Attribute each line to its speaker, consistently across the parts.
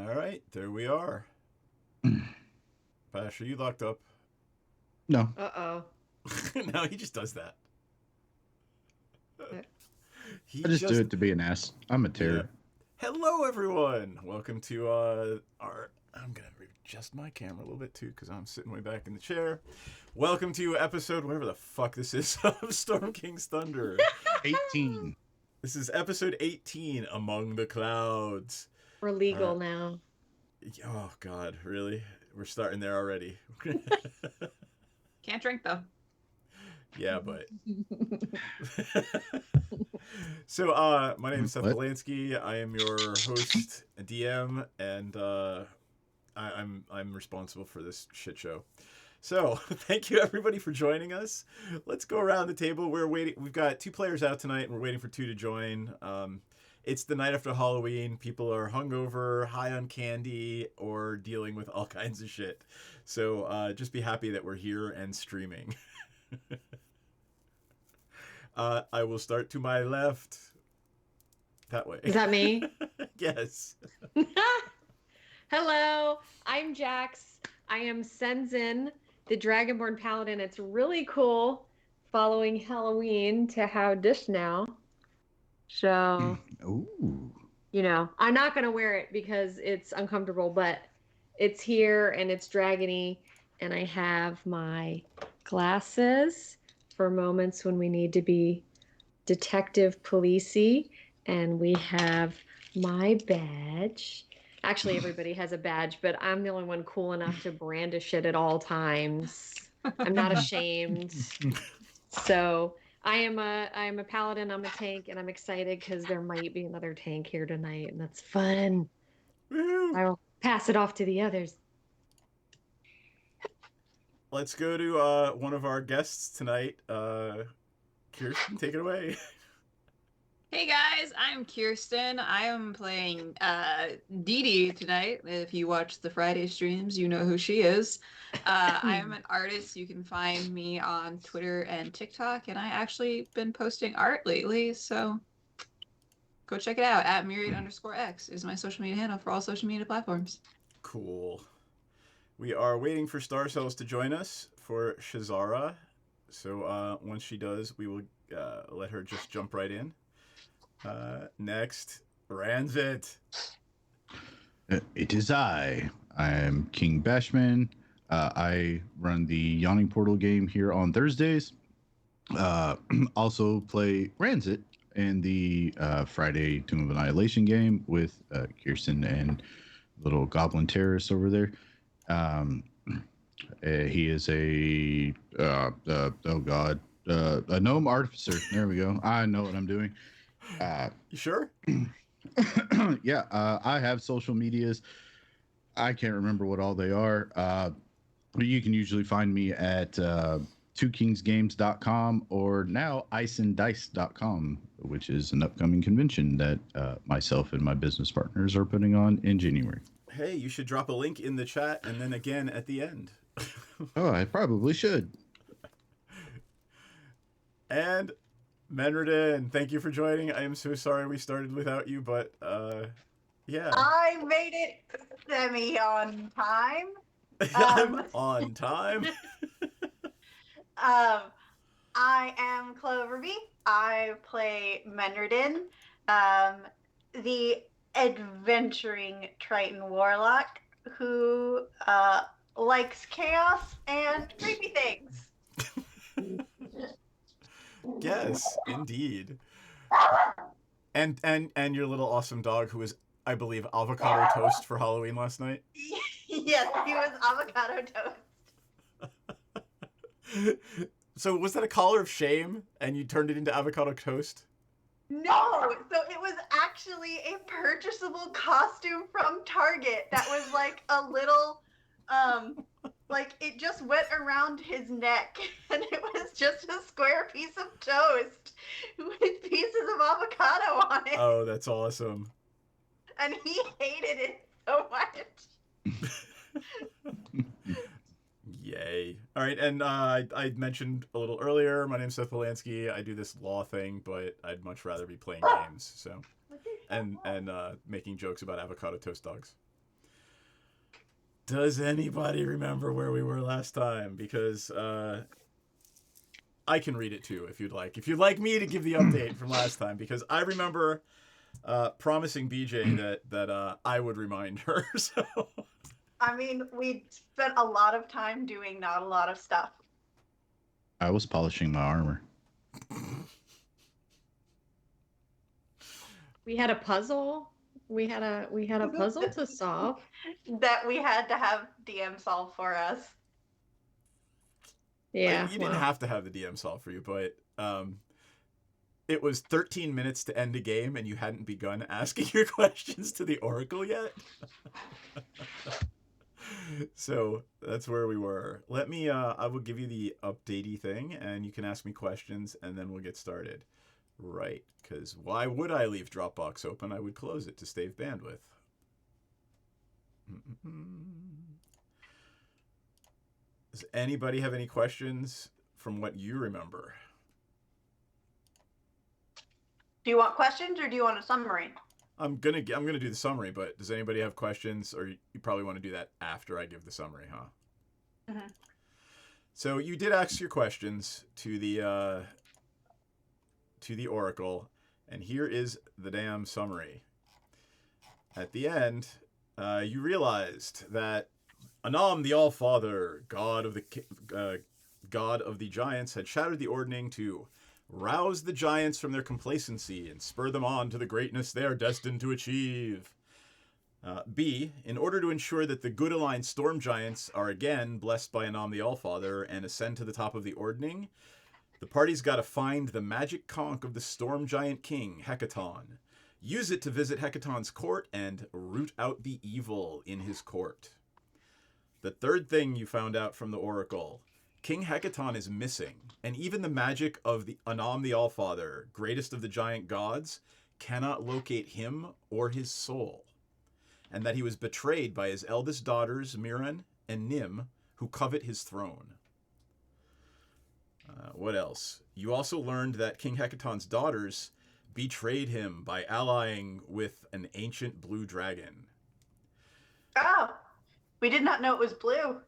Speaker 1: All right, there we are. Bash, are you locked up?
Speaker 2: No.
Speaker 3: Uh-oh.
Speaker 1: No, he just does that.
Speaker 2: I just do it to be an ass. I'm a terror.
Speaker 1: Yeah. Hello, everyone. Welcome to our. I'm gonna adjust my camera a little bit too because I'm sitting way back in the chair. Welcome to episode whatever the fuck this is of Storm King's Thunder.
Speaker 2: 18.
Speaker 1: This is episode 18, Among the Clouds.
Speaker 3: We're legal now.
Speaker 1: Oh God, really? We're starting there already.
Speaker 4: Can't drink though.
Speaker 1: Yeah, but so my name is Seth Polanski. I am your host, DM, and I'm responsible for this shit show. So thank you everybody for joining us. Let's go around the table. We're waiting. We've got 2 players out tonight, and we're waiting for 2 to join. It's the night after Halloween. People are hungover, high on candy, or dealing with all kinds of shit. So just be happy that we're here and streaming. I will start to my left. That way.
Speaker 3: Is that me?
Speaker 1: Yes.
Speaker 3: Hello, I'm Jax. I am Senzin, the Dragonborn Paladin. It's really cool following Halloween to have this now. So,
Speaker 2: Ooh.
Speaker 3: you know, I'm not going to wear it because it's uncomfortable, but it's here and it's dragony. And I have my glasses for moments when we need to be detective policey, and we have my badge. Actually, everybody has a badge, but I'm the only one cool enough to brandish it at all times. I'm not ashamed. So I am a paladin. I'm a tank, and I'm excited because there might be another tank here tonight, and that's fun.
Speaker 1: Woo-hoo.
Speaker 3: I will pass it off to the others.
Speaker 1: Let's go to one of our guests tonight. Kirsten, take it away.
Speaker 4: Hey guys, I'm Kirsten. I am playing Dee Dee tonight. If you watch the Friday streams, you know who she is. I am an artist. You can find me on Twitter and TikTok, and I actually been posting art lately, so go check it out. At Myriad_X is my social media handle for all social media platforms.
Speaker 1: Cool. We are waiting for Star Cells to join us for Shazara. So once she does, we will let her just jump right in. Next, Ranzit.
Speaker 2: It is I. I am King Bashman. I run the Yawning Portal game here on Thursdays. Also play Ranzit in the Friday Tomb of Annihilation game with Kirsten and little goblin terrorist over there. He is a gnome artificer. There we go. I know what I'm doing.
Speaker 1: You sure?
Speaker 2: Yeah, I have social medias. I can't remember what all they are. But you can usually find me at twokingsgames.com or now iceanddice.com, which is an upcoming convention that myself and my business partners are putting on in January.
Speaker 1: Hey, you should drop a link in the chat and then again at the end.
Speaker 2: Oh, I probably should.
Speaker 1: And Menredin, thank you for joining. I am so sorry we started without you, but yeah.
Speaker 5: I made it semi on time.
Speaker 1: I'm on time.
Speaker 5: I am Cloverby. I play Menredin, the adventuring Triton Warlock who likes chaos and creepy things.
Speaker 1: Yes, indeed. And your little awesome dog who was, I believe, avocado toast for Halloween last night.
Speaker 5: Yes, he was avocado toast.
Speaker 1: So was that a collar of shame and you turned it into avocado toast?
Speaker 5: No, so it was actually a purchasable costume from Target that was like a little, like it just went around his neck and it was just a square piece of toast with pieces of avocado on it.
Speaker 1: Oh, that's awesome.
Speaker 5: And he hated it so much.
Speaker 1: Yay. All right, and I mentioned a little earlier, my name's Seth Polanski. I do this law thing, but I'd much rather be playing games, so and making jokes about avocado toast dogs. Does anybody remember where we were last time? Because I can read it too if you'd like. If you'd like me to give the update from last time, because I remember promising BJ that I would remind her. So
Speaker 5: I mean, we spent a lot of time doing not a lot of stuff.
Speaker 2: I was polishing my armor.
Speaker 3: We had a puzzle. We had a puzzle to solve.
Speaker 5: That we had to have DM solve for us.
Speaker 3: Yeah.
Speaker 1: you didn't have to have the DM solve for you, but it was 13 minutes to end a game, and you hadn't begun asking your questions to the Oracle yet. So that's where we were. Let me, I will give you the updatey thing, and you can ask me questions, and then we'll get started. Right, because why would I leave Dropbox open? I would close it to save bandwidth. Does anybody have any questions from what you remember?
Speaker 5: Do you want questions or do you want a summary?
Speaker 1: I'm gonna do the summary, but does anybody have questions, or you probably want to do that after I give the summary, huh?
Speaker 5: Mm-hmm.
Speaker 1: So you did ask your questions to the Oracle, and here is the damn summary. At the end, you realized that Anam the All-Father, god of the giants, had shattered the ordning to rouse the giants from their complacency and spur them on to the greatness they are destined to achieve. B, in order to ensure that the good-aligned storm giants are again blessed by Anam the All-Father and ascend to the top of the ordning, the party's got to find the magic conch of the storm giant king, Hecaton. Use it to visit Hecaton's court and root out the evil in his court. The third thing you found out from the Oracle: King Hecaton is missing, and even the magic of the Anam the Allfather, greatest of the giant gods, cannot locate him or his soul, and that he was betrayed by his eldest daughters, Miran and Nim, who covet his throne. What else? You also learned that King Hecaton's daughters betrayed him by allying with an ancient blue dragon.
Speaker 5: Oh, we did not know it was blue.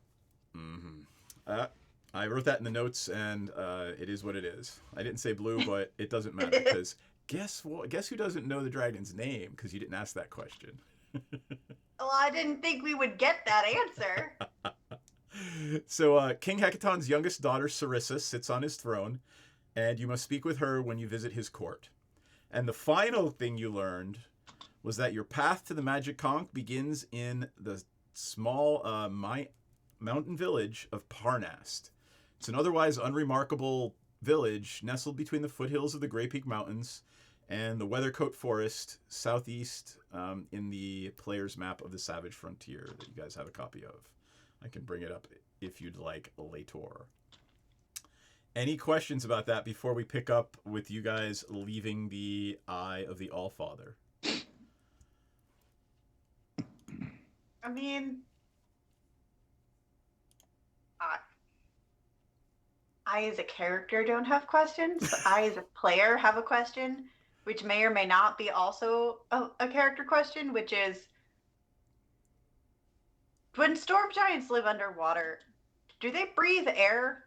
Speaker 1: Mm-hmm. I wrote that in the notes, and it is what it is. I didn't say blue, but it doesn't matter, because guess what? Guess who doesn't know the dragon's name? Because you didn't ask that question.
Speaker 5: Well, I didn't think we would get that answer.
Speaker 1: So King Hecaton's youngest daughter, Sarissa, sits on his throne, and you must speak with her when you visit his court. And the final thing you learned was that your path to the magic conch begins in the small mountain village of Parnast. It's an otherwise unremarkable village nestled between the foothills of the Grey Peak Mountains and the Weathercoat Forest southeast in the player's map of the Savage Frontier that you guys have a copy of. I can bring it up if you'd like later. Any questions about that before we pick up with you guys leaving the Eye of the Allfather?
Speaker 5: I mean, I as a character don't have questions, but I as a player have a question, which may or may not be also a character question, which is, when storm giants live underwater, do they breathe air?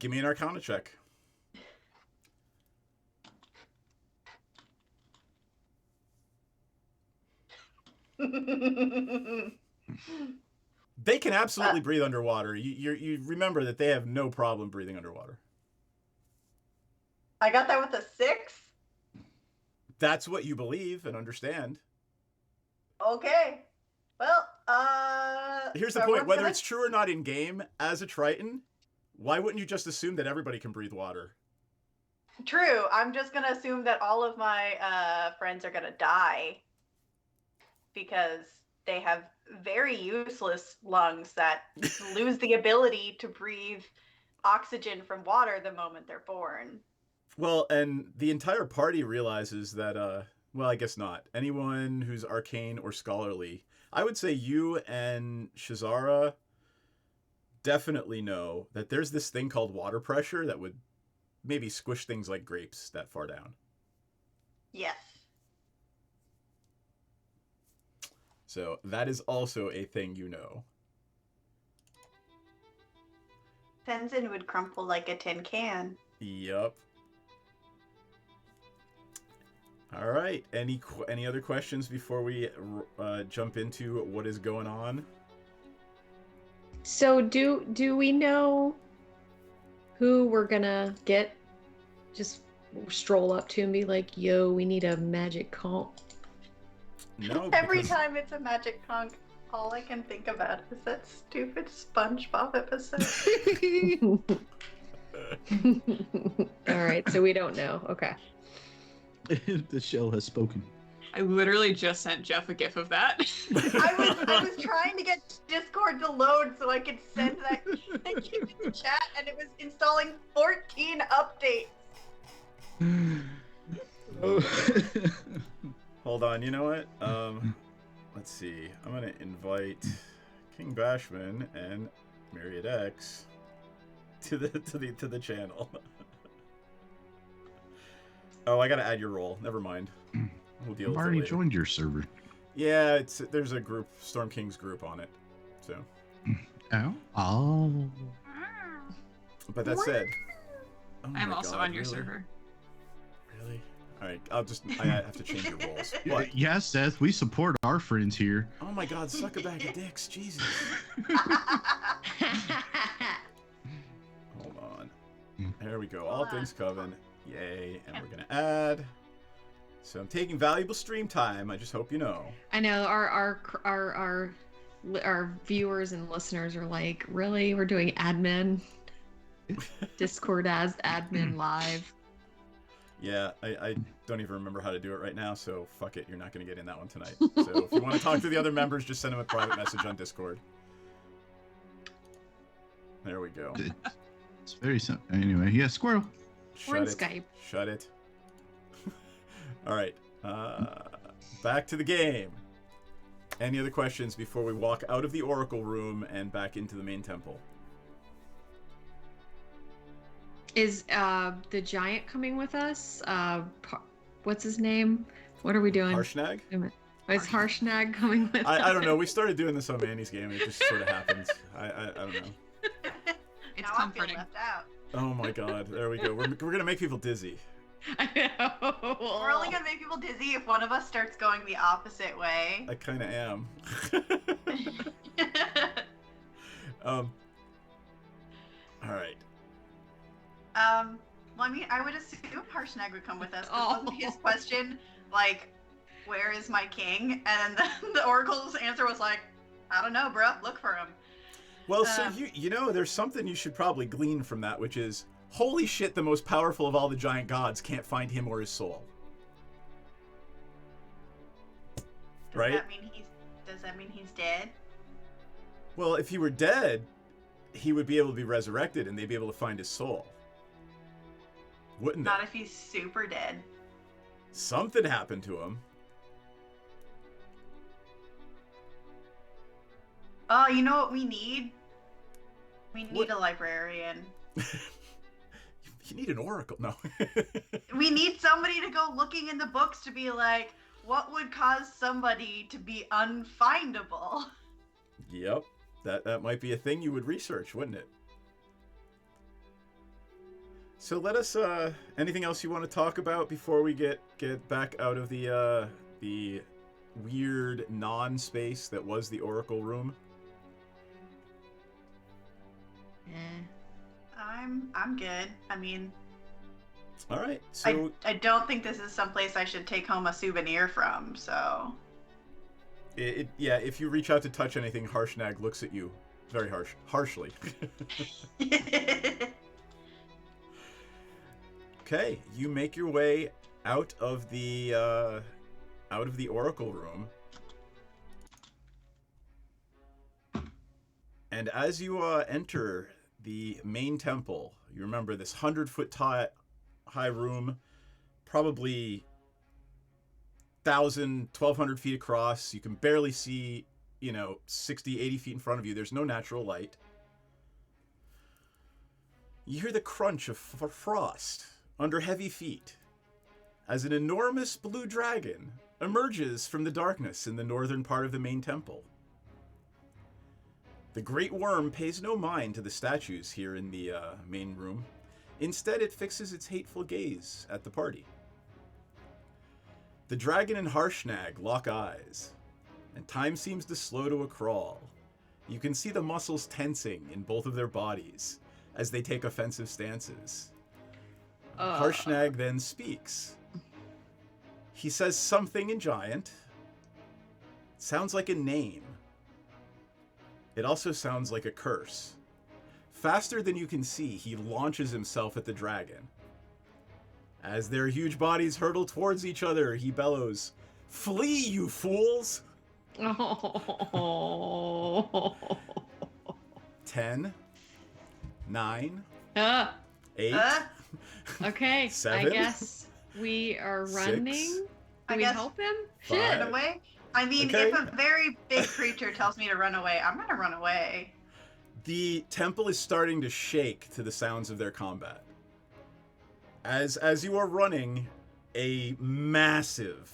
Speaker 1: Give me an Arcana check. They can absolutely breathe underwater. You remember that they have no problem breathing underwater.
Speaker 5: I got that with a 6.
Speaker 1: That's what you believe and understand.
Speaker 5: Okay. Well,
Speaker 1: here's the point. Whether it's true or not in game, as a Triton, why wouldn't you just assume that everybody can breathe water?
Speaker 5: True. I'm just going to assume that all of my friends are going to die because they have very useless lungs that lose the ability to breathe oxygen from water the moment they're born.
Speaker 1: Well, and the entire party realizes that, well, I guess not. Anyone who's arcane or scholarly, I would say you and Shazara definitely know that there's this thing called water pressure that would maybe squish things like grapes that far down.
Speaker 5: Yes.
Speaker 1: So that is also a thing you know.
Speaker 5: Tenzin would crumple like a tin can.
Speaker 1: Yep. All right. Any other questions before we jump into what is going on?
Speaker 3: So do we know who we're gonna just stroll up to and be like, yo, we need a magic conch?
Speaker 1: No.
Speaker 5: Every
Speaker 1: because-
Speaker 5: time it's a magic conch, all I can think about is that stupid SpongeBob episode.
Speaker 3: All right, so we don't know. Okay.
Speaker 2: The shell has spoken.
Speaker 4: I literally just sent Jeff a gif of that.
Speaker 5: I was trying to get Discord to load so I could send that thank you in the chat, and it was installing 14 updates.
Speaker 1: Hold on. You know what? Let's see. I'm gonna invite King Bashman and Myriad X to the channel. Oh, I gotta add your role. Never mind. We'll deal
Speaker 2: I've
Speaker 1: with it
Speaker 2: already
Speaker 1: later.
Speaker 2: joined your server.
Speaker 1: Yeah, there's a group, Storm King's group on it. So,
Speaker 2: Oh.
Speaker 1: but that said, oh
Speaker 4: I'm
Speaker 1: my
Speaker 4: also
Speaker 1: God,
Speaker 4: on your
Speaker 1: really?
Speaker 4: server.
Speaker 1: Really? All right. I have to change your roles. What?
Speaker 2: Yeah, Seth, we support our friends here.
Speaker 1: Oh my God, suck a bag of dicks, Jesus. Hold on. There we go. All
Speaker 5: Hold on.
Speaker 1: things Coven. Yay. And we're gonna add. So I'm taking valuable stream time. I just hope you know.
Speaker 3: I know our viewers and listeners are like, really? We're doing admin? Discord as admin live?
Speaker 1: Yeah, I don't even remember how to do it right now, so fuck it. You're not going to get in that one tonight. So if you want to talk to the other members, just send them a private message on Discord. There we go.
Speaker 2: It's very simple. Anyway, yeah, squirrel.
Speaker 3: We're in
Speaker 1: Shut it.
Speaker 3: Skype.
Speaker 1: Shut it. All right. Back to the game. Any other questions before we walk out of the Oracle room and back into the main temple?
Speaker 3: Is the giant coming with us? What's his name? What are we doing?
Speaker 1: Harshnag?
Speaker 3: Is Harshnag coming with us?
Speaker 1: I don't know. We started doing this on Manny's game. It just sort of happens. I don't know.
Speaker 4: It's
Speaker 5: now
Speaker 4: comforting.
Speaker 5: I feel left out.
Speaker 1: Oh my God. There we go. We're going to make people dizzy.
Speaker 3: I know.
Speaker 5: We're only gonna make people dizzy if one of us starts going the opposite way.
Speaker 1: I kind of am. All right.
Speaker 5: Well, I mean, I would assume Harshnag would come with us. 'Cause wasn't his question like, "Where is my king?" And then the Oracle's answer was like, "I don't know, bruh. Look for him."
Speaker 1: Well, so you know, there's something you should probably glean from that, which is, holy shit, the most powerful of all the giant gods can't find him or his soul. Right?
Speaker 5: Does that mean he's dead?
Speaker 1: Well, if he were dead, he would be able to be resurrected and they'd be able to find his soul. Wouldn't
Speaker 5: Not
Speaker 1: they?
Speaker 5: if he's super dead.
Speaker 1: Something happened to him.
Speaker 5: Oh, you know what we need? We need
Speaker 1: What?
Speaker 5: a librarian.
Speaker 1: You need an oracle. No.
Speaker 5: We need somebody to go looking in the books to be like, what would cause somebody to be unfindable?
Speaker 1: Yep. That might be a thing you would research, wouldn't it? So let us anything else you want to talk about before we get back out of the weird non-space that was the Oracle room?
Speaker 5: I'm good. I mean,
Speaker 1: All right. So
Speaker 5: I don't think this is someplace I should take home a souvenir from, so.
Speaker 1: yeah, if you reach out to touch anything, Harshnag looks at you very harshly. Okay, you make your way out of the Oracle room, and as you enter the main temple, you remember this 100-foot high room, probably 1,200 feet across. You can barely see, 60, 80 feet in front of you. There's no natural light. You hear the crunch of frost under heavy feet as an enormous blue dragon emerges from the darkness in the northern part of the main temple. The great worm pays no mind to the statues here in the main room. Instead, it fixes its hateful gaze at the party. The dragon and Harshnag lock eyes, and time seems to slow to a crawl. You can see the muscles tensing in both of their bodies as they take offensive stances. Harshnag then speaks. He says something in Giant. It sounds like a name. It also sounds like a curse. Faster than you can see, he launches himself at the dragon. As their huge bodies hurtle towards each other, he bellows, "Flee, you fools!"
Speaker 3: Oh.
Speaker 1: 10, 9,
Speaker 3: Ah,
Speaker 1: 8,
Speaker 3: okay,
Speaker 1: 7,
Speaker 3: I guess we are running.
Speaker 1: 6,
Speaker 3: Do
Speaker 5: I
Speaker 3: we
Speaker 5: guess-
Speaker 3: help him?
Speaker 1: Five.
Speaker 3: Shit.
Speaker 5: Run away? I mean,
Speaker 1: Okay.
Speaker 5: if a very big creature tells me to run away, I'm gonna run away.
Speaker 1: The temple is starting to shake to the sounds of their combat. As you are running, a massive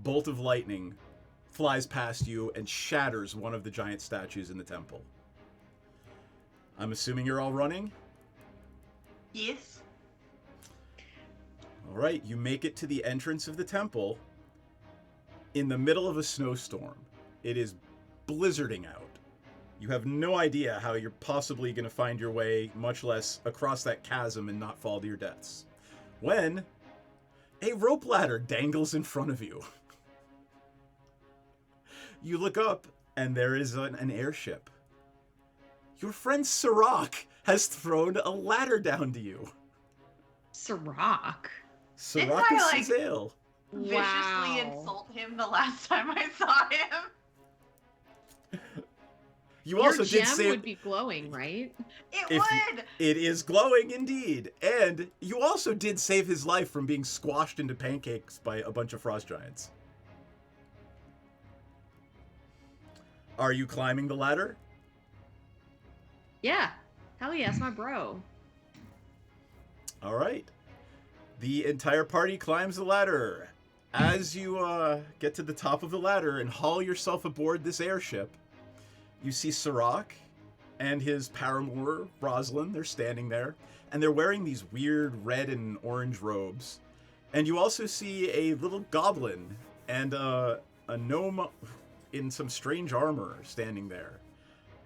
Speaker 1: bolt of lightning flies past you and shatters one of the giant statues in the temple. I'm assuming you're all running?
Speaker 5: Yes.
Speaker 1: All right, you make it to the entrance of the temple in the middle of a snowstorm. It is blizzarding out. You have no idea how you're possibly going to find your way, much less across that chasm and not fall to your deaths, when a rope ladder dangles in front of you. You look up, and there is an airship. Your friend Sirach has thrown a ladder down to you.
Speaker 3: Sirach.
Speaker 1: Sirach
Speaker 5: I,
Speaker 1: is
Speaker 5: like-
Speaker 1: Sazael.
Speaker 5: Viciously
Speaker 3: Wow.
Speaker 5: insult him the last time I saw him.
Speaker 1: You
Speaker 3: Your
Speaker 1: also
Speaker 3: gem
Speaker 1: did say
Speaker 3: would be glowing, right?
Speaker 5: It
Speaker 1: If
Speaker 5: would.
Speaker 1: it is glowing indeed, and you also did save his life from being squashed into pancakes by a bunch of frost giants. Are you climbing the ladder?
Speaker 3: Yeah. Hell yes, my bro.
Speaker 1: All right. The entire party climbs the ladder. As you get to the top of the ladder and haul yourself aboard this airship, you see Sirach and his paramour, Rosalind. They're standing there, and they're wearing these weird red and orange robes. And you also see a little goblin and a gnome in some strange armor standing there.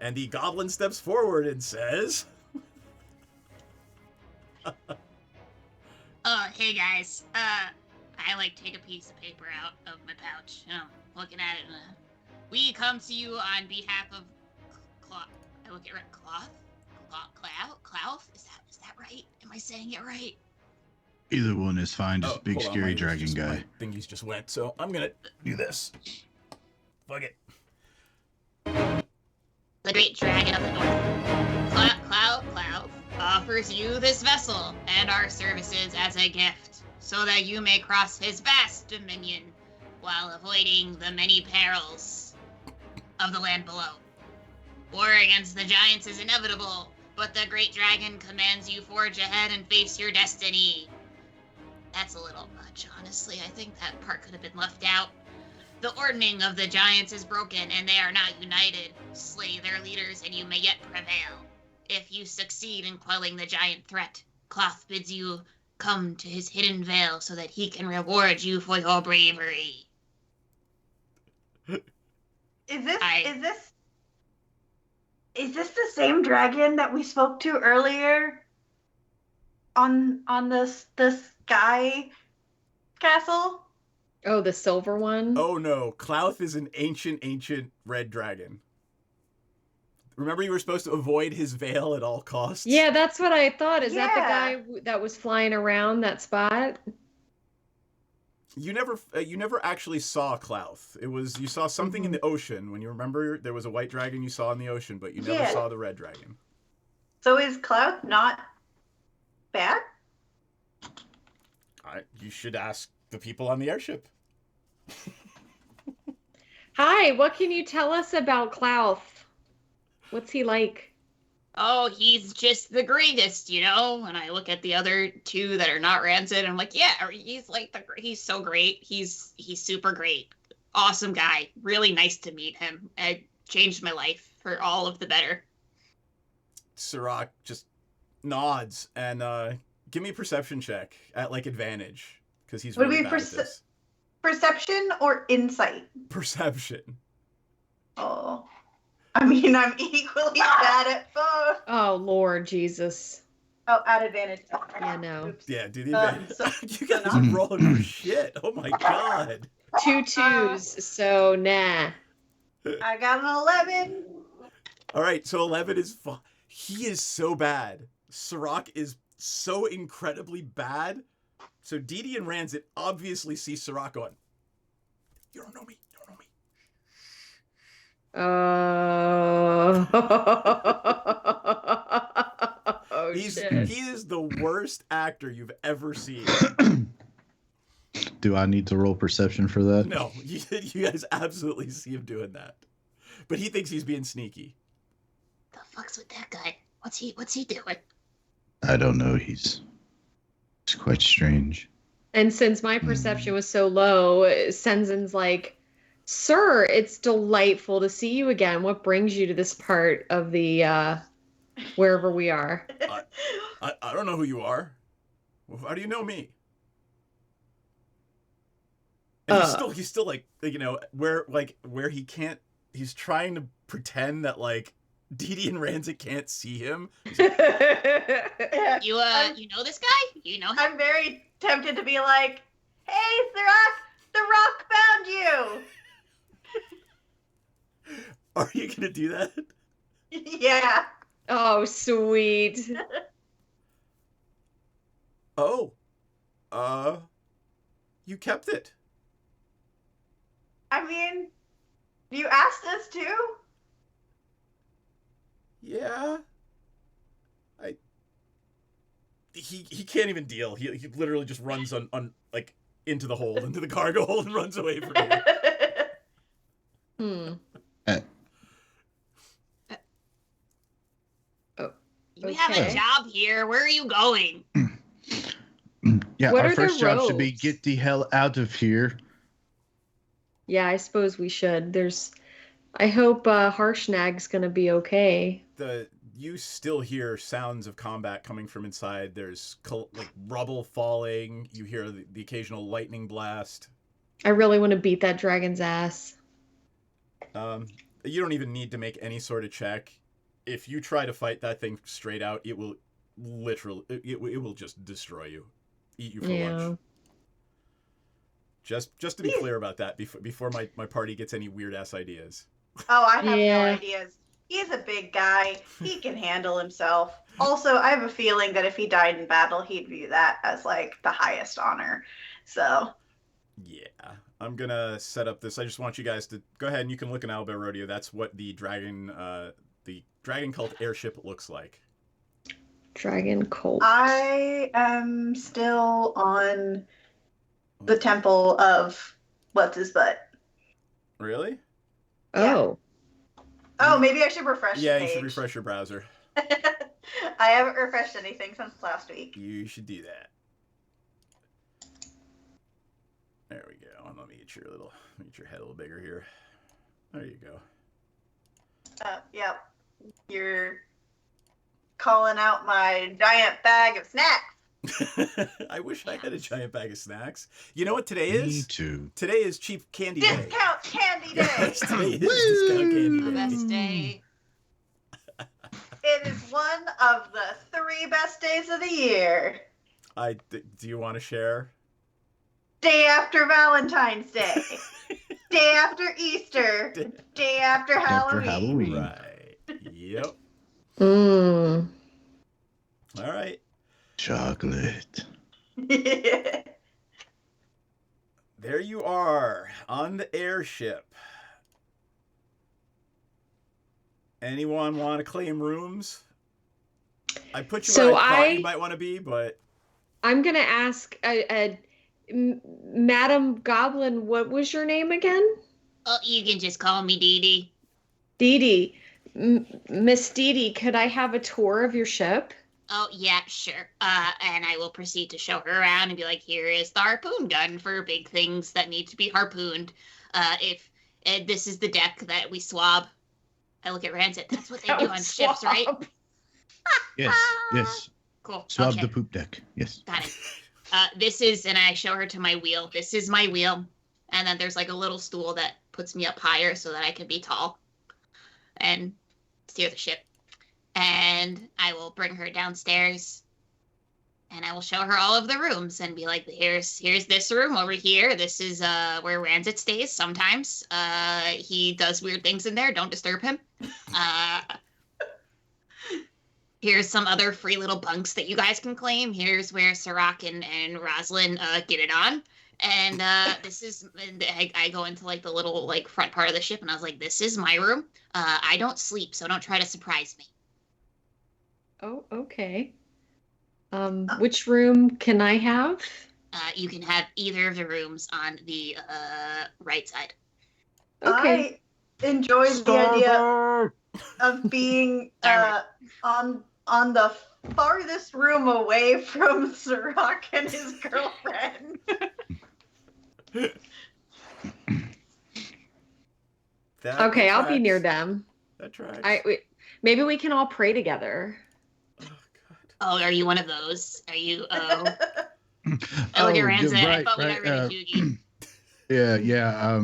Speaker 1: And the goblin steps forward and says,
Speaker 6: Oh, hey guys. I like take a piece of paper out of my pouch and I'm looking at it. We come to you on behalf of Cloth. I look at it, Cloth? Cloth? Is that right? Am I saying it right?
Speaker 2: Either one is fine. Just
Speaker 1: "Oh,
Speaker 2: big
Speaker 1: hold on,
Speaker 2: scary
Speaker 1: my
Speaker 2: dragon
Speaker 1: just-
Speaker 2: guy.
Speaker 1: my thingies just went, so I'm gonna do this. Fuck it.
Speaker 6: The great dragon of the north. Cloud offers you this vessel and our services as a gift, so that you may cross his vast dominion while avoiding the many perils of the land below. War against the giants is inevitable, but the great dragon commands you forge ahead and face your destiny. That's a little much, honestly. I think that part could have been left out. The ordning of the giants is broken, and they are not united. Slay their leaders, and you may yet prevail. If you succeed in quelling the giant threat, Cloth bids you come to his hidden veil so that he can reward you for your bravery.
Speaker 5: Is this the same dragon that we spoke to earlier on the sky castle?
Speaker 3: Oh, the silver one?
Speaker 1: Oh no, Clouth is an ancient red dragon. Remember you were supposed to avoid his veil at all costs?
Speaker 3: Yeah, that's what I thought. Is that the
Speaker 5: Yeah.
Speaker 3: guy that was flying around that spot?
Speaker 1: You never actually saw Clouth. You saw something in the ocean. When you remember, there was a white dragon you saw in the ocean, but you never
Speaker 5: Yeah.
Speaker 1: saw the red dragon.
Speaker 5: So is Cloud not bad?
Speaker 1: You should ask the people on the airship.
Speaker 3: Hi, what can you tell us about Clouth? What's he like?
Speaker 6: oh, he's just the greatest, you know? And I look at the other two that are not rancid, and I'm like, yeah, he's like he's so great. He's super great. Awesome guy. Really nice to meet him. It changed my life for all of the better.
Speaker 1: Sirach just nods and give me a perception check at like advantage because he's
Speaker 5: Would
Speaker 1: really
Speaker 5: we
Speaker 1: bad at this.
Speaker 5: Perception or insight?
Speaker 1: Perception.
Speaker 5: Oh. I mean, I'm equally bad at both.
Speaker 3: Oh, Lord Jesus.
Speaker 5: Oh, at advantage.
Speaker 3: Yeah, no.
Speaker 5: Oops.
Speaker 1: Yeah, do the advantage.
Speaker 5: so-
Speaker 1: You guys are rolling your shit. Oh my god.
Speaker 3: 2 2s, so nah.
Speaker 5: I got an 11.
Speaker 1: All right, so 11 is fine. He is so bad. Sirach is so incredibly bad. So Didi and Ranzit obviously see Sirach going, you don't know me. You don't know me.
Speaker 3: Oh,
Speaker 1: He
Speaker 3: shit.
Speaker 1: is the worst actor you've ever seen.
Speaker 2: Do I need to roll perception for that?
Speaker 1: No, you guys absolutely see him doing that. But he thinks he's being sneaky.
Speaker 6: The fuck's with that guy? What's he doing?
Speaker 2: I don't know. He's quite strange.
Speaker 3: And since my perception was so low, Senzen's like, Sir, it's delightful to see you again. What brings you to this part of the, wherever we are?
Speaker 1: I don't know who you are. Well, how do you know me? And he's still like, you know, where he can't, he's trying to pretend that like Didi and Ranzit can't see him.
Speaker 5: Yeah.
Speaker 6: You know this guy? You know him?
Speaker 5: I'm very tempted to be like, hey, Sirach, the rock found you.
Speaker 1: Are you gonna do that?
Speaker 5: Yeah.
Speaker 3: Oh, sweet.
Speaker 1: Oh, you kept it.
Speaker 5: I mean, you asked us to.
Speaker 1: Yeah. He can't even deal. He literally just runs on like into the hold, into the cargo hold, and runs away from you.
Speaker 6: We have a
Speaker 3: Okay.
Speaker 6: job here. Where are you going?
Speaker 2: Yeah,
Speaker 3: What
Speaker 2: our
Speaker 3: are the
Speaker 2: first job should be
Speaker 3: robes?
Speaker 2: get the hell out of here.
Speaker 3: Yeah, I suppose we should. I hope Harshnag's gonna be okay.
Speaker 1: You still hear sounds of combat coming from inside. There's like rubble falling. You hear the occasional lightning blast.
Speaker 3: I really want to beat that dragon's ass.
Speaker 1: You don't even need to make any sort of check. If you try to fight that thing straight out, it will literally, it will just destroy you, eat you for lunch. Just to be clear about that, before my party gets any weird ass ideas.
Speaker 5: Oh, I have
Speaker 3: Yeah.
Speaker 5: no ideas. He's a big guy. He can handle himself. Also, I have a feeling that if he died in battle, he'd view that as like the highest honor. So,
Speaker 1: Yeah, I'm gonna set up this. I just want you guys to go ahead and you can look in Owlbear Rodeo. That's what the dragon cult airship looks like.
Speaker 3: Dragon Colt.
Speaker 5: I am still on the temple of what's his butt.
Speaker 1: Really?
Speaker 3: Oh.
Speaker 5: Oh, maybe I should refresh
Speaker 1: Yeah,
Speaker 5: the
Speaker 1: you
Speaker 5: page.
Speaker 1: should refresh your browser.
Speaker 5: I haven't refreshed anything since last week.
Speaker 1: You should do that. There we go. Let me get your head a little bigger here. There you go.
Speaker 5: Yep. You're calling out my giant bag of snacks.
Speaker 1: I wish I had a giant bag of snacks. You know what today
Speaker 2: Me
Speaker 1: is?
Speaker 2: too.
Speaker 1: Today is cheap candy day.
Speaker 5: Discount candy day.
Speaker 1: Yes, today is discount candy
Speaker 6: The
Speaker 1: day.
Speaker 6: best day.
Speaker 5: It is one of the 3 best days of the year.
Speaker 1: Do you want to share?
Speaker 5: Day after Valentine's Day. Day after Easter. Day after
Speaker 2: After
Speaker 5: Halloween.
Speaker 2: Halloween.
Speaker 1: Right. Yep.
Speaker 3: Mm.
Speaker 1: All right.
Speaker 2: Chocolate.
Speaker 1: There you are on the airship. Anyone want to claim rooms? I put you
Speaker 3: So
Speaker 1: where I thought you might want to be, but
Speaker 3: I'm gonna ask Madam Goblin, what was your name again?
Speaker 6: Oh, you can just call me Dee Dee.
Speaker 3: Dee Dee. Miss Dee, could I have a tour of your ship?
Speaker 6: Oh, yeah, sure. And I will proceed to show her around and be like, here is the harpoon gun for big things that need to be harpooned. If this is the deck that we swab. I look at Rancid. That's what they do on ships, right?
Speaker 2: Yes.
Speaker 6: Cool.
Speaker 2: Swab
Speaker 6: Okay.
Speaker 2: the poop deck. Yes.
Speaker 6: Got it. This is, and I show her to my wheel. This is my wheel. And then there's like a little stool that puts me up higher so that I can be tall and steer the ship. And I will bring her downstairs and I will show her all of the rooms and be like, here's this room over here. This is where Ranzit stays sometimes. He does weird things in there. Don't disturb him. Here's some other free little bunks that you guys can claim. Here's where Sirach and Roslyn get it on. And this is, I go into like the little like front part of the ship and I was like, this is my room. I don't sleep, so don't try to surprise me.
Speaker 3: Oh, okay. Which room can I have?
Speaker 6: You can have either of the rooms on the right side.
Speaker 3: Okay.
Speaker 5: I enjoy the idea of being on the farthest room away from Sirach and his girlfriend.
Speaker 3: Okay, I'll be near them.
Speaker 1: That tracks.
Speaker 3: Maybe we can all pray together.
Speaker 1: Oh, God.
Speaker 6: Oh, are you one of those? Are you? Oh, I look at Ranzit. I thought we got rid of Yugi.
Speaker 2: Yeah.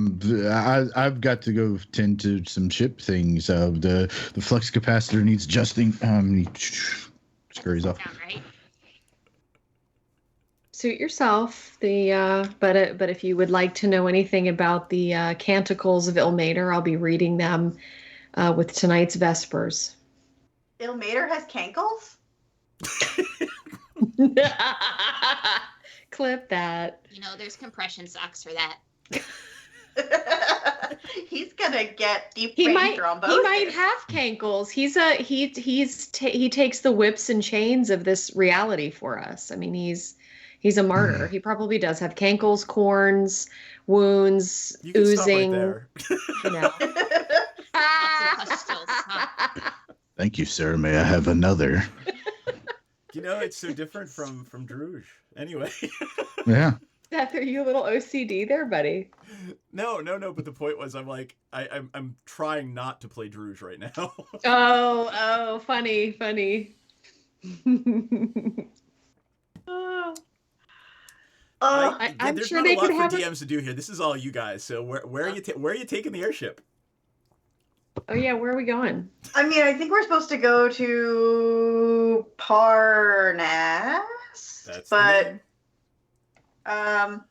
Speaker 2: I've got to go tend to some ship things. The flux capacitor needs adjusting. He scurries off.
Speaker 6: Sound right?
Speaker 3: Suit yourself. But if you would like to know anything about the Canticles of Ilmater, I'll be reading them with tonight's Vespers.
Speaker 5: Ilmater has cankles?
Speaker 3: Clip that.
Speaker 6: You know, there's compression socks for that.
Speaker 5: He's gonna get deep
Speaker 3: He
Speaker 5: vein
Speaker 3: might
Speaker 5: thrombosis.
Speaker 3: have cankles. He takes the whips and chains of this reality for us. I mean, he's a martyr. He probably does have cankles, corns, wounds,
Speaker 1: You can
Speaker 3: oozing.
Speaker 1: stop right there.
Speaker 3: You know.
Speaker 6: Lots of pustules, huh?
Speaker 2: Thank you, sir. May I have another?
Speaker 1: You know, it's so different from Druge. Anyway.
Speaker 2: Yeah.
Speaker 3: Seth, are you a little OCD there, buddy?
Speaker 1: No. But the point was, I'm like, I'm trying not to play Druge right now.
Speaker 3: Oh, funny. I'm
Speaker 1: there's
Speaker 3: sure
Speaker 1: not
Speaker 3: they
Speaker 1: a lot
Speaker 3: could
Speaker 1: for
Speaker 3: have
Speaker 1: DMs to do here. This is all you guys. So where are you taking the airship?
Speaker 3: Oh yeah, where are we going?
Speaker 5: I mean, I think we're supposed to go to Parnas,
Speaker 1: That's
Speaker 5: but
Speaker 1: the name.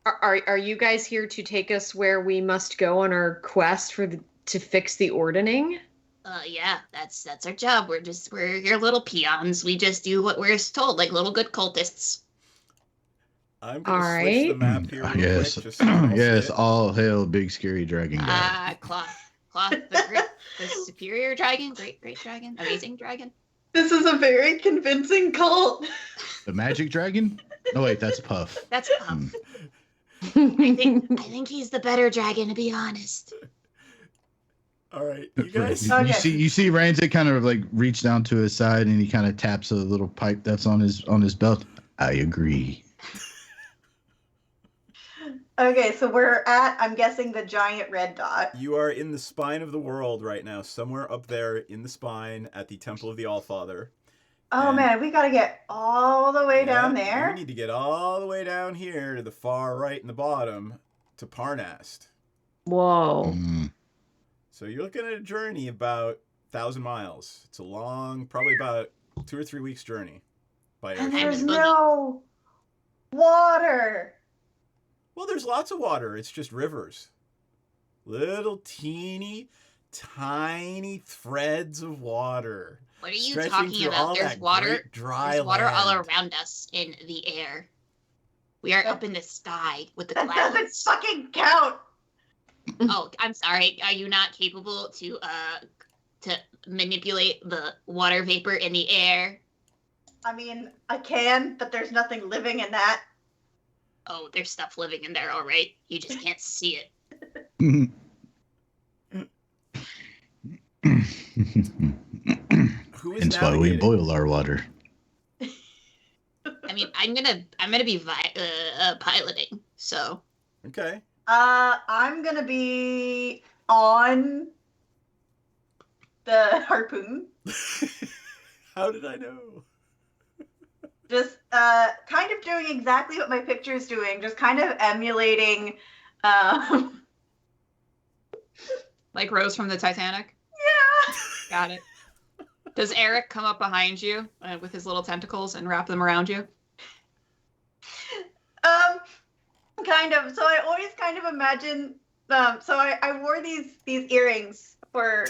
Speaker 3: Are you guys here to take us where we must go on our quest to fix the ordning?
Speaker 6: Yeah, that's our job. We're your little peons. We just do what we're told, like little good cultists.
Speaker 1: I'm gonna switch the map here real
Speaker 2: Yes.
Speaker 1: quick. Just so I'll
Speaker 2: Yes.
Speaker 1: say it.
Speaker 2: All hail, big scary dragon guy.
Speaker 6: Cloth, the superior dragon, great dragon, amazing dragon.
Speaker 5: this is a very convincing cult.
Speaker 2: The magic dragon? No, wait, that's Puff.
Speaker 6: That's I think he's the better dragon, to be honest.
Speaker 1: All right, you guys.
Speaker 5: Okay.
Speaker 2: You see Ranzit kind of like reach down to his side and he kind of taps a little pipe that's on his belt. I agree.
Speaker 5: Okay, so we're at, I'm guessing, the giant red dot.
Speaker 1: You are in the spine of the world right now, somewhere up there in the spine at the Temple of the Allfather.
Speaker 5: Oh
Speaker 1: And-
Speaker 5: man, we gotta get all the way down
Speaker 1: Yeah,
Speaker 5: there.
Speaker 1: We need to get all the way down here to the far right in the bottom to Parnast.
Speaker 3: Whoa.
Speaker 2: Mm.
Speaker 1: So you're looking at a journey about 1,000 miles. It's a long, probably about 2 or 3 weeks journey by
Speaker 5: And
Speaker 1: airship.
Speaker 5: there's no water.
Speaker 1: Well, there's lots of water. It's just rivers. Little teeny, tiny threads of water.
Speaker 6: What are you
Speaker 1: stretching
Speaker 6: talking
Speaker 1: through all
Speaker 6: about? There's
Speaker 1: that
Speaker 6: water.
Speaker 1: great dry
Speaker 6: There's water all
Speaker 1: land.
Speaker 6: around us in the air. We are up in the sky with the
Speaker 5: That doesn't
Speaker 6: clouds.
Speaker 5: fucking count.
Speaker 6: Oh, I'm sorry. Are you not capable to manipulate the water vapor in the air?
Speaker 5: I mean, I can, but there's nothing living in that.
Speaker 6: Oh, there's stuff living in there, all right. You just can't see it.
Speaker 1: Who is
Speaker 2: Hence why we
Speaker 1: navigating?
Speaker 2: boil our water.
Speaker 6: I mean, I'm gonna be piloting. So
Speaker 1: Okay.
Speaker 5: I'm gonna be on the harpoon.
Speaker 1: How did I know?
Speaker 5: Just kind of doing exactly what my picture is doing, just kind of emulating
Speaker 4: Like Rose from the Titanic.
Speaker 5: yeah.
Speaker 4: Got it. Does Eric come up behind you with his little tentacles and wrap them around you?
Speaker 5: Kind of. So I always kind of imagine so I wore these earrings for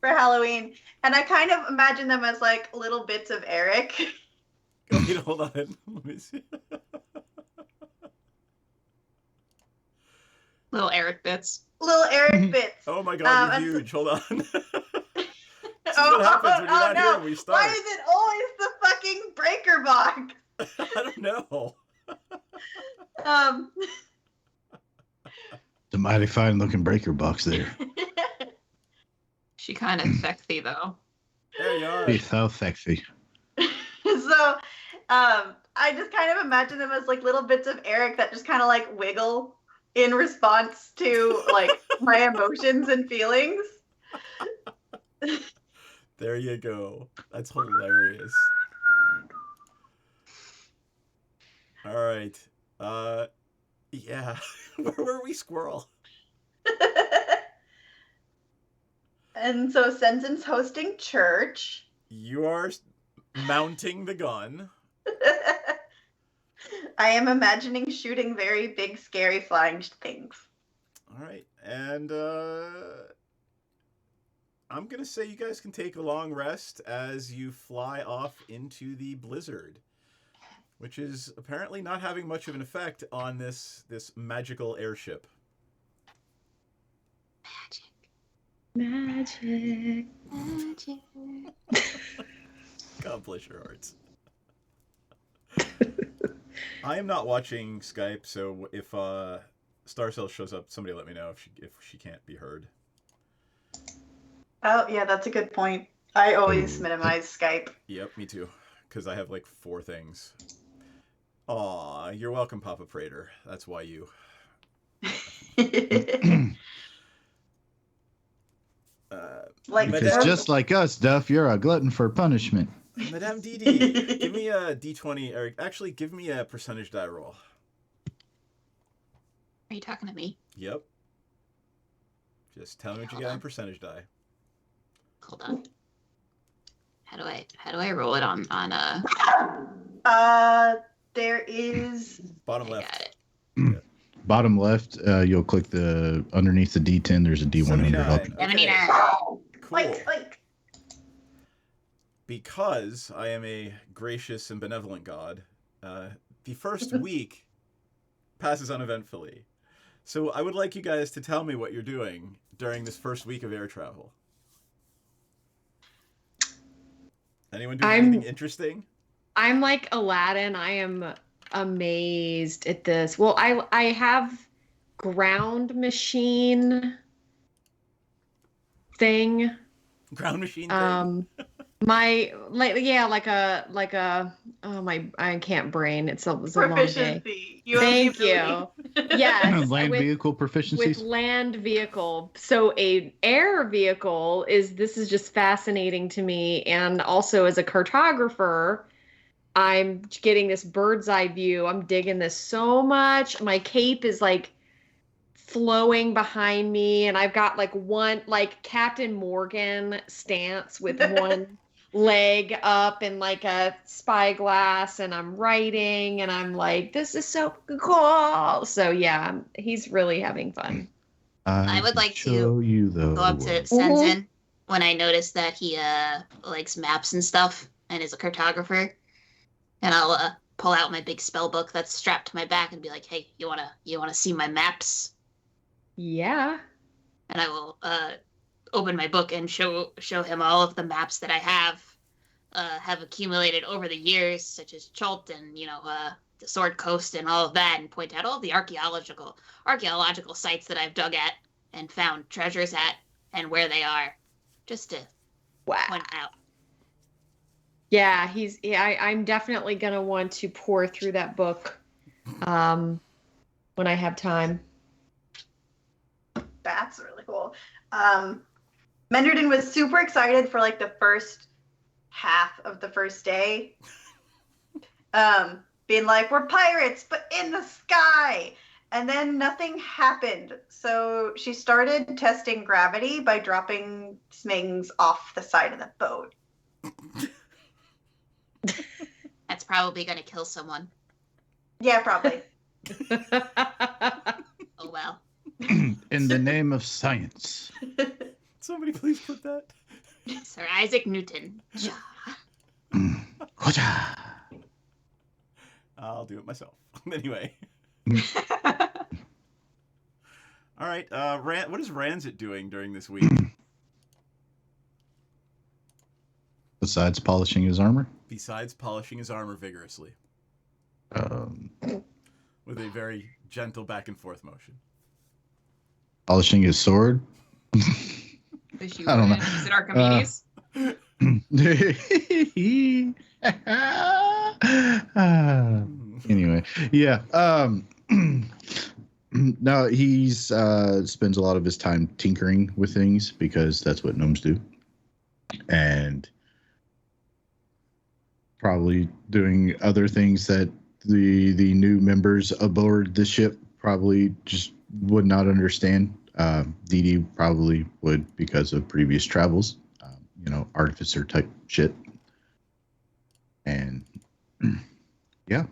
Speaker 5: Halloween, and I kind of imagine them as like little bits of Eric.
Speaker 1: Wait, hold on. Let me see.
Speaker 4: Little Eric bits.
Speaker 5: Little Eric bits.
Speaker 1: Oh my god, you're
Speaker 5: and
Speaker 1: huge. Hold on. This is
Speaker 5: Oh,
Speaker 1: what happens when you're not
Speaker 5: no.
Speaker 1: here when we start.
Speaker 5: Why is it always the fucking breaker box?
Speaker 1: I don't know.
Speaker 2: The mighty fine looking breaker box there.
Speaker 4: She kind of sexy though.
Speaker 1: There you are.
Speaker 2: He's so sexy.
Speaker 5: So I just kind of imagine them as like little bits of Eric that just kind of like wiggle in response to like my emotions and feelings.
Speaker 1: There you go. That's hilarious. All right. Yeah. Where were we, squirrel?
Speaker 5: And so Sensen's hosting church.
Speaker 1: You are mounting the gun.
Speaker 5: I am imagining shooting very big, scary flying things.
Speaker 1: All right. And I'm going to say you guys can take a long rest as you fly off into the blizzard, which is apparently not having much of an effect on this magical airship.
Speaker 3: Magic.
Speaker 1: God bless your hearts. I am not watching Skype, so if Starcell shows up, somebody let me know if she can't be heard.
Speaker 5: Oh, yeah, that's a good point. I always minimize Skype.
Speaker 1: Yep, me too, because I have like 4 things. Aw, you're welcome, Papa Prater. That's why you.
Speaker 5: Like,
Speaker 2: Because just like us, Duff, you're a glutton for punishment.
Speaker 1: Madame Didi, give me a D20, or actually give me a percentage die roll.
Speaker 6: are you talking to me?
Speaker 1: Yep. Just tell me what you got in percentage die.
Speaker 6: Hold on. How do I roll it on
Speaker 5: there is
Speaker 1: Bottom
Speaker 6: I
Speaker 1: left.
Speaker 6: got it.
Speaker 2: Bottom left, you'll click the underneath the D10. There's a D100.
Speaker 1: 79.
Speaker 2: Up.
Speaker 1: Okay. Cool.
Speaker 5: like
Speaker 1: Because I am a gracious and benevolent god, the first week passes uneventfully. So I would like you guys to tell me what you're doing during this first week of air travel. Anyone doing anything interesting?
Speaker 3: I'm like Aladdin. I am amazed at this. Well, I have ground machine thing.
Speaker 1: Ground machine thing?
Speaker 3: My like a oh my I can't brain. It was a long day.
Speaker 5: proficiency. You have
Speaker 3: Thank
Speaker 5: the ability.
Speaker 3: you. Yes.
Speaker 2: Land
Speaker 3: with-
Speaker 2: vehicle
Speaker 3: with
Speaker 2: proficiencies.
Speaker 3: land vehicle. So a air vehicle is just fascinating to me, and also as a cartographer, I'm getting this bird's eye view. I'm digging this so much. My cape is like flowing behind me, and I've got like one like Captain Morgan stance with one leg up and like a spyglass, and I'm writing, and I'm like, this is so cool. So yeah, he's really having fun.
Speaker 6: I would
Speaker 2: can
Speaker 6: like to
Speaker 2: show you the
Speaker 6: Go up to
Speaker 2: world.
Speaker 6: Senzen when I notice that he likes maps and stuff and is a cartographer, and I'll pull out my big spell book that's strapped to my back and be like, "Hey, you wanna see my maps?"
Speaker 3: Yeah.
Speaker 6: And I will open my book and show him all of the maps that I have accumulated over the years, such as Chult and the Sword Coast and all of that, and point out all the archaeological sites that I've dug at and found treasures at and where they are, just to
Speaker 3: Wow.
Speaker 6: one out.
Speaker 3: Yeah, I'm definitely gonna want to pour through that book when I have time.
Speaker 5: That's really cool. Menderden was super excited for like the first half of the first day. Being like, we're pirates, but in the sky. And then nothing happened. So she started testing gravity by dropping Smings off the side of the boat.
Speaker 6: That's probably gonna kill someone.
Speaker 5: Yeah, probably.
Speaker 6: Oh well.
Speaker 2: In the name of science.
Speaker 1: Somebody please put that.
Speaker 6: Sir Isaac Newton.
Speaker 1: I'll do it myself. Anyway. All right. What is Ranzit doing during this week?
Speaker 2: Besides polishing his armor?
Speaker 1: Besides polishing his armor vigorously. With a very gentle back and forth motion.
Speaker 2: Polishing his sword?
Speaker 4: I don't know. Is it Archimedes?
Speaker 2: Anyway, yeah. No, he's spends a lot of his time tinkering with things because that's what gnomes do, and probably doing other things that the new members aboard the ship probably just would not understand. Dee probably would because of previous travels, artificer type shit. And yeah,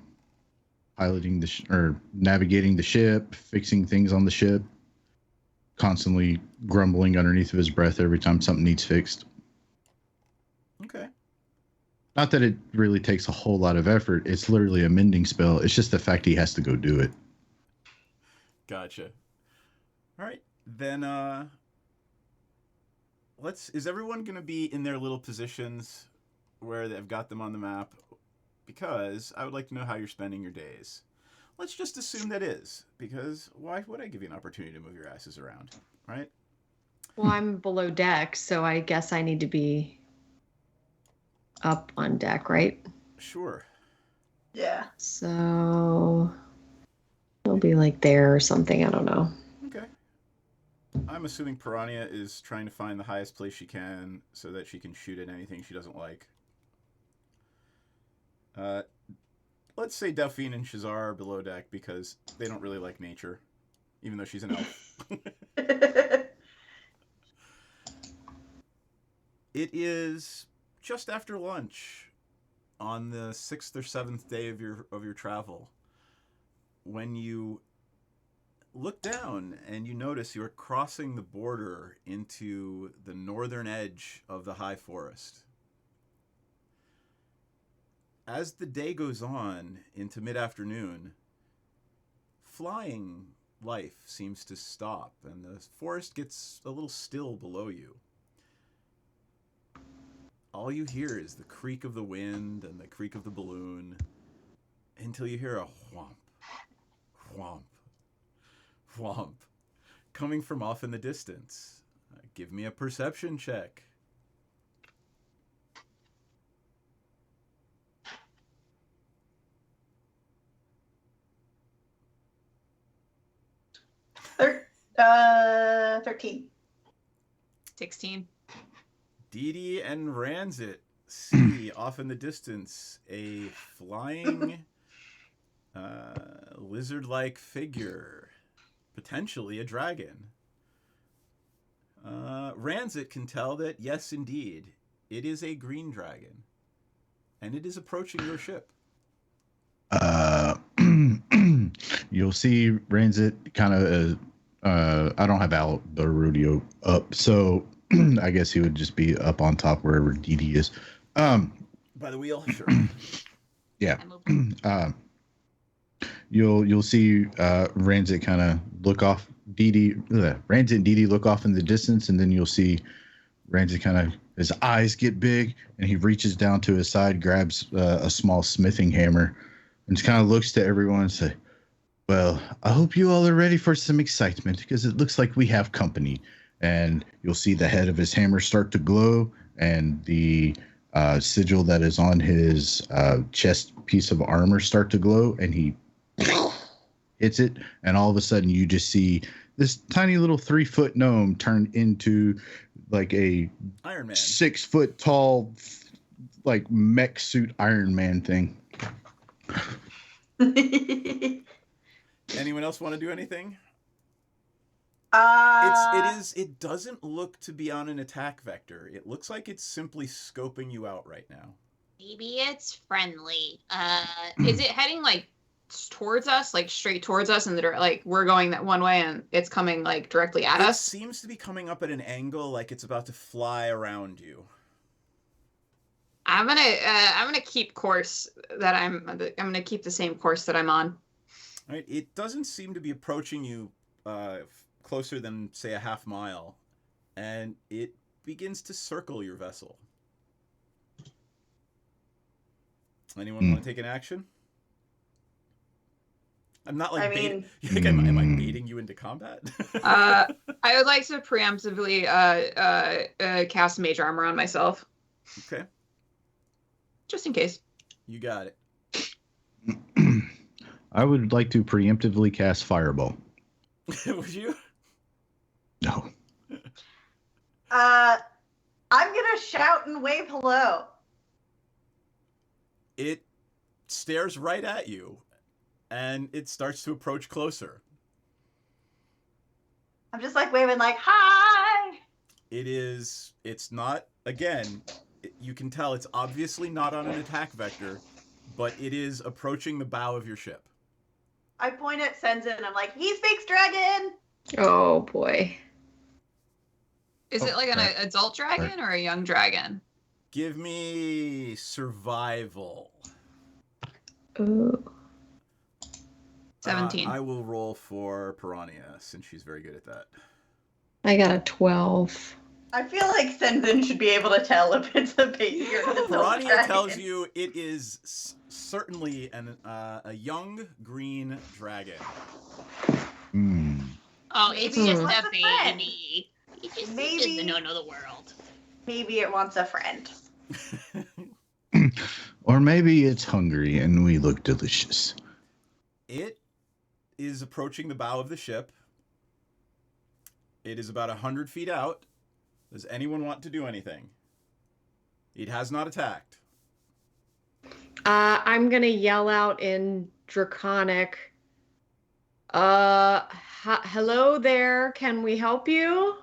Speaker 2: piloting or navigating the ship, fixing things on the ship, constantly grumbling underneath of his breath every time something needs fixed.
Speaker 1: Okay.
Speaker 2: Not that it really takes a whole lot of effort. It's literally a mending spell. It's just the fact he has to go do it.
Speaker 1: Gotcha. All right. Then is everyone going to be in their little positions where they've got them on the map? Because I would like to know how you're spending your days. Let's just assume that is, because why would I give you an opportunity to move your asses around, right?
Speaker 3: Well, I'm below deck, so I guess I need to be up on deck, right?
Speaker 1: Sure.
Speaker 5: Yeah.
Speaker 3: So it'll be like there or something. I don't know.
Speaker 1: Okay. I'm assuming Piranha is trying to find the highest place she can so that she can shoot at anything she doesn't like. Let's say Delphine and Shazar are below deck because they don't really like nature, even though she's an elf. It is just after lunch on the 6th or 7th day of your travel when you look down and you notice you're crossing the border into the northern edge of the high forest. As the day goes on into mid-afternoon, flying life seems to stop and the forest gets a little still below you. All you hear is the creak of the wind and the creak of the balloon until you hear a whomp, whomp, whomp coming from off in the distance. Give me a perception check.
Speaker 5: Thir- 13.
Speaker 4: 16.
Speaker 1: Dee and Ranzit see off in the distance a flying lizard-like figure, potentially a dragon. Ranzit can tell that, yes, indeed, it is a green dragon, and it is approaching your ship.
Speaker 2: You'll see Ranzit kind of. I don't have the rodeo up, so I guess he would just be up on top wherever Dee is.
Speaker 1: By the wheel, sure.
Speaker 2: Yeah. You'll see Ranzit kind of look off. Ranzit and Dee look off in the distance, and then you'll see Ranzit kind of his eyes get big, and he reaches down to his side, grabs a small smithing hammer, and just kind of looks to everyone and say, "Well, I hope you all are ready for some excitement because it looks like we have company." And you'll see the head of his hammer start to glow, and the sigil that is on his chest piece of armor start to glow, and he hits it, and all of a sudden you just see this tiny little 3-foot gnome turn into like a
Speaker 1: Iron Man.
Speaker 2: 6-foot tall, like mech suit Iron Man thing.
Speaker 1: Anyone else want to do anything? It doesn't look to be on an attack vector. It looks like it's simply scoping you out right now.
Speaker 6: Maybe it's friendly.
Speaker 4: Is it heading like towards us, like straight towards us, and like we're going that one way and it's coming like directly at us?
Speaker 1: It seems to be coming up at an angle, like it's about to fly around you.
Speaker 4: I'm gonna keep course that I'm gonna keep the same course that I'm on.
Speaker 1: All right. It doesn't seem to be approaching you closer than, say, a half mile, and it begins to circle your vessel. Anyone want to take an action? I'm not like am I baiting you into combat?
Speaker 4: I would like to preemptively cast Mage Armor on myself.
Speaker 1: Okay.
Speaker 4: Just in case.
Speaker 1: You got it.
Speaker 2: I would like to preemptively cast Fireball.
Speaker 1: Would you?
Speaker 2: No.
Speaker 5: I'm gonna shout and wave hello.
Speaker 1: It stares right at you, and it starts to approach closer.
Speaker 5: I'm just like waving like, hi!
Speaker 1: It's not, again, you can tell it's obviously not on an attack vector, but it is approaching the bow of your ship.
Speaker 5: I point at Senzin and I'm like, he speaks dragon!
Speaker 3: Oh boy.
Speaker 4: Is it like an adult dragon or a young dragon?
Speaker 1: Give me survival.
Speaker 3: Ooh.
Speaker 4: 17.
Speaker 1: I will roll for Piranha, since she's very good at that.
Speaker 3: I got a 12.
Speaker 5: I feel like Senzin should be able to tell if it's a baby or an adult
Speaker 1: Piranha
Speaker 5: dragon.
Speaker 1: tells you it is certainly a young green dragon.
Speaker 6: Oh, it's
Speaker 5: Maybe
Speaker 6: just
Speaker 5: it wants
Speaker 6: a
Speaker 5: a friend.
Speaker 6: baby. It just
Speaker 5: Maybe-
Speaker 6: doesn't know the world.
Speaker 5: Maybe it wants a friend.
Speaker 2: Or maybe it's hungry and we look delicious.
Speaker 1: It is approaching the bow of the ship. It is about 100 feet out. Does anyone want to do anything? It has not attacked.
Speaker 3: I'm gonna yell out in Draconic. Hello there. Can we help you?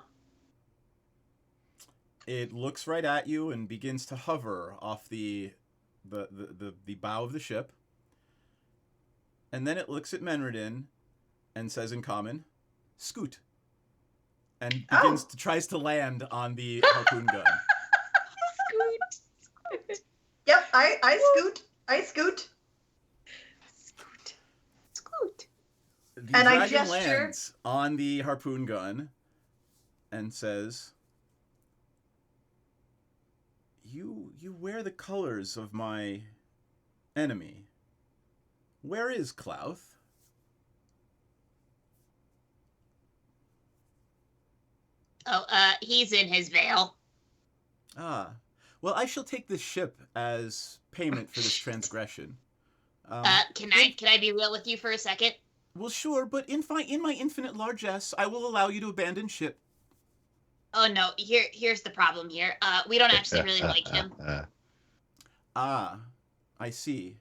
Speaker 1: It looks right at you and begins to hover off the bow of the ship. And then it looks at Menredin and says in common, "Scoot." And tries to land on the harpoon gun.
Speaker 5: Yep, I scoot.
Speaker 3: Scoot.
Speaker 1: The
Speaker 5: And I
Speaker 1: dragon
Speaker 5: gesture.
Speaker 1: lands on the harpoon gun and says, You wear the colors of my enemy. Where is Clouth?
Speaker 6: Oh, he's in his veil.
Speaker 1: Ah, well, I shall take this ship as payment for this transgression.
Speaker 6: Can I be real with you for a second?
Speaker 1: Well, sure, but in my infinite largesse, I will allow you to abandon ship.
Speaker 6: Oh no, here's the problem here. We don't actually really like him.
Speaker 1: Ah, I see.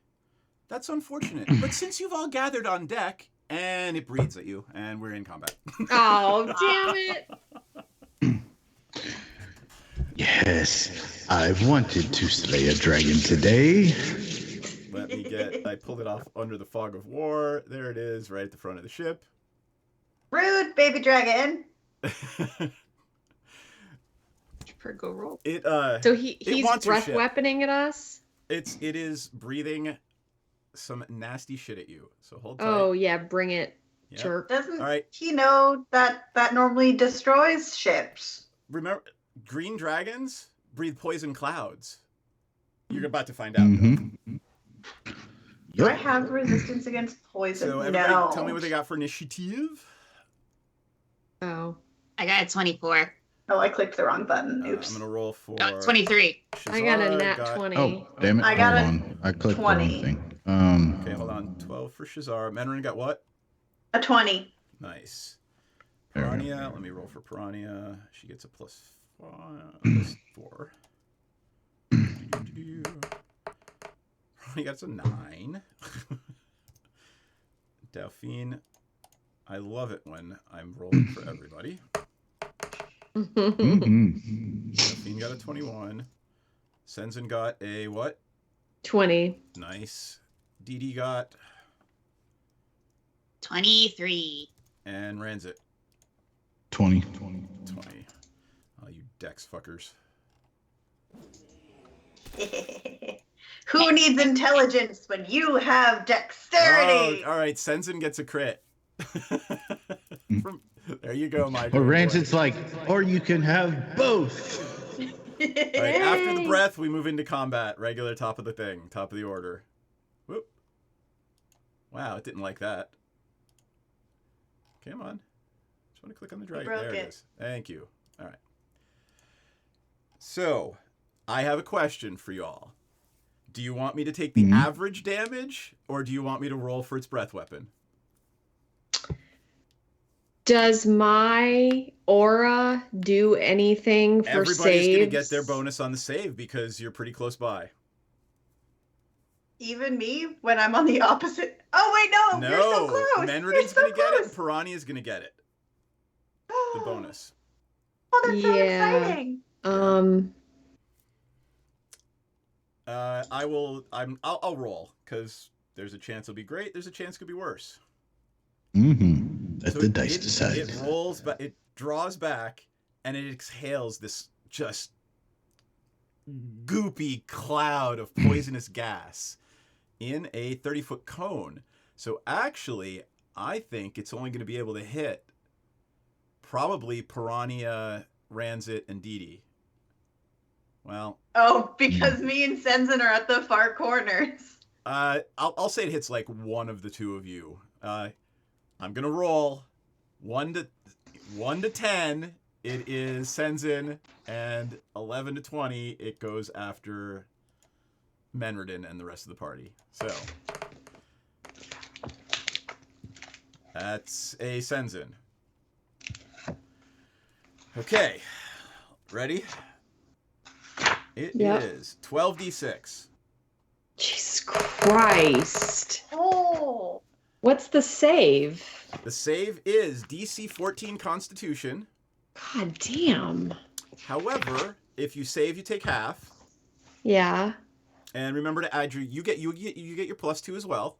Speaker 1: That's unfortunate. But since you've all gathered on deck, and it breathes at you, and we're in combat.
Speaker 3: Oh, damn it.
Speaker 2: Yes, I've wanted to slay a dragon today.
Speaker 1: I pulled it off under the fog of war. There it is, right at the front of the ship.
Speaker 5: Rude, baby dragon.
Speaker 4: Go roll.
Speaker 3: So he's
Speaker 1: wants your
Speaker 3: breath
Speaker 1: ship.
Speaker 3: weaponing at us?
Speaker 1: It is breathing some nasty shit at you. So hold tight.
Speaker 3: Oh, yeah, bring it,
Speaker 1: Yep.
Speaker 3: jerk.
Speaker 5: Doesn't
Speaker 1: All right.
Speaker 5: he know that normally destroys ships?
Speaker 1: Remember, green dragons breathe poison clouds. You're about to find out.
Speaker 2: Mm-hmm.
Speaker 5: Do I have resistance against poison?
Speaker 1: So everybody,
Speaker 5: no.
Speaker 1: tell me what they got for initiative.
Speaker 3: Oh.
Speaker 6: I got a 24.
Speaker 5: Oh, I clicked the wrong button. Oops.
Speaker 1: I'm gonna roll for
Speaker 6: 23.
Speaker 3: I got a
Speaker 1: Shazara,
Speaker 3: nat 20.
Speaker 2: Oh, damn it.
Speaker 5: I got
Speaker 2: Hold
Speaker 5: a
Speaker 2: on. I clicked
Speaker 5: 20.
Speaker 2: the wrong thing.
Speaker 1: Okay, hold on. 12 for Shazara. Menrin got what?
Speaker 5: A 20.
Speaker 1: Nice.
Speaker 2: There we go.
Speaker 1: Piranha. Let me roll for Piranha. She gets a plus 4. Piranha gets a 9. Delphine. I love it when I'm rolling for everybody.
Speaker 2: Mhm.
Speaker 1: Delphine got a 21. Senzin got a what?
Speaker 3: 20.
Speaker 1: Nice. Dee got
Speaker 6: 23.
Speaker 1: and Ranzit
Speaker 2: 20.
Speaker 1: 20. Oh, you dex fuckers.
Speaker 5: Who needs intelligence when you have
Speaker 1: Oh,
Speaker 5: dexterity?
Speaker 1: all right. Senzin gets a crit. There you go, my
Speaker 2: Or
Speaker 1: dream
Speaker 2: Rancid's
Speaker 1: boy.
Speaker 2: like, or you can have both.
Speaker 1: All right, after the
Speaker 3: Yay.
Speaker 1: breath, we move into combat. Regular top of the thing, top of the order. Whoop. Wow, it didn't like that. Come on. Just want to click on the dragon.
Speaker 5: broke
Speaker 1: There it
Speaker 5: it.
Speaker 1: is. Thank you. All right. So, I have a question for y'all. Do you want me to take the average damage, or do you want me to roll for its breath weapon?
Speaker 3: Does my aura do anything for
Speaker 1: Everybody's
Speaker 3: saves?
Speaker 1: going to get their bonus on the save because you're pretty close by.
Speaker 5: Even me when I'm on the opposite. Oh wait, no, you're so close.
Speaker 1: Menridin's going to get it, and Piranha's going to get it. The bonus.
Speaker 5: Oh, that's so
Speaker 3: Yeah.
Speaker 5: exciting.
Speaker 1: I'll roll because there's a chance it'll be great. There's a chance it could be worse.
Speaker 2: Let the dice decide.
Speaker 1: It rolls, but it draws back, and it exhales this just goopy cloud of poisonous gas in a 30-foot cone. So actually, I think it's only going to be able to hit probably Piranha, Ranzit, and Dee. Well.
Speaker 5: Oh, because me and Senzin are at the far corners.
Speaker 1: I'll say it hits like one of the two of you. I'm gonna roll 1 to 10. It is Senzin, and 11 to 20. It goes after Menridin and the rest of the party. So that's a Senzin. Okay, ready? It is 12d6.
Speaker 3: Jesus Christ.
Speaker 5: Oh.
Speaker 3: What's the save?
Speaker 1: The save is DC 14 Constitution.
Speaker 3: God damn.
Speaker 1: However, if you save, you take half.
Speaker 3: Yeah.
Speaker 1: And remember to add you get your +2 as well.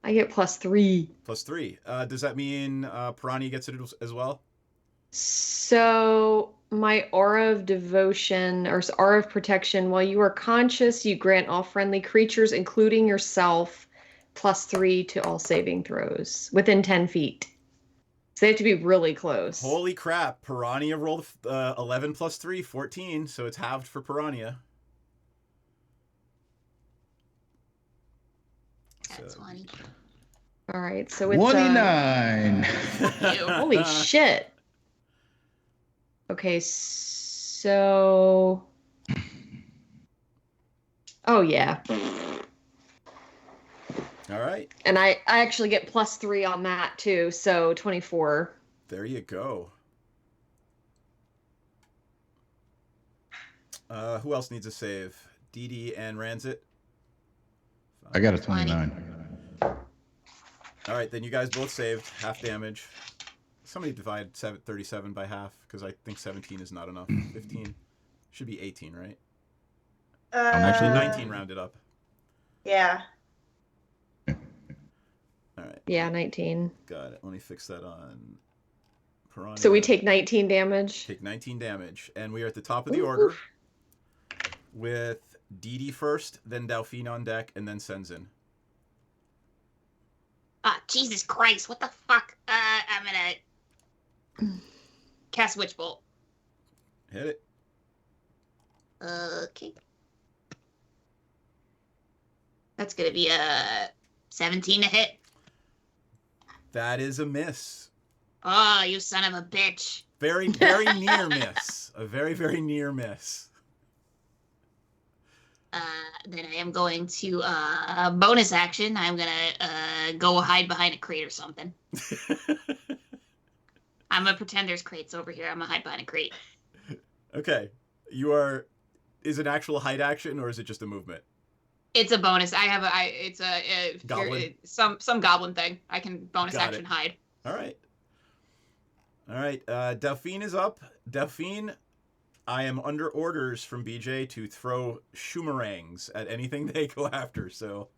Speaker 3: I get +3.
Speaker 1: +3. Does that mean Piranha gets it as well?
Speaker 3: So my aura of devotion or aura of protection, while you are conscious, you grant all friendly creatures, including yourself, +3 to all saving throws within 10 feet. So they have to be really close.
Speaker 1: Holy crap. Piranha rolled 11 + 3, 14. So it's halved for Piranha.
Speaker 6: That's 20.
Speaker 3: All right. So it's
Speaker 2: 29.
Speaker 3: Holy shit. Okay, so oh yeah.
Speaker 1: All right.
Speaker 3: And I actually get +3 on that too, so 24.
Speaker 1: There you go. Who else needs a save? Dee and Ranzit?
Speaker 2: I got a 29.
Speaker 1: All right, then you guys both saved. Half damage. Somebody divide 37 by half, because I think 17 is not enough. 15. Should be 18, right? Actually, 19 rounded up.
Speaker 5: Yeah.
Speaker 1: All right.
Speaker 3: Yeah, 19.
Speaker 1: Got it. Let me fix that on Piranha.
Speaker 3: So we take 19 damage.
Speaker 1: Take 19 damage. And we are at the top of the order with Dee first, then Delphine on deck, and then Senzin.
Speaker 6: Jesus Christ, what the fuck? I'm gonna cast Witch Bolt.
Speaker 1: Hit it.
Speaker 6: Okay. That's gonna be a 17 to hit.
Speaker 1: That is a miss.
Speaker 6: Oh, you son of a bitch.
Speaker 1: Very, very near miss. A very, very near miss.
Speaker 6: Then I am going to bonus action. I'm gonna go hide behind a crate or something. I'm gonna pretend there's crates over here. I'm gonna hide behind a crate.
Speaker 1: Okay. Is it actual hide action or is it just a movement?
Speaker 6: It's a bonus. It's
Speaker 1: Goblin?
Speaker 6: some goblin thing. I can bonus
Speaker 1: Got
Speaker 6: action
Speaker 1: it.
Speaker 6: hide.
Speaker 1: All right. Delphine is up. Delphine, I am under orders from BJ to throw shoomerangs at anything they go after, so...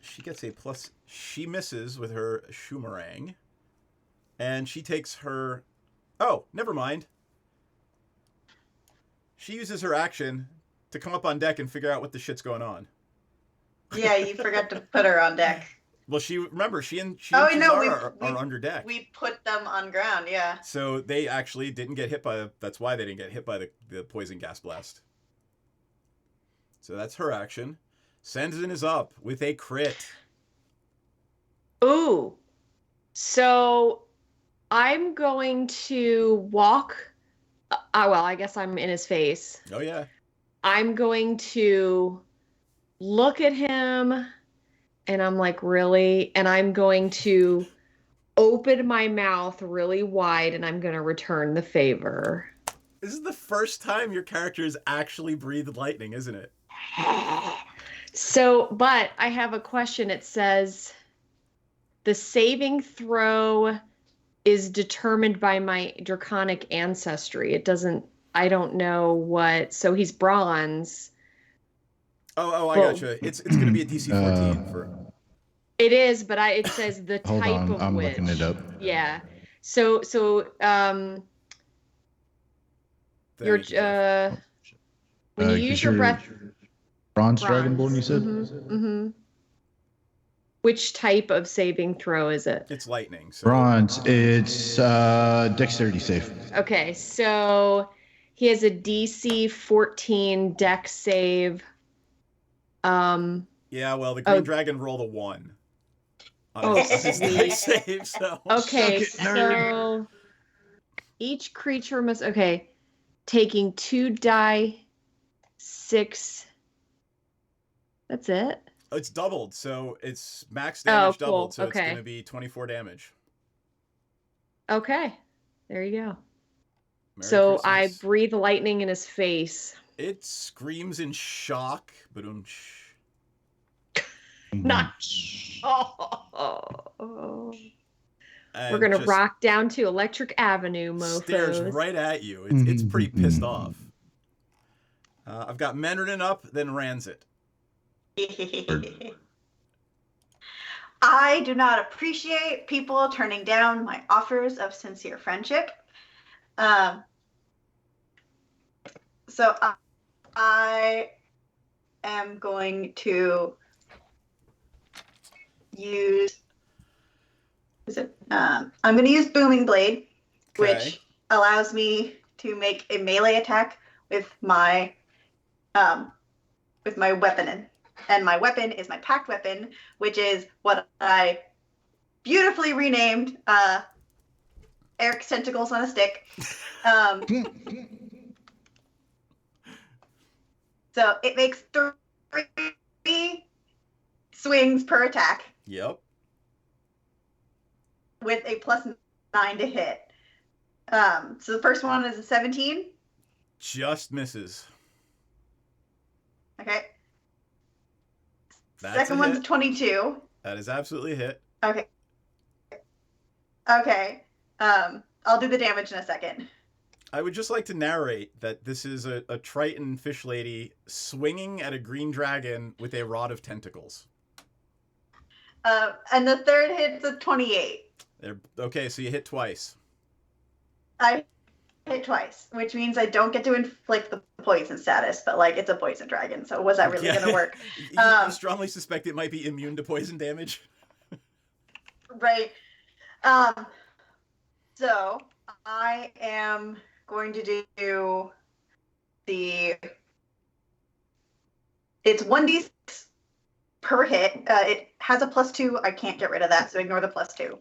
Speaker 1: she gets a plus... She misses with her shoomerang. And she takes her... Oh, never mind. She uses her action to come up on deck and figure out what the shit's going on.
Speaker 5: Yeah, you forgot to put her on deck.
Speaker 1: Well, she and
Speaker 5: no,
Speaker 1: are under deck.
Speaker 5: We put them on ground, yeah.
Speaker 1: So they actually didn't get hit by... That's why they didn't get hit by the poison gas blast. So that's her action. Sandin is up with a crit.
Speaker 3: Ooh. So I'm going to walk. Well, I guess I'm in his face.
Speaker 1: Oh, yeah.
Speaker 3: I'm going to look at him and I'm like, really? And I'm going to open my mouth really wide and I'm going to return the favor.
Speaker 1: This is the first time your character has actually breathed lightning, isn't it?
Speaker 3: So, but I have a question. It says the saving throw is determined by my draconic ancestry. It doesn't, I don't know what, so he's bronze.
Speaker 1: Oh, I gotcha. It's going to be a DC 14 for...
Speaker 3: It is, but it says the
Speaker 2: Hold
Speaker 3: type
Speaker 2: on,
Speaker 3: of
Speaker 2: I'm
Speaker 3: witch.
Speaker 2: looking it up.
Speaker 3: Yeah. So your when you use your breath,
Speaker 2: bronze dragonborn, you said?
Speaker 3: Mm-hmm. Which type of saving throw is it?
Speaker 1: It's lightning. So...
Speaker 2: Bronze. It's dexterity save.
Speaker 3: Okay, so he has a DC 14 dex save.
Speaker 1: Yeah, well, the green dragon rolled a 1.
Speaker 3: Oh,
Speaker 1: his dex save, so...
Speaker 3: Okay, so each creature must... Okay, taking 2d6. That's it?
Speaker 1: It's doubled, so it's max damage
Speaker 3: cool.
Speaker 1: doubled, so
Speaker 3: Okay.
Speaker 1: It's going to be 24 damage.
Speaker 3: Okay, there you go.
Speaker 1: Merry
Speaker 3: So
Speaker 1: Christmas.
Speaker 3: I breathe lightning in his face.
Speaker 1: It screams in shock, but
Speaker 3: Not. We're gonna rock down to Electric Avenue, mofos.
Speaker 1: Stares right at you. It's pretty pissed off. I've got Menrin up, then Ranzit.
Speaker 5: I do not appreciate people turning down my offers of sincere friendship. So I am going to use... I'm going to use Booming Blade, which allows me to make a melee attack with my weapon. And my weapon is my packed weapon, which is what I beautifully renamed Eric's Tentacles on a Stick. So it makes 3 swings per attack.
Speaker 1: Yep.
Speaker 5: With a +9 to hit. So the first one is a 17.
Speaker 1: Just misses.
Speaker 5: Okay.
Speaker 1: That's
Speaker 5: Second one's 22.
Speaker 1: That is absolutely a hit.
Speaker 5: Okay. Okay. I'll do the damage in a second.
Speaker 1: I would just like to narrate that this is a Triton fish lady swinging at a green dragon with a rod of tentacles.
Speaker 5: And the third hit's a 28.
Speaker 1: Okay, so you hit twice.
Speaker 5: I hit twice, which means I don't get to inflict the poison status, but like it's a poison dragon, so was that really gonna work?
Speaker 1: You strongly suspect it might be immune to poison damage.
Speaker 5: Right. So I am going to do the It's 1d per hit. It has a +2. I can't get rid of that, so ignore the +2.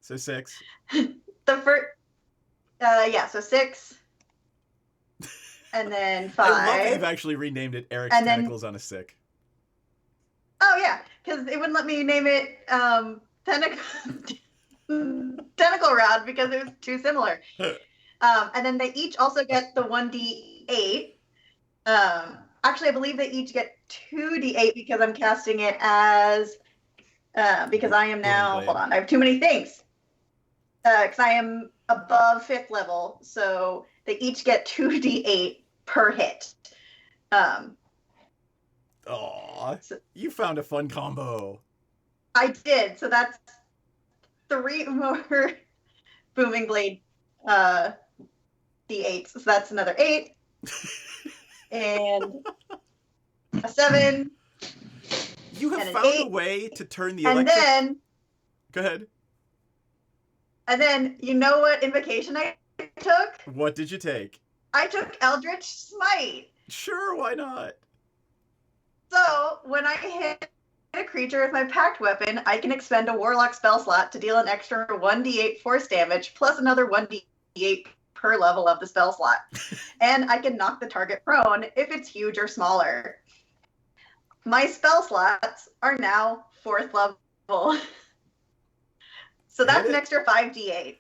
Speaker 1: So 6.
Speaker 5: The first, so 6. And then 5.
Speaker 1: I love that you've actually renamed it Eric's
Speaker 5: And then-
Speaker 1: Tentacles on a Stick.
Speaker 5: Oh yeah, because it wouldn't let me name it tentacle rod because it was too similar. And then they each also get the 1d8. Actually, I believe they each get 2d8 because I'm casting it as because I am now. Hold on, I have too many things. Because I am above 5th level, so they each get 2d8 per hit.
Speaker 1: Aw, you found a fun combo.
Speaker 5: I did, so that's 3 more booming blade d8s. So that's another 8. And a 7.
Speaker 1: You have
Speaker 5: and an
Speaker 1: found a
Speaker 5: 8.
Speaker 1: way to turn the
Speaker 5: And
Speaker 1: electric...
Speaker 5: then,
Speaker 1: Go ahead.
Speaker 5: and then, you know what invocation I took?
Speaker 1: What did you take?
Speaker 5: I took Eldritch Smite.
Speaker 1: Sure, why not?
Speaker 5: So, when I hit a creature with my pact weapon, I can expend a warlock spell slot to deal an extra 1d8 force damage, plus another 1d8 per level of the spell slot. And I can knock the target prone if it's huge or smaller. My spell slots are now 4th level. So that's an extra 5d8.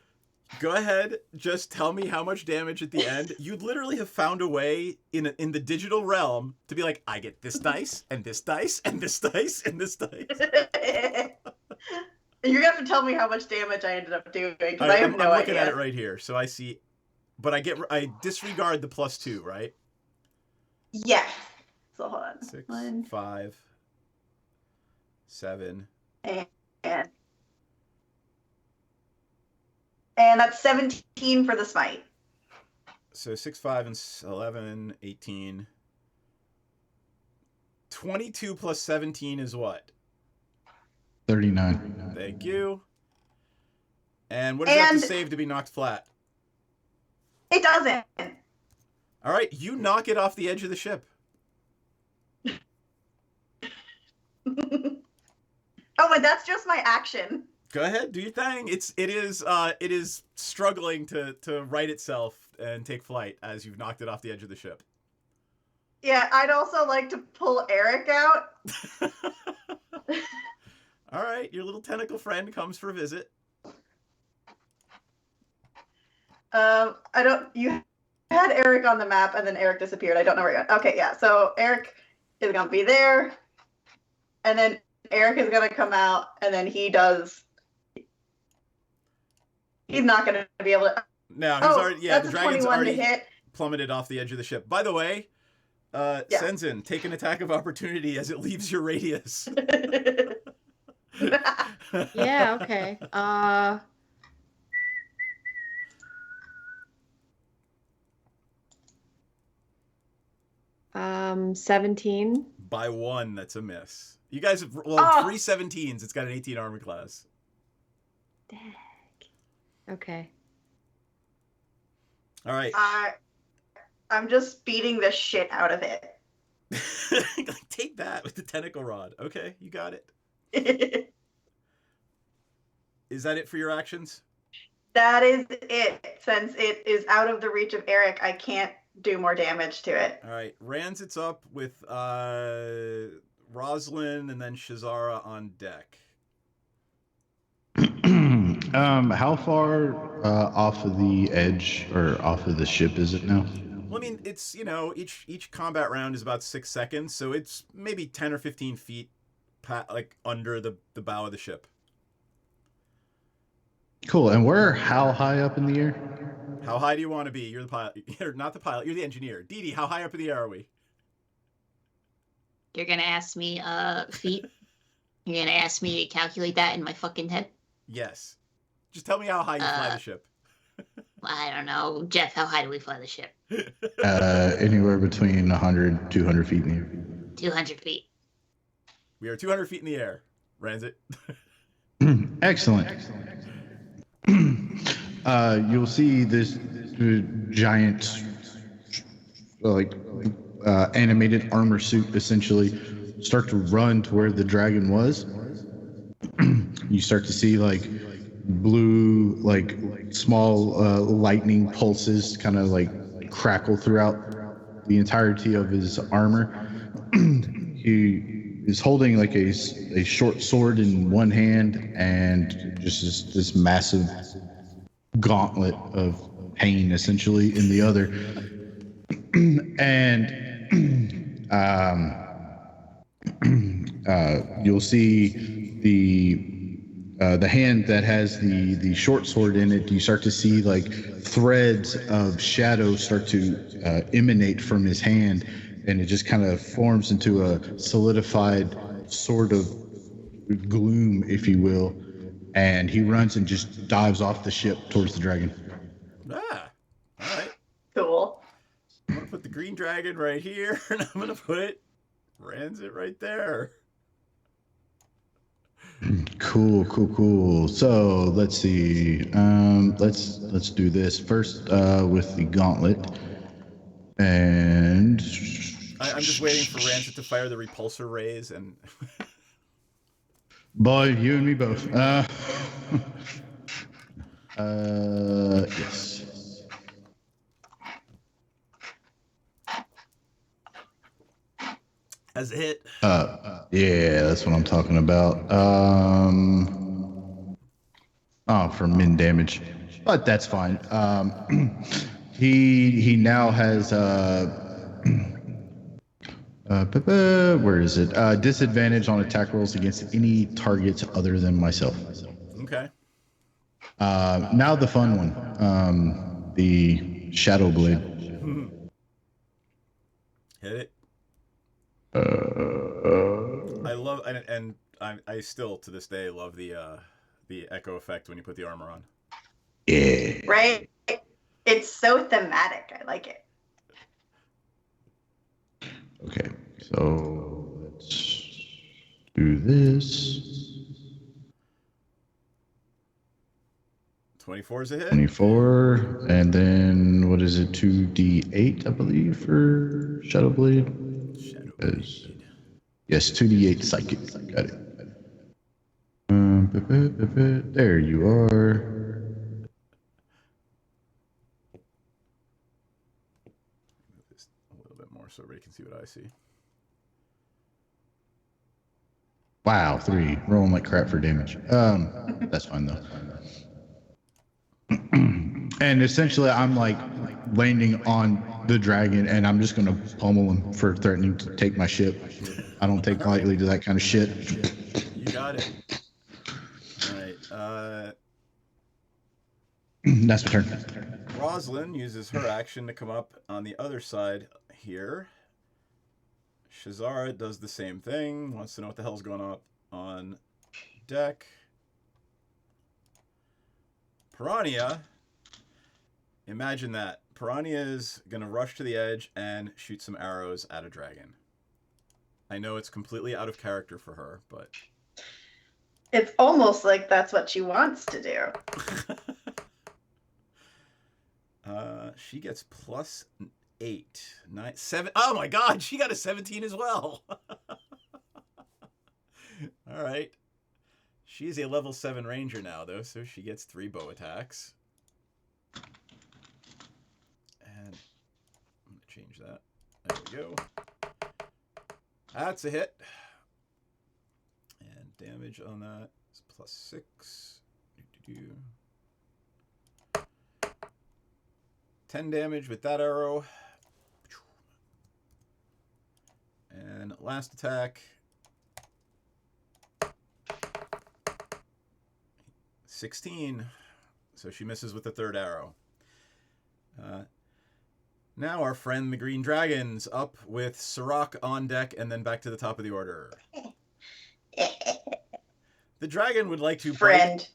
Speaker 1: Go ahead, just tell me how much damage at the end. You'd literally have found a way in the digital realm to be like, I get this dice, and this dice, and this dice, and this dice.
Speaker 5: You're gonna have to tell me how much damage I ended up doing, because I have no idea.
Speaker 1: I'm looking at it right here, so I see, but I disregard the +2, right?
Speaker 5: Yes. So hold on.
Speaker 1: 6,
Speaker 5: 1,
Speaker 1: 5, 7.
Speaker 5: And that's 17 for the smite.
Speaker 1: So 6, 5, and 11, 18. 22 plus 17 is what?
Speaker 2: 39.
Speaker 1: Thank you. And what does it have to save to be knocked flat?
Speaker 5: It doesn't.
Speaker 1: All right, you knock it off the edge of the ship.
Speaker 5: Oh, and that's just my action.
Speaker 1: Go ahead, do your thing. It is struggling to right itself and take flight as you've knocked it off the edge of the ship.
Speaker 5: Yeah, I'd also like to pull Eric out.
Speaker 1: All right, your little tentacle friend comes for a visit.
Speaker 5: You had Eric on the map and then Eric disappeared. I don't know where he went. Okay, yeah. So Eric is gonna be there, and then Eric is gonna come out, and then he's not gonna be able to.
Speaker 1: No, he's already. Yeah, the dragon's already
Speaker 5: hit.
Speaker 1: Plummeted off the edge of the ship. By the way, Senzin, take an attack of opportunity as it leaves your radius.
Speaker 3: Yeah. Okay. 17.
Speaker 1: By 1, that's a miss. You guys have 3 17s. It's got an 18 armor class.
Speaker 3: Dag. Okay.
Speaker 1: All right.
Speaker 5: I'm just beating the shit out of it.
Speaker 1: Take that with the tentacle rod. Okay, you got it. Is that it for your actions?
Speaker 5: That is it. Since it is out of the reach of Eric, I can't do more damage to it.
Speaker 1: All right. Ranzit's up with Rosalind and then Shazara on deck.
Speaker 2: How far off of the edge or off of the ship is it now?
Speaker 1: Well, I mean, it's, each combat round is about 6 seconds, so it's maybe 10 or 15 feet like under the bow of the ship.
Speaker 2: Cool. And we're how high up in the air?
Speaker 1: How high do you want to be? You're the pilot. You're not the pilot. You're the engineer. Dee, how high up in the air are we?
Speaker 6: You're gonna ask me feet? You're gonna ask me to calculate that in my fucking head?
Speaker 1: Yes. Just tell me how high you fly the ship.
Speaker 6: I don't know. Jeff, how high do we fly the ship?
Speaker 2: Anywhere between 100, 200 feet in the air.
Speaker 6: 200 feet.
Speaker 1: We are 200 feet in the air. Ranzit.
Speaker 2: Excellent. You'll see this giant, animated armor suit essentially start to run to where the dragon was. You start to see like blue, like small lightning pulses kind of like crackle throughout the entirety of his armor. He is holding like a short sword in one hand and just this massive gauntlet of pain essentially in the other. And you'll see the hand that has the short sword in it. You start to see like threads of shadow start to emanate from his hand, and it just kind of forms into a solidified sort of gloom, if you will. And he runs and just dives off the ship towards the dragon.
Speaker 1: Ah, all right.
Speaker 5: Cool.
Speaker 1: I'm gonna put the green dragon right here, and I'm gonna put Ranzit right there.
Speaker 2: Cool. So let's see. Let's do this first with the gauntlet. And
Speaker 1: I'm just waiting for Ranzit to fire the repulsor rays, and
Speaker 2: boy, you and me both. Yes.
Speaker 1: as a hit.
Speaker 2: Yeah, that's what I'm talking about. For min damage, but that's fine. He now has where is it? Disadvantage on attack rolls against any targets other than myself.
Speaker 1: Okay.
Speaker 2: Now the fun one, the Shadow Blade.
Speaker 1: Hit it. I love and I still to this day love the echo effect when you put the armor on.
Speaker 2: Yeah.
Speaker 5: Right? It's so thematic. I like it.
Speaker 2: Okay, so let's do this.
Speaker 1: 24 is a hit.
Speaker 2: 24, and then what is it? 2d8, I believe, for Shadow Blade.
Speaker 1: Shadow Blade.
Speaker 2: Yes, 2d8 psychic. Got it. There you are.
Speaker 1: Just a little bit more so everybody can see what I see.
Speaker 2: Wow, 3. Rolling like crap for damage. That's fine though. And essentially, I'm like landing on the dragon, and I'm just gonna pummel him for threatening to take my ship. I don't take lightly to that kind of shit.
Speaker 1: You got it. All right.
Speaker 2: That's my turn.
Speaker 1: Rosalind uses her action to come up on the other side here. Shazara does the same thing. Wants to know what the hell's going on deck. Piranha. Imagine that. Piranha is going to rush to the edge and shoot some arrows at a dragon. I know it's completely out of character for her, but...
Speaker 5: It's almost like that's what she wants to do.
Speaker 1: She gets plus 8, 9, 7. Oh my god, she got a 17 as well. All right. She's a level 7 ranger now, though, so she gets 3 bow attacks. And I'm going to change that. There we go. That's a hit. And damage on that is plus 6. 10 damage with that arrow. And last attack. 16. So she misses with the third arrow. Now our friend the Green Dragon's up with Sirach on deck and then back to the top of the order. The dragon would like to
Speaker 5: Friend.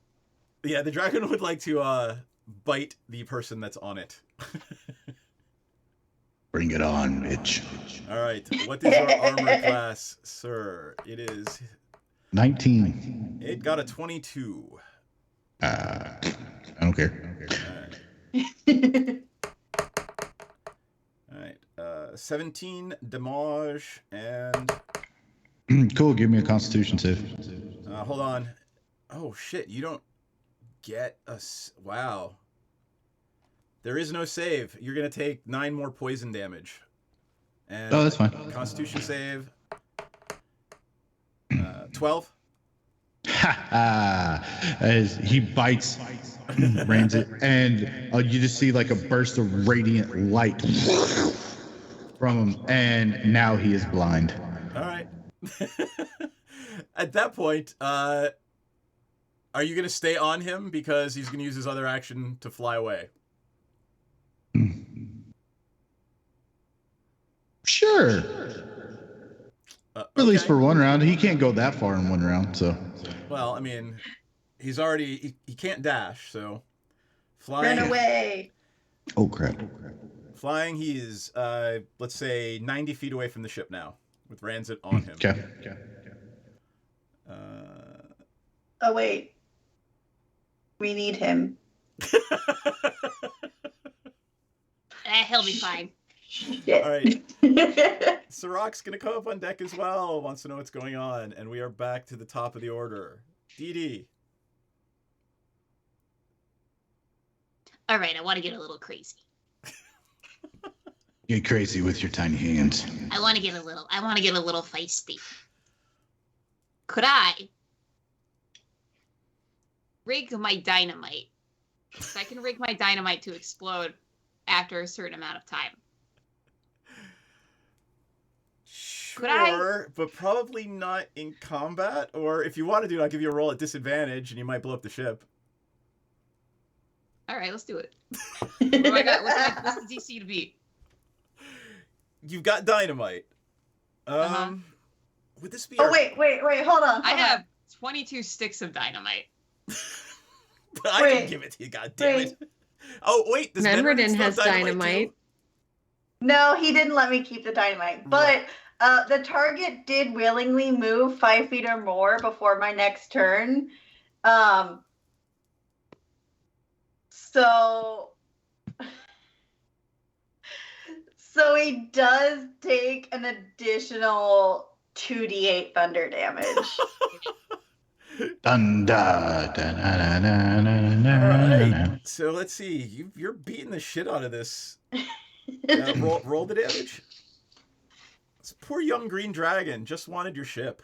Speaker 1: Yeah, the dragon would like to bite the person that's on it.
Speaker 2: Bring it on, bitch.
Speaker 1: All right. What is your armor class, sir? It is
Speaker 2: 19.
Speaker 1: It got a 22.
Speaker 2: I don't care.
Speaker 1: All right. 17 damage, and
Speaker 2: Cool. Give me a Constitution save.
Speaker 1: hold on. Oh shit! You don't get wow. There is no save. You're gonna take 9 more poison damage. And
Speaker 2: Oh, that's fine.
Speaker 1: Constitution save. 12.
Speaker 2: Ha ha! As he bites Ranzit, and you just see like a burst of radiant light from him, and now he is blind.
Speaker 1: All right. At that point, are you going to stay on him because he's going to use his other action to fly away?
Speaker 2: Sure. At least for one round. He can't go that far in one round, so.
Speaker 1: Well, I mean, he's already he can't dash, so flying.
Speaker 5: Run away.
Speaker 2: Oh crap!
Speaker 1: Flying, he is let's say 90 feet away from the ship now, with Ranzit on him.
Speaker 2: Okay.
Speaker 5: Oh wait, we need him.
Speaker 6: He'll be fine.
Speaker 5: Shit.
Speaker 1: All right. Sirach's gonna come up on deck as well. Wants to know what's going on, and we are back to the top of the order. DD.
Speaker 6: All right, I want to get a little crazy.
Speaker 2: Get crazy with your tiny hands.
Speaker 6: I want to get a little feisty. Could I rig my dynamite? So I can rig my dynamite to explode after a certain amount of time.
Speaker 1: Sure, but probably not in combat. Or if you want to do it, I'll give you a roll at disadvantage, and you might blow up the ship.
Speaker 6: All right, let's do it. Oh my god, what's the DC to beat?
Speaker 1: You've got dynamite. Would this be?
Speaker 5: Oh wait, hold on.
Speaker 6: I have 22 sticks of dynamite.
Speaker 1: But I can give it to you. God damn it! Oh wait, does
Speaker 3: Menredin has dynamite.
Speaker 1: too?
Speaker 5: No, he didn't let me keep the dynamite, but the target did willingly move 5 feet or more before my next turn. So he does take an additional 2d8 thunder damage.
Speaker 2: Dun-da, da-na-na-na-na-na-na.
Speaker 1: All right. So let's see. You're beating the shit out of this. Roll the damage. This poor young green dragon just wanted your ship.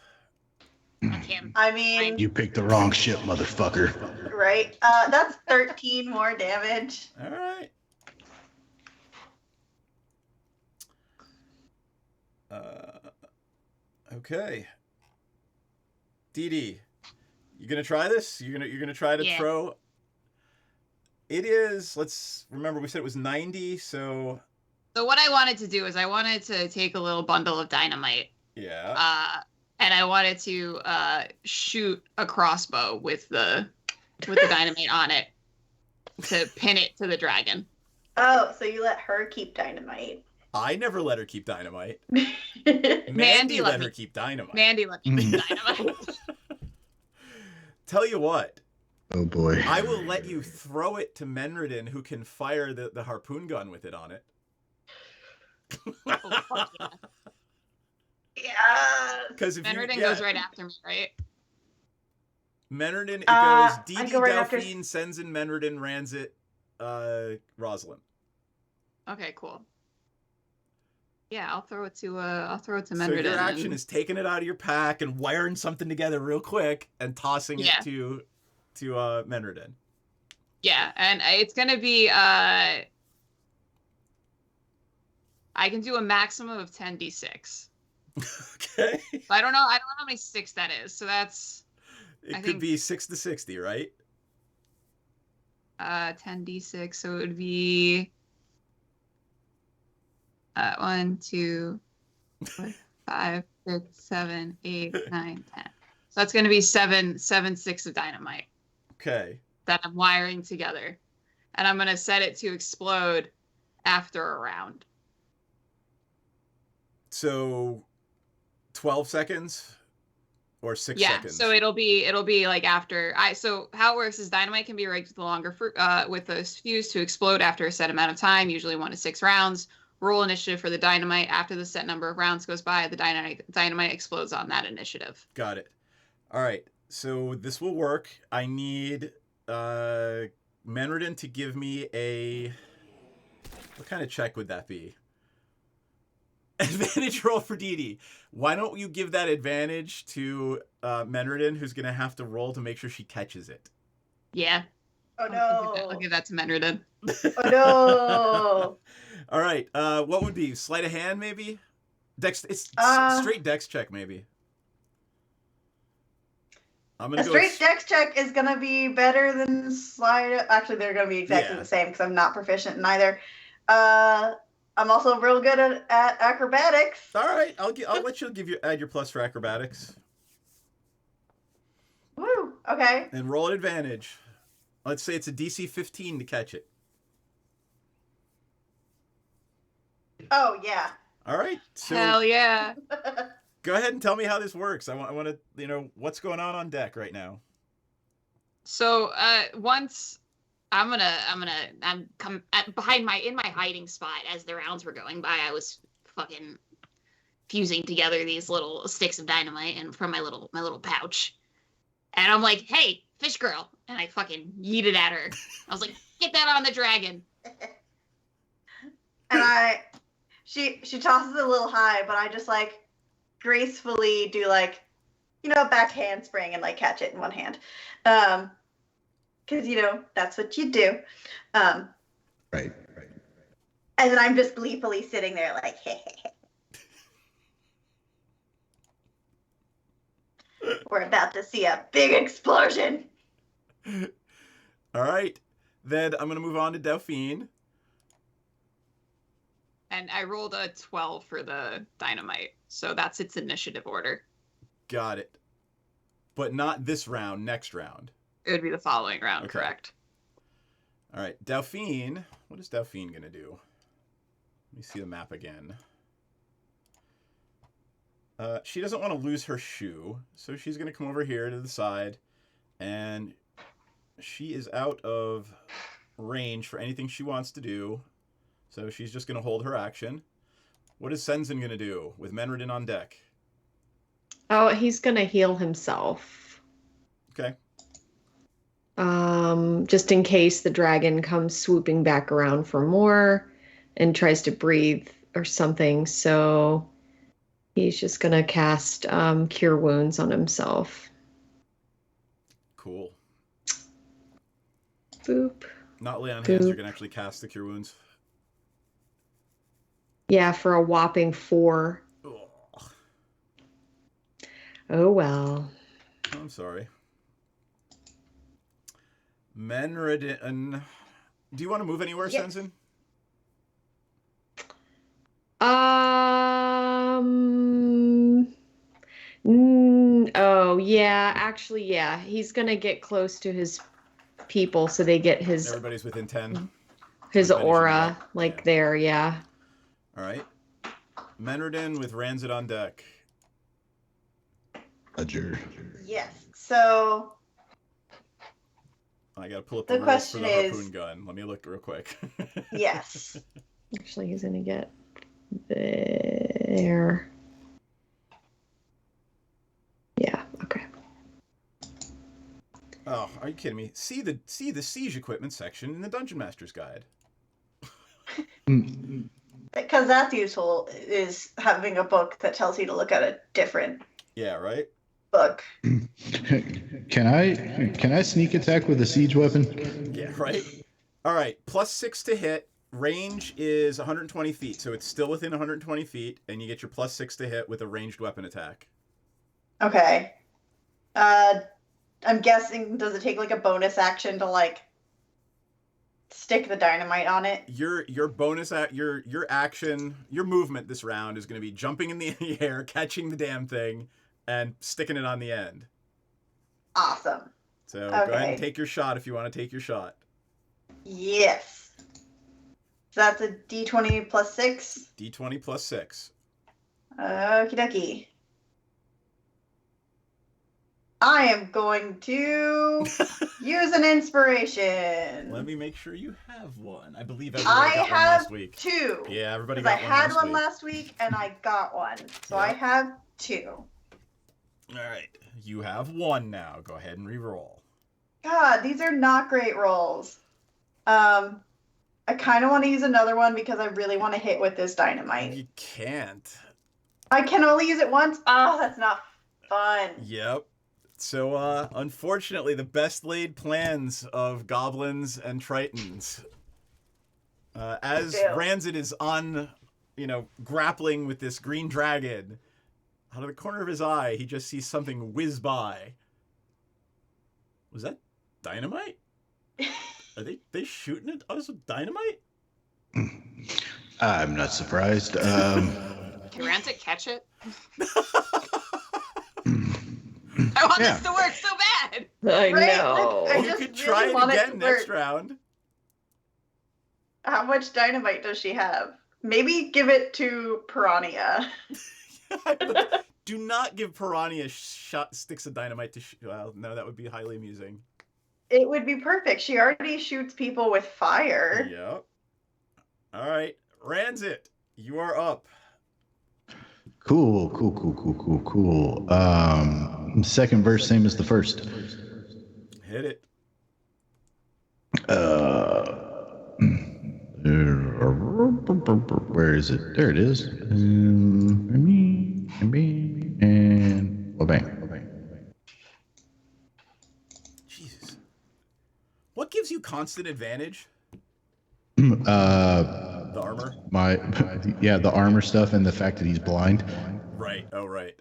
Speaker 5: I mean,
Speaker 2: You picked the wrong ship, motherfucker.
Speaker 5: right? That's 13 more damage.
Speaker 1: All right. Okay. DD, you gonna try this? You're gonna try to throw. It is. Let's remember we said it was 90. So
Speaker 4: what I wanted to do is I wanted to take a little bundle of dynamite.
Speaker 1: Yeah.
Speaker 4: And I wanted to shoot a crossbow with the dynamite on it to pin it to the dragon.
Speaker 5: Oh, so you let her keep dynamite.
Speaker 1: I never let her keep dynamite.
Speaker 4: Mandy
Speaker 1: Mandy
Speaker 4: let
Speaker 1: let
Speaker 4: me-
Speaker 1: her keep dynamite.
Speaker 4: Mandy let me keep dynamite.
Speaker 1: Tell you what,
Speaker 2: Oh boy.
Speaker 1: I will let you throw it to Menredin, who can fire the harpoon gun with it on it.
Speaker 4: Oh, fuck yeah.
Speaker 5: Yeah.
Speaker 1: Because if
Speaker 4: Menredin goes right after me, right?
Speaker 1: Menredin, it goes
Speaker 5: I
Speaker 1: DD,
Speaker 5: go right after-
Speaker 1: Delphine, Senzin, Menredin, Ranzit, Rosalind.
Speaker 4: Okay, cool. Yeah, I'll throw it to
Speaker 1: So
Speaker 4: Menredin.
Speaker 1: your action is taking it out of your pack and wiring something together real quick and tossing
Speaker 4: Yeah.
Speaker 1: it to Menredin.
Speaker 4: Yeah, and it's gonna be I can do a maximum of 10d6.
Speaker 1: Okay.
Speaker 4: So I don't know how many sticks that is. So that's
Speaker 1: It
Speaker 4: I
Speaker 1: could
Speaker 4: think-
Speaker 1: be 6 to 60, right?
Speaker 4: 10d6. So it would be 1, 2, 4, 5, 6, 7, 8, 9, 10. So that's gonna be seven sticks of dynamite
Speaker 1: Okay.
Speaker 4: that I'm wiring together, and I'm gonna set it to explode after a round.
Speaker 1: So 12 seconds or 6
Speaker 4: Yeah,
Speaker 1: seconds?
Speaker 4: so it'll be like after so how it works is dynamite can be rigged with a longer with a fuse to explode after a set amount of time, usually 1 to 6 rounds, roll initiative for the dynamite. After the set number of rounds goes by, the dynamite explodes on that initiative.
Speaker 1: Got it. All right. So this will work. I need Menredin to give me a... What kind of check would that be? Advantage roll for Dee. Why don't you give that advantage to Menredin, who's going to have to roll to make sure she catches it?
Speaker 4: Yeah.
Speaker 5: Oh no.
Speaker 4: I'll give that to Menredin.
Speaker 5: Oh no.
Speaker 1: All right. What would be? Sleight of hand, maybe? It's straight dex check, maybe. I'm gonna
Speaker 5: A straight dex check is gonna be better than slide. Actually, they're gonna be exactly the same because I'm not proficient in either. I'm also real good at acrobatics.
Speaker 1: All right, I'll let you add your plus for acrobatics.
Speaker 5: Woo. Okay.
Speaker 1: And roll at advantage. Let's say it's a DC 15 to catch it.
Speaker 5: Oh yeah.
Speaker 1: All right. So
Speaker 4: Hell yeah.
Speaker 1: go ahead and tell me how this works. I want to, what's going on deck right now.
Speaker 4: So once I'm behind in my hiding spot as the rounds were going by. I was fucking fusing together these little sticks of dynamite and from my little pouch, and I'm like, "Hey, fish girl!" And I fucking yeeted at her. I was like, "Get that on the dragon!"
Speaker 5: And she tosses it a little high, but I just like gracefully do like, a back handspring and like catch it in one hand. Because, that's what you do.
Speaker 2: Right.
Speaker 5: And then I'm just gleefully sitting there like, hey. We're about to see a big explosion.
Speaker 1: All right. Then I'm going to move on to Delphine.
Speaker 4: And I rolled a 12 for the dynamite. So that's its initiative order.
Speaker 1: Got it. But not this round, next round.
Speaker 4: It would be the following round,
Speaker 1: Okay.
Speaker 4: Correct.
Speaker 1: All right, Delphine. What is Delphine going to do? Let me see the map again. She doesn't want to lose her shoe, so she's going to come over here to the side, and she is out of range for anything she wants to do, so she's just going to hold her action. What is Senzin going to do with Menredin on deck?
Speaker 3: Oh, he's gonna heal himself.
Speaker 1: Okay.
Speaker 3: Just in case the dragon comes swooping back around for more and tries to breathe or something. So he's just gonna cast Cure Wounds on himself.
Speaker 1: Cool.
Speaker 3: Boop.
Speaker 1: Not lay on hands,
Speaker 3: Boop.
Speaker 1: you're going to actually cast the Cure Wounds.
Speaker 3: Yeah, for a whopping 4.
Speaker 1: Ugh.
Speaker 3: Oh well.
Speaker 1: I'm sorry. Menredin. Do you want to move anywhere,
Speaker 5: Yes.
Speaker 1: Senzin?
Speaker 3: Oh yeah, actually yeah. He's gonna get close to his people so they get his
Speaker 1: Everybody's within 10.
Speaker 3: his
Speaker 1: Advantage
Speaker 3: aura
Speaker 1: on deck.
Speaker 3: like
Speaker 1: Yeah.
Speaker 3: there, yeah.
Speaker 1: All right. Menredin with Ranzit on deck.
Speaker 2: Ledger.
Speaker 5: Yes. So
Speaker 1: I got to pull up
Speaker 5: The
Speaker 1: the rules for
Speaker 5: question
Speaker 1: the
Speaker 5: is-
Speaker 1: harpoon gun. Let me look real quick.
Speaker 5: yes.
Speaker 3: Actually he's gonna get there. Yeah, okay.
Speaker 1: Oh, are you kidding me? See the siege equipment section in the Dungeon Master's Guide.
Speaker 5: Because that's useful, is having a book that tells you to look at a different
Speaker 1: Yeah, right?
Speaker 5: book.
Speaker 2: Can I sneak attack with a siege weapon?
Speaker 1: Yeah, right? All right, +6 to hit. Range is 120 feet, so it's still within 120 feet, and you get your +6 to hit with a ranged weapon attack.
Speaker 5: Okay. I'm guessing, does it take like a bonus action to like stick the dynamite on it?
Speaker 1: Your bonus your action, your movement this round is going to be jumping in the air, catching the damn thing, and sticking it on the end.
Speaker 5: Awesome.
Speaker 1: So go ahead and
Speaker 5: Okay.
Speaker 1: take your shot if you want to take your shot.
Speaker 5: Yes. So that's a d20 plus 6.
Speaker 1: D20 +6.
Speaker 5: Okie dokie. I am going to use an inspiration.
Speaker 1: Let me make sure you have one. I believe everybody
Speaker 5: I
Speaker 1: got one
Speaker 5: have
Speaker 1: last week.
Speaker 5: 2.
Speaker 1: Yeah, everybody
Speaker 5: Because
Speaker 1: got
Speaker 5: I
Speaker 1: one
Speaker 5: had
Speaker 1: last
Speaker 5: one
Speaker 1: week.
Speaker 5: last week and I got one. So I
Speaker 1: Yep.
Speaker 5: have 2.
Speaker 1: All right. You have 1 now. Go ahead and re-roll.
Speaker 5: God, these are not great rolls. I kind of want to use another one because I really want to hit with this dynamite.
Speaker 1: You can't.
Speaker 5: I can only use it once? Oh, that's not fun.
Speaker 1: Yep. So, unfortunately, the best laid plans of goblins and tritons. As
Speaker 5: Ew.
Speaker 1: Ranzit is on, grappling with this green dragon, out of the corner of his eye, he just sees something whiz by. Was that dynamite? Are they shooting at us with dynamite?
Speaker 2: I'm not surprised.
Speaker 4: Can Rancid catch it? I want this to work so bad.
Speaker 3: I
Speaker 5: Right,
Speaker 3: know.
Speaker 5: like, I
Speaker 1: You
Speaker 5: just
Speaker 1: could
Speaker 5: really
Speaker 1: try it
Speaker 5: want it
Speaker 1: again
Speaker 5: to
Speaker 1: next
Speaker 5: work.
Speaker 1: round.
Speaker 5: How much dynamite does she have? Maybe give it to Piranha.
Speaker 1: Do not give Piranha sticks of dynamite to well, no, that would be highly amusing.
Speaker 5: It would be perfect. She already shoots people with fire.
Speaker 1: Yep. All right, Ranzit, you are up.
Speaker 2: Cool. Second verse, same as the first.
Speaker 1: Hit it.
Speaker 2: Where is it? There it is. And bang.
Speaker 1: Jesus. What gives you constant advantage? The armor?
Speaker 2: The armor stuff and the fact that he's blind.
Speaker 1: Right. Oh, right.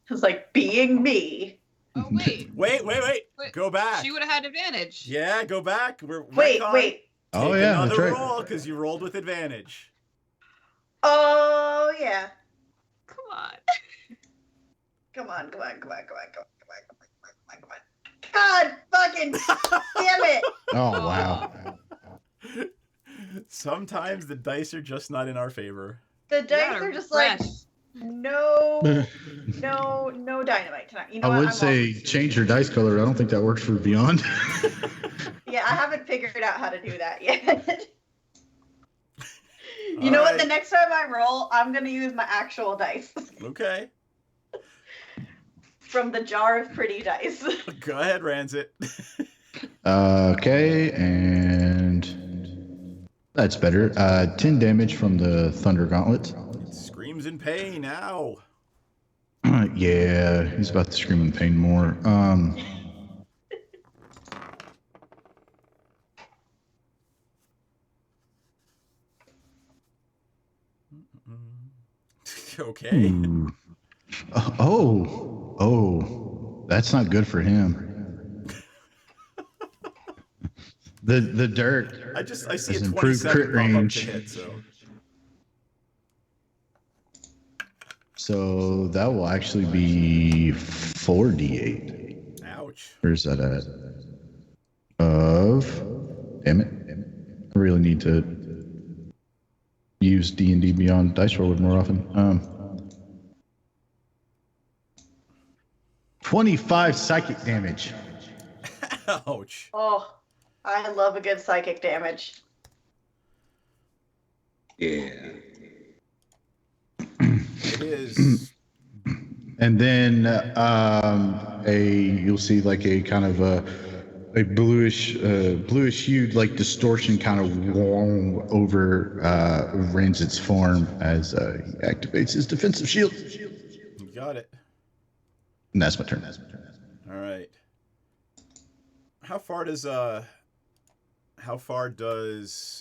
Speaker 5: It's like being me.
Speaker 4: Oh, wait.
Speaker 1: Wait.
Speaker 4: Wait,
Speaker 1: Go back.
Speaker 4: She would have had advantage.
Speaker 1: Yeah, go back.
Speaker 5: Wait.
Speaker 1: Take
Speaker 2: Oh yeah,
Speaker 1: another
Speaker 2: that's right.
Speaker 1: roll because you rolled with advantage.
Speaker 5: Oh yeah.
Speaker 4: Come on.
Speaker 5: Come on. God fucking damn it.
Speaker 2: Oh wow.
Speaker 1: Sometimes the dice are just not in our favor.
Speaker 5: The dice are just like
Speaker 4: fresh.
Speaker 5: no dynamite tonight. You know
Speaker 2: I
Speaker 5: what?
Speaker 2: would
Speaker 5: I'm
Speaker 2: say
Speaker 5: off.
Speaker 2: change your dice color. I don't think that works for Beyond.
Speaker 5: Yeah, I haven't figured out how to do that yet. You know what?
Speaker 1: Alright.
Speaker 5: The next time I roll, I'm gonna use my actual dice
Speaker 1: Okay.
Speaker 5: from the jar of pretty dice.
Speaker 1: Go ahead, Ranzit.
Speaker 2: Okay, and that's better. 10 damage from the Thunder Gauntlet.
Speaker 1: Screams in pain now.
Speaker 2: Yeah, he's about to scream in pain more.
Speaker 1: Okay.
Speaker 2: Ooh. Oh, that's not good for him. The dirt.
Speaker 1: I see
Speaker 2: Has
Speaker 1: a
Speaker 2: improved
Speaker 1: 27
Speaker 2: crit
Speaker 1: pop up to
Speaker 2: range.
Speaker 1: hit, so.
Speaker 2: So that will actually be 4d8.
Speaker 1: Ouch.
Speaker 2: Where's that at? Damn it. I really need to use D&D Beyond Dice Roller more often. 25 psychic damage.
Speaker 1: Ouch.
Speaker 5: Oh, I love a good psychic damage.
Speaker 2: Yeah.
Speaker 1: It is.
Speaker 2: And then you'll see like a kind of a bluish hued like distortion kind of over Ranzit's form as he activates his defensive shield.
Speaker 1: You got it.
Speaker 2: And that's my turn.
Speaker 1: All right. How far does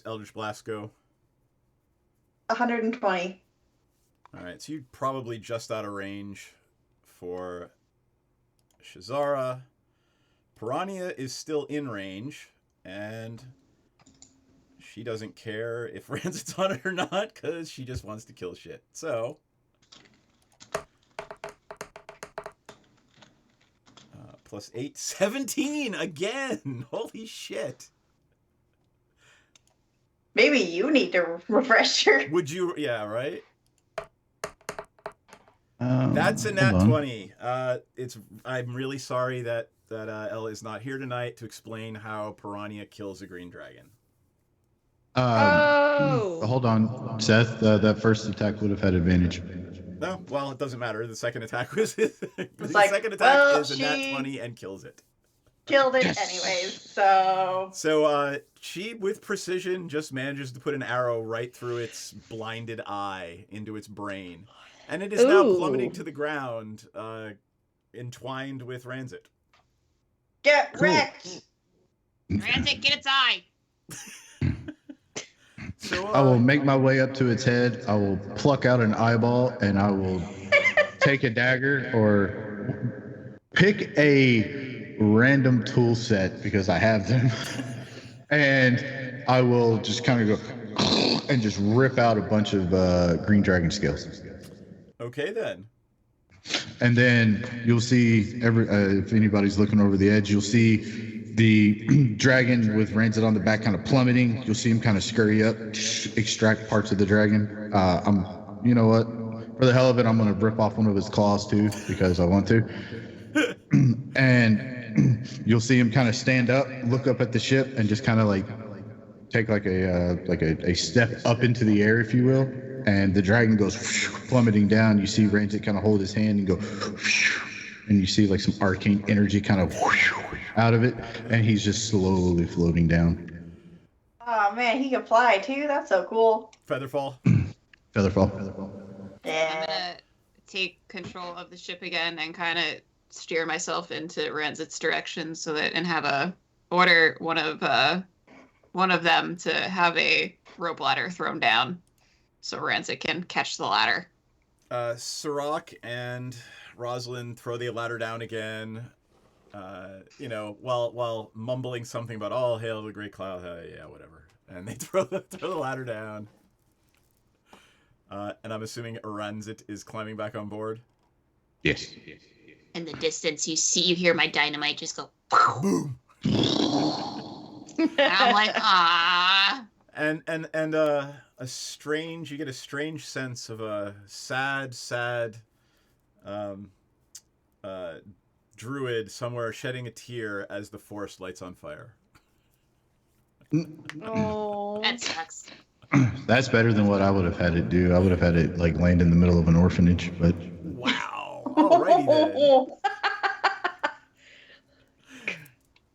Speaker 1: Eldritch Blast go?
Speaker 5: 120.
Speaker 1: All right, so you're probably just out of range for Shazara. Piranha is still in range, and she doesn't care if Ranzit's on it or not, because she just wants to kill shit. So, plus 8, 17 again! Holy shit!
Speaker 5: Maybe you need to refresh your.
Speaker 1: Would you, yeah, right? That's a
Speaker 2: hold
Speaker 1: nat
Speaker 2: on.
Speaker 1: 20. I'm really sorry that Ella is not here tonight to explain how Piranha kills a green dragon.
Speaker 2: Hold on, Seth. That first attack would have had advantage.
Speaker 1: No, well, it doesn't matter. The second attack was the
Speaker 5: like,
Speaker 1: second attack
Speaker 5: well,
Speaker 1: is a nat 20 and kills it.
Speaker 5: Killed it anyways, so...
Speaker 1: So she, with precision, just manages to put an arrow right through its blinded eye into its brain. And it is now plummeting to the ground, entwined with Ranzit.
Speaker 5: Get wrecked!
Speaker 6: Rancid, get its eye.
Speaker 1: So,
Speaker 2: I will make my way up to its head. I will pluck out an eyeball, and I will take a dagger or pick a random tool set because I have them, and I will just kind of go and just rip out a bunch of green dragon scales.
Speaker 1: Okay, then.
Speaker 2: And then you'll see if anybody's looking over the edge, you'll see the dragon with Ranzit on the back kind of plummeting. You'll see him kind of scurry up, extract parts of the dragon. You know what? For the hell of it, I'm going to rip off one of his claws too because I want to. And you'll see him kind of stand up, look up at the ship, and just kind of like take like a step up into the air, if you will. And the dragon goes plummeting down. You see Ranzit kind of hold his hand and go, and you see like some arcane energy kind of out of it, and he's just slowly floating down.
Speaker 5: Oh man, he can fly too. That's so cool.
Speaker 1: Featherfall.
Speaker 2: Featherfall.
Speaker 5: Yeah.
Speaker 4: I'm gonna take control of the ship again and kind of steer myself into Ranzit's direction so that and have a order one of them to have a rope ladder thrown down so Ranzit can catch the ladder.
Speaker 1: Sirach and Rosalind throw the ladder down again. While mumbling something about all hail the great cloud, yeah, whatever. And they throw the ladder down. And I'm assuming Ranzit is climbing back on board.
Speaker 2: Yes.
Speaker 6: In the distance, you hear my dynamite just go
Speaker 1: Boom.
Speaker 6: And I'm like, ah.
Speaker 1: And you get a strange sense of a sad druid somewhere shedding a tear as the forest lights on fire.
Speaker 5: Oh.
Speaker 6: That sucks.
Speaker 2: That's better than what I would have had it do. I would have had it like land in the middle of an orphanage, but
Speaker 1: Wow. Alrighty then.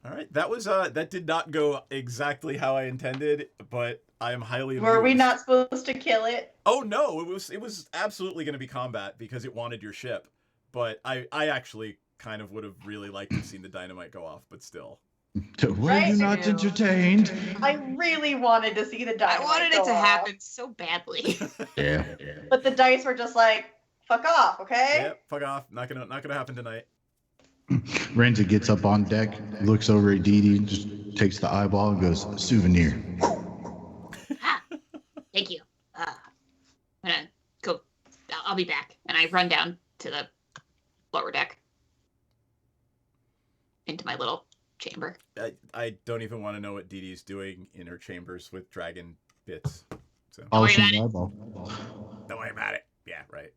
Speaker 1: All right, that did not go exactly how I intended, but I am highly
Speaker 5: Were we
Speaker 1: amused.
Speaker 5: not supposed to kill it?
Speaker 1: Oh no, it was absolutely going to be combat because it wanted your ship, but I actually kind of would have really liked to have seen the dynamite go off, but still.
Speaker 2: were
Speaker 5: Right?
Speaker 2: you not entertained?
Speaker 5: I really wanted to see the dice.
Speaker 4: I wanted it to happen so badly.
Speaker 2: Yeah.
Speaker 5: But the dice were just like, fuck off, okay?
Speaker 1: Yep, fuck off. Not gonna happen tonight.
Speaker 2: Ranzit gets up on deck, looks over at Dee Dee, just takes the eyeball and goes, souvenir.
Speaker 6: Ah, thank you. I'm gonna go. I'll be back. And I run down to the lower deck into my little chamber.
Speaker 1: I don't even want to know what Dee Dee's doing in her chambers with dragon bits. So
Speaker 6: Don't worry about it.
Speaker 2: Eyeball.
Speaker 1: don't worry about it. Yeah, right.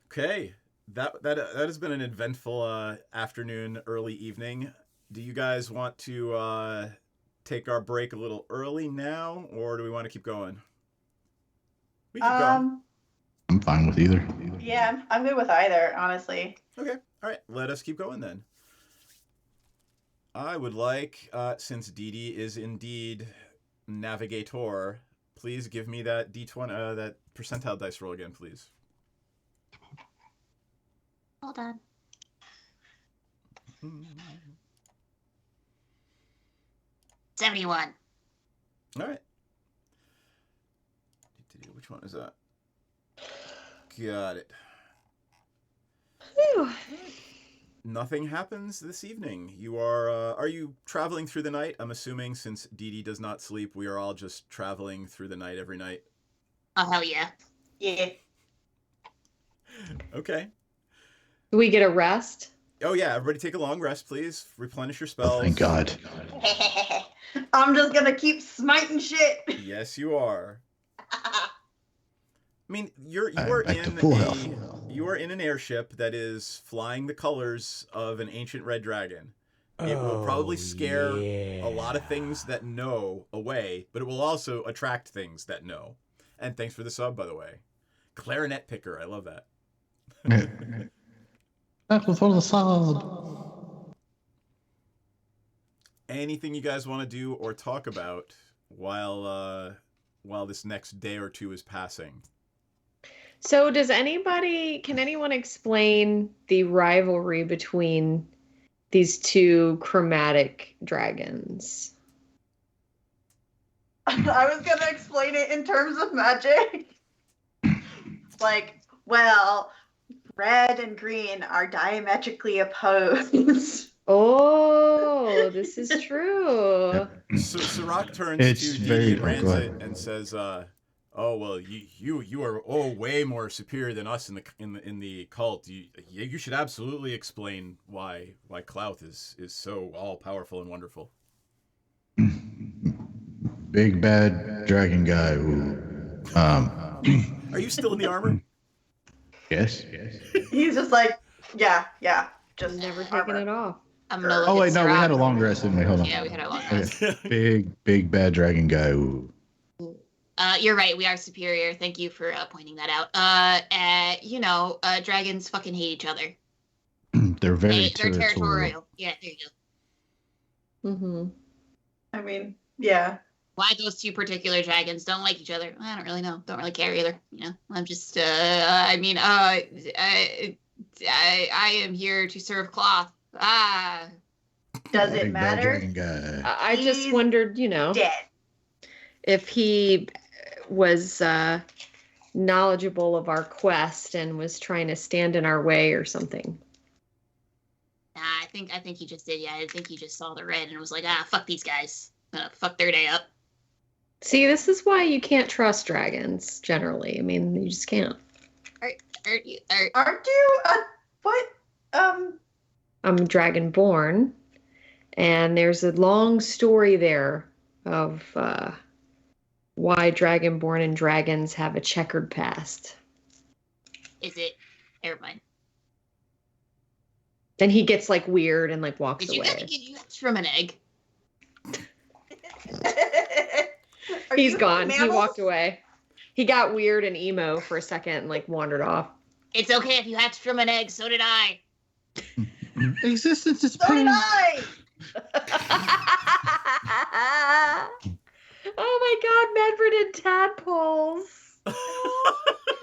Speaker 1: Okay. That has been an eventful afternoon, early evening. Do you guys want to take our break a little early now, or do we want to keep going? We keep going.
Speaker 2: I'm fine with either.
Speaker 5: Yeah, I'm good with either, honestly.
Speaker 1: Okay. All right. Let us keep going then. I would like, since Dee Dee is indeed navigator, please give me that D20, that percentile dice roll again, please.
Speaker 6: Hold on. 71.
Speaker 1: All right. Which one is that? Got it.
Speaker 3: Whew.
Speaker 1: Nothing happens this evening. You are you traveling through the night? I'm assuming since Dee Dee does not sleep, we are all just traveling through the night every night.
Speaker 6: Oh, hell yeah.
Speaker 5: Yeah.
Speaker 1: Okay.
Speaker 3: Do we get a rest?
Speaker 1: Oh yeah, everybody take a long rest, please. Replenish your spells.
Speaker 2: Thank God.
Speaker 5: I'm just gonna keep smiting shit.
Speaker 1: Yes, you are. I mean, you are
Speaker 2: back to
Speaker 1: in
Speaker 2: full health.
Speaker 1: you are in an airship that is flying the colors of an ancient red dragon. It will probably scare a lot of things that know away, but it will also attract things that know. And thanks for the sub, by the way. Clarinet picker, I love that.
Speaker 2: That was for the sub.
Speaker 1: Anything you guys want to do or talk about while this next day or two is passing?
Speaker 3: So can anyone explain the rivalry between these two chromatic dragons?
Speaker 5: I was gonna explain it in terms of magic. Like, well, red and green are diametrically opposed.
Speaker 3: Oh, this is true.
Speaker 1: So Sirach turns
Speaker 2: It's
Speaker 1: to Dee
Speaker 2: very-
Speaker 1: and
Speaker 2: oh, go
Speaker 1: Ranzit
Speaker 2: ahead.
Speaker 1: and says, "Oh well, you are way more superior than us in the cult. You should absolutely explain why Clouth is so all powerful and wonderful."
Speaker 2: Big bad dragon guy. Who,
Speaker 1: Are you still in the armor?
Speaker 2: yes.
Speaker 5: He's just like, yeah, just
Speaker 3: Never taken it off.
Speaker 4: I'm gonna look
Speaker 2: Oh
Speaker 4: at
Speaker 2: wait, no, we
Speaker 4: Sirach.
Speaker 2: had a long rest, didn't we? Hold on.
Speaker 4: Yeah, we had a long
Speaker 2: Okay.
Speaker 4: rest.
Speaker 2: Big bad dragon guy. Who,
Speaker 6: You're right. We are superior. Thank you for pointing that out. Dragons fucking hate each other.
Speaker 2: they're very
Speaker 6: They're
Speaker 2: territorial.
Speaker 6: territorial. Yeah, there you go.
Speaker 3: Mm-hmm.
Speaker 5: I mean, yeah.
Speaker 6: Why those two particular dragons don't like each other? I don't really know. Don't really care either. I'm just. I am here to serve cloth.
Speaker 5: Does it
Speaker 2: Big bad
Speaker 5: matter?
Speaker 2: dragon guy.
Speaker 3: I just
Speaker 5: He's
Speaker 3: wondered,
Speaker 5: Dead.
Speaker 3: if he was knowledgeable of our quest and was trying to stand in our way or something.
Speaker 6: Nah, I think he just did. Yeah, I think he just saw the red and was like, fuck these guys. Fuck their day up.
Speaker 3: See, this is why you can't trust dragons generally. I mean, you just can't.
Speaker 5: Aren't you what?
Speaker 3: I'm dragonborn, and there's a long story there of why dragonborn and dragons have a checkered past.
Speaker 6: Is it? Never mind.
Speaker 3: Then he gets like weird and like walks
Speaker 6: Did you
Speaker 3: away.
Speaker 6: get you from an egg?
Speaker 5: Are
Speaker 3: He's
Speaker 5: you
Speaker 3: gone. He
Speaker 5: mammals?
Speaker 3: walked away. He got weird and emo for a second and like wandered off.
Speaker 6: It's okay if you hatched from an egg. So did I.
Speaker 2: Existence is
Speaker 5: So did
Speaker 2: pain.
Speaker 5: I.
Speaker 3: Oh my god, Medford and tadpoles.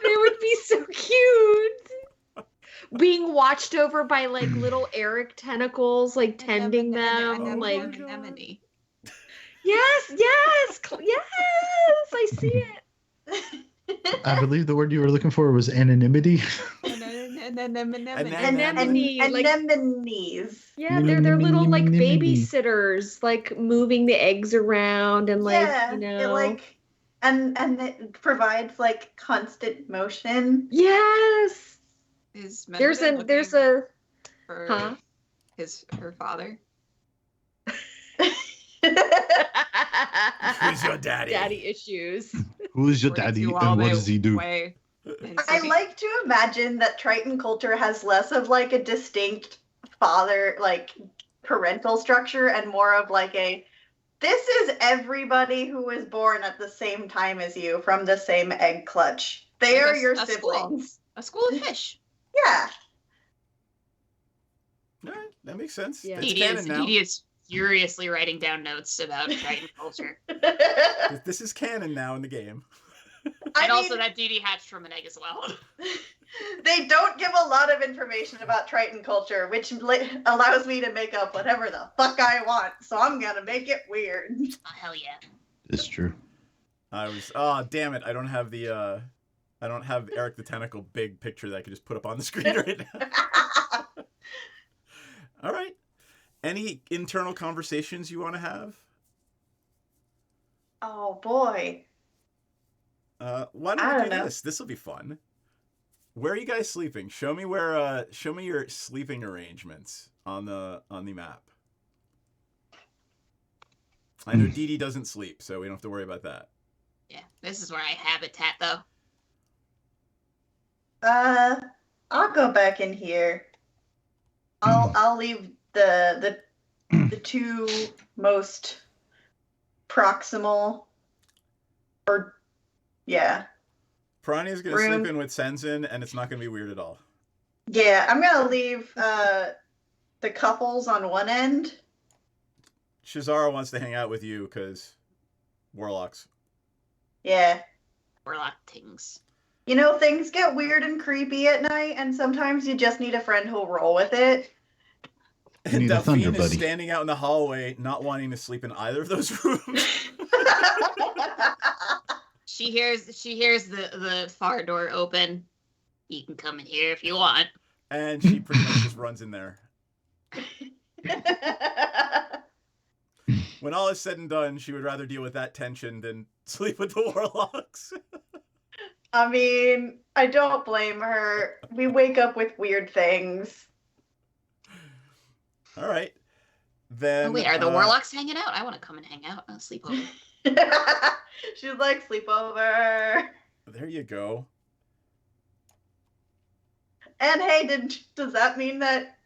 Speaker 3: They would be so cute. Being watched over by like little Eric tentacles, like tending them. Like,
Speaker 4: Anemone.
Speaker 3: yes, I see it.
Speaker 2: I believe the word you were looking for was anonymity.
Speaker 3: Anemone, like,
Speaker 5: Anemones.
Speaker 3: yeah, they're little like babysitters, like moving the eggs around and like,
Speaker 5: Yeah,
Speaker 3: you know.
Speaker 5: it like and it provides like constant motion.
Speaker 3: Yes.
Speaker 4: Is
Speaker 3: There's
Speaker 4: Medved
Speaker 3: a
Speaker 4: for
Speaker 3: huh?
Speaker 4: her father?
Speaker 1: Who's your daddy?
Speaker 3: Daddy issues.
Speaker 2: Who is your
Speaker 4: 42
Speaker 2: daddy
Speaker 4: while
Speaker 2: and what
Speaker 4: they
Speaker 2: does he do?
Speaker 4: weigh. And so
Speaker 5: I like to imagine that Triton culture has less of like a distinct father, like parental structure, and more of like this is everybody who was born at the same time as you from the same egg clutch. They
Speaker 4: Like
Speaker 5: are
Speaker 4: a-
Speaker 5: your
Speaker 4: a school.
Speaker 5: siblings.
Speaker 4: a school of fish.
Speaker 5: Yeah.
Speaker 1: All right, that makes sense.
Speaker 3: Yeah.
Speaker 1: It's canon now.
Speaker 6: Dee is furiously writing down notes about Triton culture.
Speaker 1: This is canon now in the game.
Speaker 6: And also that Dee hatched from an egg as well.
Speaker 5: They don't give a lot of information about Triton culture, which allows me to make up whatever the fuck I want. So I'm gonna make it weird.
Speaker 6: Oh, hell yeah.
Speaker 2: It's true.
Speaker 1: Oh damn it! I don't have Eric the Tentacle big picture that I could just put up on the screen right now. All right. Any internal conversations you want to have?
Speaker 5: Oh boy.
Speaker 1: Why
Speaker 5: I
Speaker 1: don't we
Speaker 5: don't
Speaker 1: do
Speaker 5: know.
Speaker 1: this? This will be fun. Where are you guys sleeping? Show me your sleeping arrangements on the map. I know Dee doesn't sleep, so we don't have to worry about that.
Speaker 6: Yeah, this is where I habitat though.
Speaker 5: I'll go back in here. I'll leave the two most proximal, or yeah.
Speaker 1: Piranha's gonna
Speaker 5: Room.
Speaker 1: sleep in with Senzin, and it's not gonna be weird at all.
Speaker 5: Yeah, I'm gonna leave the couples on one end.
Speaker 1: Shazara wants to hang out with you because warlocks.
Speaker 5: Yeah.
Speaker 6: Warlock things.
Speaker 5: You know, things get weird and creepy at night, and sometimes you just need a friend who'll roll with it.
Speaker 2: You need a thunder
Speaker 1: Delphine is
Speaker 2: buddy.
Speaker 1: standing out in the hallway, not wanting to sleep in either of those rooms.
Speaker 6: She hears the far door open. You can come in here if you want.
Speaker 1: And she pretty much just runs in there. When all is said and done, she would rather deal with that tension than sleep with the warlocks.
Speaker 5: I mean, I don't blame her. We wake up with weird things.
Speaker 1: All right. Then.
Speaker 6: Oh wait, are the warlocks hanging out? I want to come and hang out. I'll sleep over.
Speaker 5: She's like, sleepover.
Speaker 1: There you go.
Speaker 5: And hey, does that mean that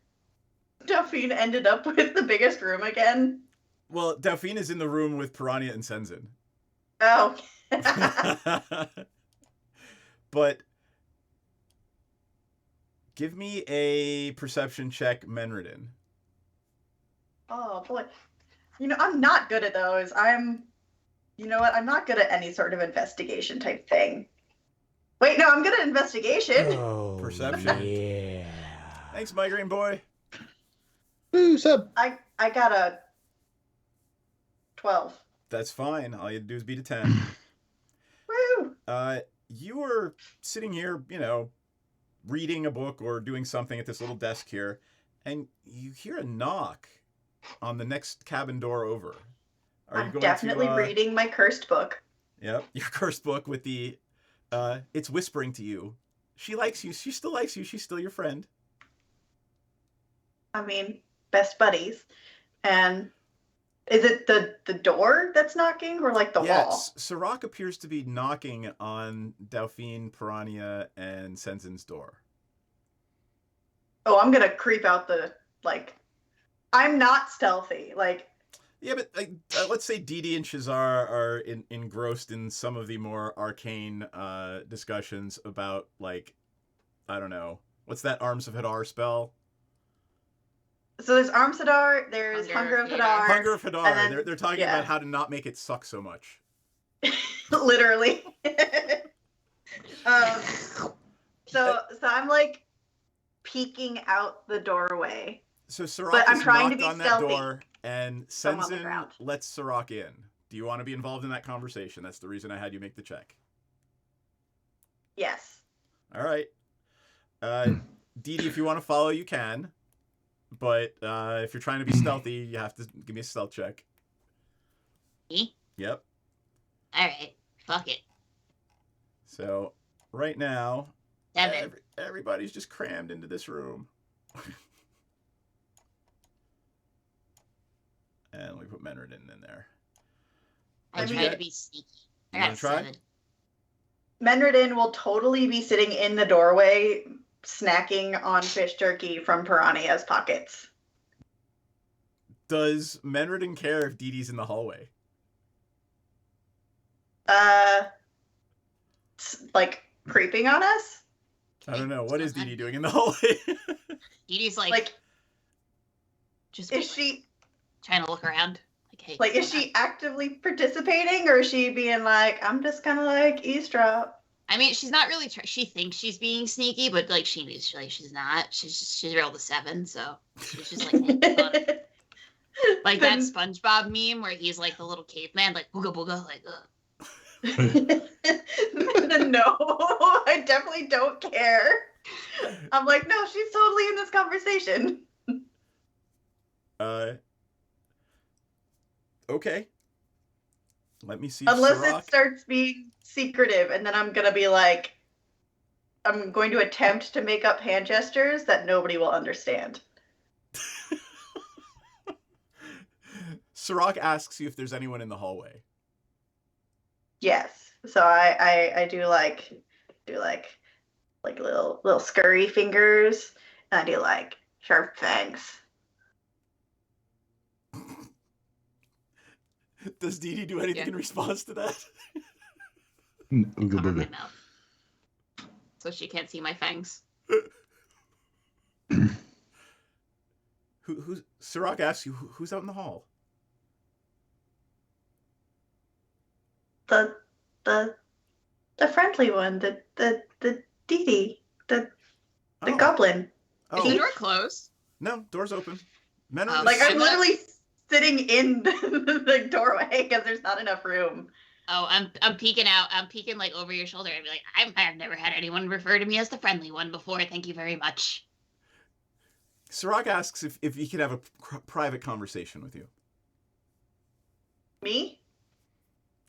Speaker 5: Delphine ended up with the biggest room again?
Speaker 1: Well, Delphine is in the room with Piranha and Senzin.
Speaker 5: Oh.
Speaker 1: But give me a perception check, Menredin.
Speaker 5: Oh boy. You know, I'm not good at those. You know what? I'm not good at any sort of investigation type thing. Wait, no, I'm good at investigation.
Speaker 7: Oh,
Speaker 1: Perception.
Speaker 7: Yeah.
Speaker 1: Thanks, Migraine Boy.
Speaker 2: Woo, sub.
Speaker 5: I got a 12.
Speaker 1: That's fine. All you have to do is beat a 10.
Speaker 5: Woo!
Speaker 1: You were sitting here, you know, reading a book or doing something at this little desk here, and you hear a knock on the next cabin door over.
Speaker 5: I'm definitely reading my cursed book.
Speaker 1: Yep, your cursed book with the, it's whispering to you. She likes you. She still likes you. She's still your friend.
Speaker 5: I mean, best buddies. And is it the door that's knocking or like the wall?
Speaker 1: Yes, Sirach appears to be knocking on Delphine, Piranha, and Senzin's door.
Speaker 5: Oh, I'm gonna creep out I'm not stealthy.
Speaker 1: Yeah, but let's say Didi and Shazar are engrossed in some of the more arcane discussions about, like, I don't know, what's that Arms of Hadar spell?
Speaker 5: So there's Arms Hadar, there's Hunger of Hadar.
Speaker 1: Hunger of Hadar.
Speaker 5: Then,
Speaker 1: they're talking about how to not make it suck so much.
Speaker 5: Literally. So I'm like peeking out the doorway.
Speaker 1: So Sirach
Speaker 5: But I'm
Speaker 1: has
Speaker 5: trying to
Speaker 1: knocked
Speaker 5: be
Speaker 1: on that
Speaker 5: stealthy.
Speaker 1: door, and
Speaker 5: So I'm on the
Speaker 1: Senzin
Speaker 5: ground.
Speaker 1: lets Sirach in. Do you want to be involved in that conversation? That's the reason I had you make the check.
Speaker 5: Yes.
Speaker 1: All right. Didi, if you want to follow, you can. But if you're trying to be stealthy, you have to give me a stealth check.
Speaker 6: Me?
Speaker 1: Yep.
Speaker 6: Alright. Fuck it.
Speaker 1: So right now,
Speaker 6: 7.
Speaker 1: everybody's just crammed into this room. And we put Menredin in there.
Speaker 6: I
Speaker 1: What'd you
Speaker 6: tried to
Speaker 1: get?
Speaker 6: be sneaky.
Speaker 1: You
Speaker 6: I
Speaker 1: wanna
Speaker 6: got
Speaker 1: try?
Speaker 6: 7.
Speaker 5: Menredin will totally be sitting in the doorway snacking on fish jerky from Piranha's pockets.
Speaker 1: Does Menredin care if Didi's in the hallway?
Speaker 5: Like creeping on us?
Speaker 1: I don't know. What is Didi doing in the hallway?
Speaker 6: Edie's
Speaker 5: Like,
Speaker 6: just
Speaker 5: is she
Speaker 6: trying to look around. Like, hey.
Speaker 5: like is she actively participating, or is she being like, I'm just gonna like eavesdrop?
Speaker 6: I mean, she's not really. She thinks she's being sneaky, but like she's not. She's rolled a 7, so she's just like like that
Speaker 5: Then-
Speaker 6: SpongeBob meme where he's like the little caveman, like booga booga, like.
Speaker 5: No, I definitely don't care. I'm like, no, she's totally in this conversation.
Speaker 1: Okay. Let me see.
Speaker 5: Unless
Speaker 1: Sirach.
Speaker 5: it starts being secretive, and then I'm gonna be like, I'm going to attempt to make up hand gestures that nobody will understand.
Speaker 1: Sirach asks you if there's anyone in the hallway.
Speaker 5: Yes. So I do like, like little scurry fingers, and I do like sharp fangs.
Speaker 1: Does Dee Dee do anything in response to that?
Speaker 2: Ooga
Speaker 6: Cover my
Speaker 2: booga.
Speaker 6: mouth. So she can't see my fangs.
Speaker 1: Who's Sirach asks you who's out in the hall?
Speaker 5: The friendly one, the Dee Dee, the goblin.
Speaker 6: Is the door closed?
Speaker 1: No, door's open. Men
Speaker 6: Oh,
Speaker 1: are
Speaker 5: Like I'm literally sitting in the doorway because there's not enough room.
Speaker 6: Oh, I'm peeking out. I'm peeking like over your shoulder and be like, I've never had anyone refer to me as the friendly one before. Thank you very much.
Speaker 1: Sirach asks if he can have a private conversation with you.
Speaker 5: Me?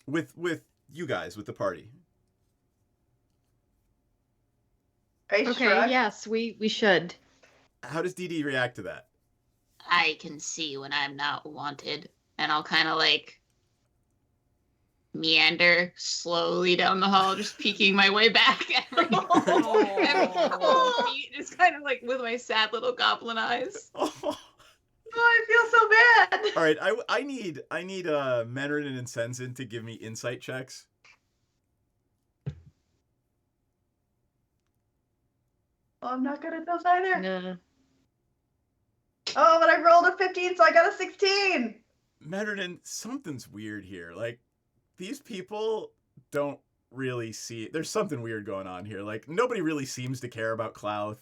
Speaker 1: With you guys, with the party.
Speaker 3: Okay, yes, we should.
Speaker 1: How does Dee Dee react to that?
Speaker 6: I can see when I'm not wanted, and I'll kind of like meander slowly down the hall, just peeking my way back every couple feet, just kind of like with my sad little goblin eyes.
Speaker 1: Oh,
Speaker 5: I feel so bad.
Speaker 1: all right, I need Menrin and Senzin to give me insight checks.
Speaker 5: Well, I'm not good at those either.
Speaker 3: No.
Speaker 5: Oh, but I rolled a 15, so I got a 16.
Speaker 1: Menrin, something's weird here. Like, these people don't really see. There's something weird going on here. Like, nobody really seems to care about Clouth.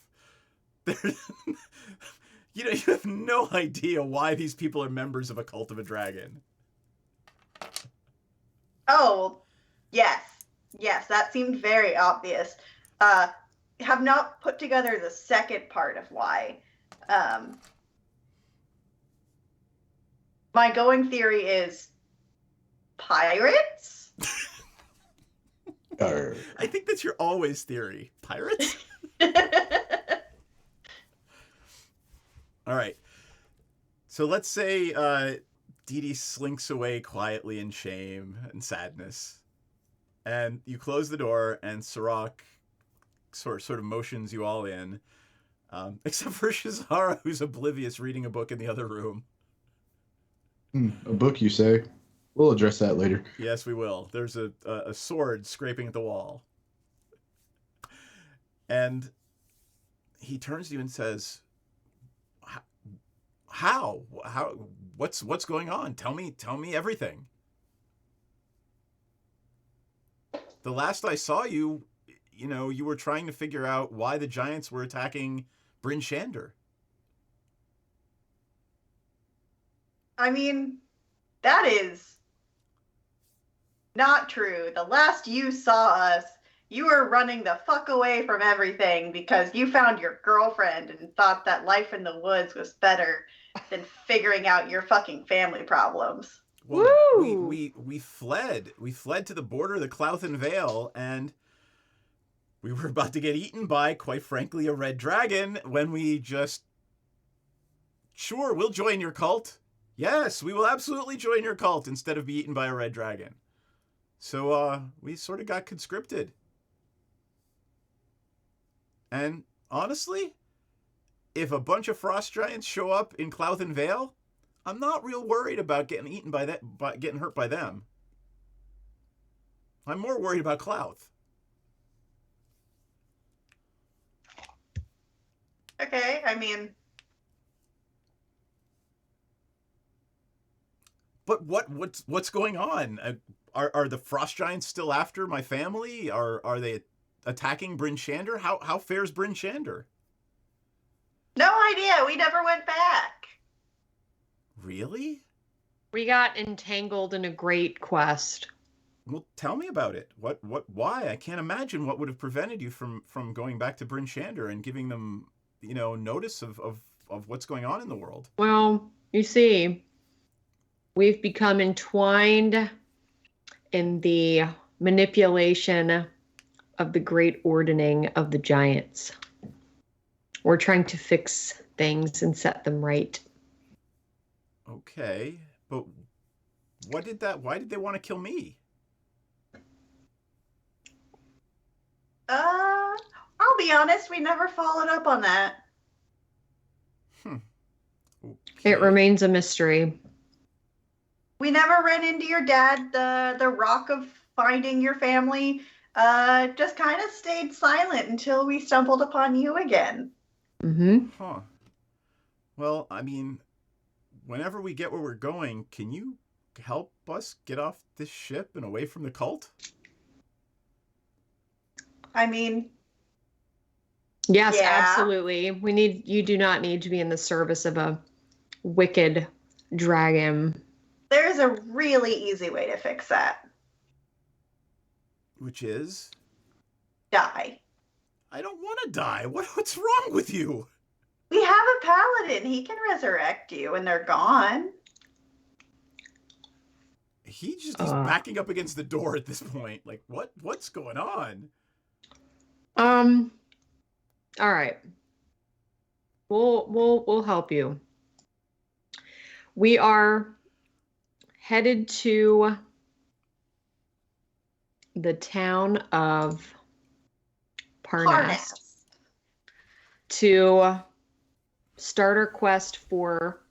Speaker 1: You have no idea why these people are members of a cult of a dragon.
Speaker 5: Oh, yes, that seemed very obvious. Have not put together the second part of why. My going theory is pirates?
Speaker 1: I think that's your always theory. Pirates? All right. So let's say Dee Dee slinks away quietly in shame and sadness. And you close the door, and Sirach sort of motions you all in. Except for Shazara, who's oblivious reading a book in the other room.
Speaker 2: A book, you say? We'll address that later.
Speaker 1: Yes, we will. There's a sword scraping at the wall. And he turns to you and says, How? What's going on? Tell me everything. The last I saw you, you were trying to figure out why the giants were attacking Bryn Shander.
Speaker 5: I mean, that is not true. The last you saw us, you were running the fuck away from everything because you found your girlfriend and thought that life in the woods was better than figuring out your fucking family problems.
Speaker 1: Well, we fled. We fled to the border of the Clouthen Vale, and we were about to get eaten by, quite frankly, a red dragon when we just... Sure, we'll join your cult. Yes, we will absolutely join your cult instead of be eaten by a red dragon. So, we sort of got conscripted. And, honestly, if a bunch of frost giants show up in Clouthen Vale, I'm not real worried about getting eaten by getting hurt by them. I'm more worried about Clouth.
Speaker 5: Okay, I mean...
Speaker 1: But what's going on? Are the frost giants still after my family? Are they attacking Bryn Shander? How fares Bryn Shander?
Speaker 5: No idea. We never went back.
Speaker 1: Really?
Speaker 3: We got entangled in a great quest.
Speaker 1: Well, tell me about it. Why? I can't imagine what would have prevented you from going back to Bryn Shander and giving them, notice of what's going on in the world.
Speaker 3: Well, you see, we've become entwined in the manipulation of the great ordering of the giants. We're trying to fix things and set them right.
Speaker 1: Okay, but why did they want to kill me?
Speaker 5: I'll be honest, we never followed up on that.
Speaker 1: Okay.
Speaker 3: It remains a mystery.
Speaker 5: We never ran into your dad. The rock of finding your family just kind of stayed silent until we stumbled upon you again.
Speaker 3: Mm-hmm.
Speaker 1: Huh. Well, I mean, whenever we get where we're going, can you help us get off this ship and away from the cult?
Speaker 5: I mean,
Speaker 3: Yes,
Speaker 5: yeah.
Speaker 3: absolutely. You do not need to be in the service of a wicked dragon.
Speaker 5: There's a really easy way to fix that.
Speaker 1: Which is?
Speaker 5: Die.
Speaker 1: I don't want to die. What's wrong with you?
Speaker 5: We have a paladin. He can resurrect you when they're gone.
Speaker 1: He's backing up against the door at this point. Like, what's going on?
Speaker 3: All right. We'll help you. We are headed to the town of Parnas to start our quest for,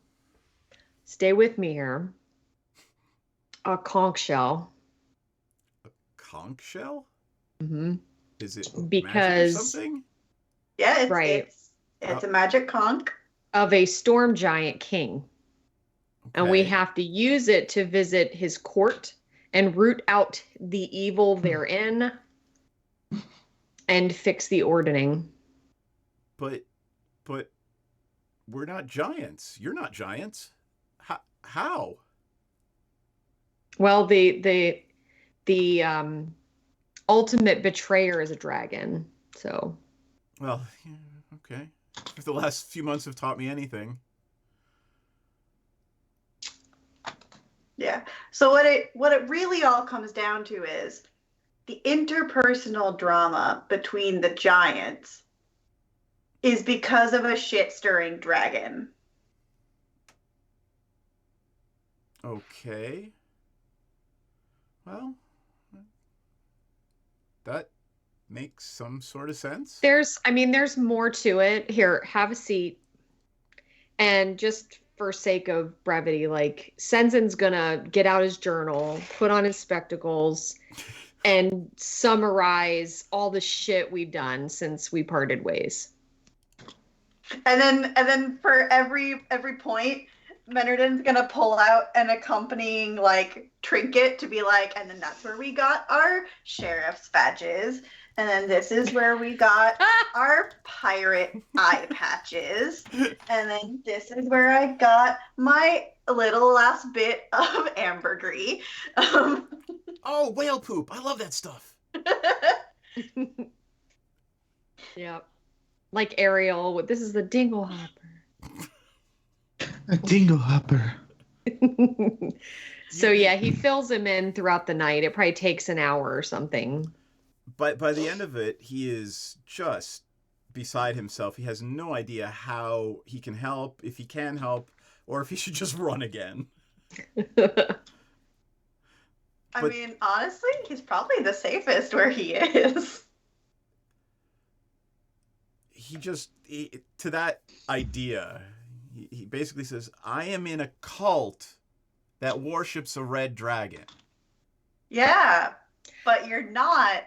Speaker 3: stay with me here, a conch shell.
Speaker 1: A conch shell?
Speaker 3: Mm-hmm.
Speaker 1: Is it
Speaker 3: because
Speaker 1: magic or something?
Speaker 5: Yeah,
Speaker 3: right.
Speaker 5: It's a magic conch
Speaker 3: of a storm giant king.
Speaker 1: Okay.
Speaker 3: And we have to use it to visit his court and root out the evil therein and fix the ordning.
Speaker 1: But we're not giants. You're not giants. How?
Speaker 3: Well, the ultimate betrayer is a dragon. So.
Speaker 1: Well, yeah, okay. If the last few months have taught me anything.
Speaker 5: Yeah. So what it really all comes down to is the interpersonal drama between the giants is because of a shit-stirring dragon.
Speaker 1: Okay. Well, that makes some sort of sense.
Speaker 3: There's more to it. Here, have a seat. And just for sake of brevity, like, Sensen's gonna get out his journal, put on his spectacles, and summarize all the shit we've done since we parted ways.
Speaker 5: And then for every point, Menardin's gonna pull out an accompanying like trinket to be like, and then that's where we got our sheriff's badges, and then this is where we got our pirate eye patches, and then this is where I got my little last bit of ambergris.
Speaker 1: Oh, whale poop! I love that stuff.
Speaker 3: Yep. Like Ariel, this is the dingle hopper.
Speaker 2: A dingle hopper.
Speaker 3: So yeah, he fills him in throughout the night. It probably takes an hour or something.
Speaker 1: But by the end of it, he is just beside himself. He has no idea how he can help, if he can help, or if he should just run again.
Speaker 5: I mean, honestly, he's probably the safest where he is.
Speaker 1: To that idea, he basically says, I am in a cult that worships a red dragon.
Speaker 5: Yeah, but you're not.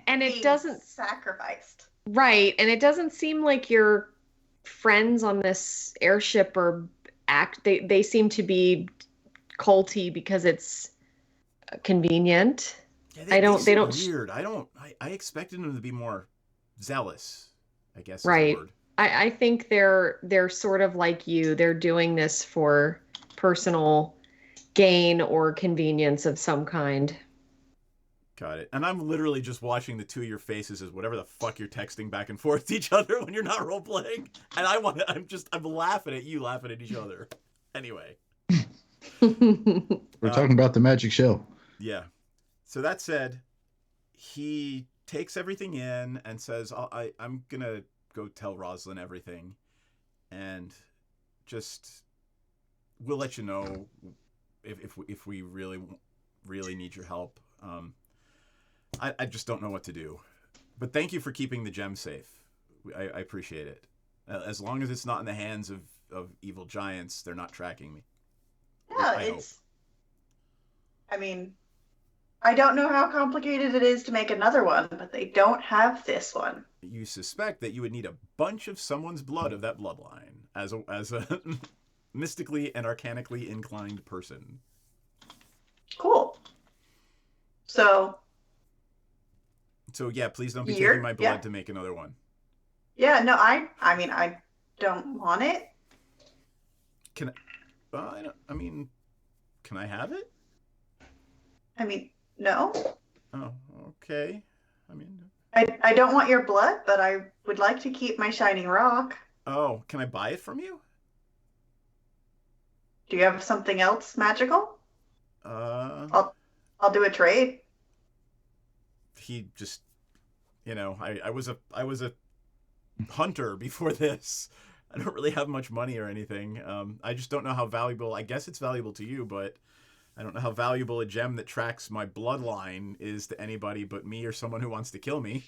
Speaker 3: And it doesn't
Speaker 5: sacrificed.
Speaker 3: Right, and it doesn't seem like your friends on this airship they seem to be culty because it's convenient.
Speaker 1: Yeah, they don't weird. I expected them to be more zealous, I guess.
Speaker 3: Right.
Speaker 1: Is the word.
Speaker 3: I think they're sort of like you. They're doing this for personal gain or convenience of some kind.
Speaker 1: Got it. And I'm literally just watching the two of your faces as whatever the fuck you're texting back and forth to each other when you're not role playing. And I'm laughing at you laughing at each other. Anyway.
Speaker 2: We're talking about the magic shell.
Speaker 1: Yeah. So that said, he takes everything in and says, I'm going to go tell Rosalind everything. And just, we'll let you know if we really, really need your help. I just don't know what to do. But thank you for keeping the gem safe. I appreciate it. As long as it's not in the hands of evil giants, they're not tracking me.
Speaker 5: Yeah, I mean, I don't know how complicated it is to make another one, but they don't have this one.
Speaker 1: You suspect that you would need a bunch of someone's blood of that bloodline as a mystically and arcanically inclined person.
Speaker 5: Cool. So
Speaker 1: yeah, please don't be taking my blood to make another one.
Speaker 5: Yeah, no, I mean, I don't want it.
Speaker 1: Can I have it?
Speaker 5: I mean, no.
Speaker 1: Oh, okay.
Speaker 5: I don't want your blood, but I would like to keep my shining rock.
Speaker 1: Oh, can I buy it from you?
Speaker 5: Do you have something else magical? I'll do a trade.
Speaker 1: He just, I was a hunter before this. I don't really have much money or anything. I just don't know how valuable. I guess it's valuable to you, but I don't know how valuable a gem that tracks my bloodline is to anybody but me or someone who wants to kill me.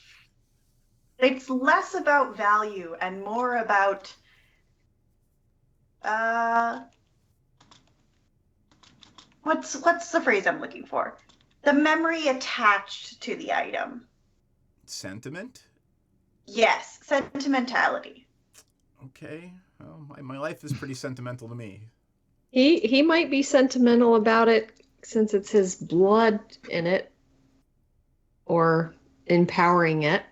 Speaker 5: It's less about value and more about what's the phrase I'm looking for? The memory attached to the item.
Speaker 1: Sentiment?
Speaker 5: Yes, sentimentality.
Speaker 1: Okay. Well, my life is pretty sentimental to me.
Speaker 3: He might be sentimental about it since it's his blood in it, or empowering it.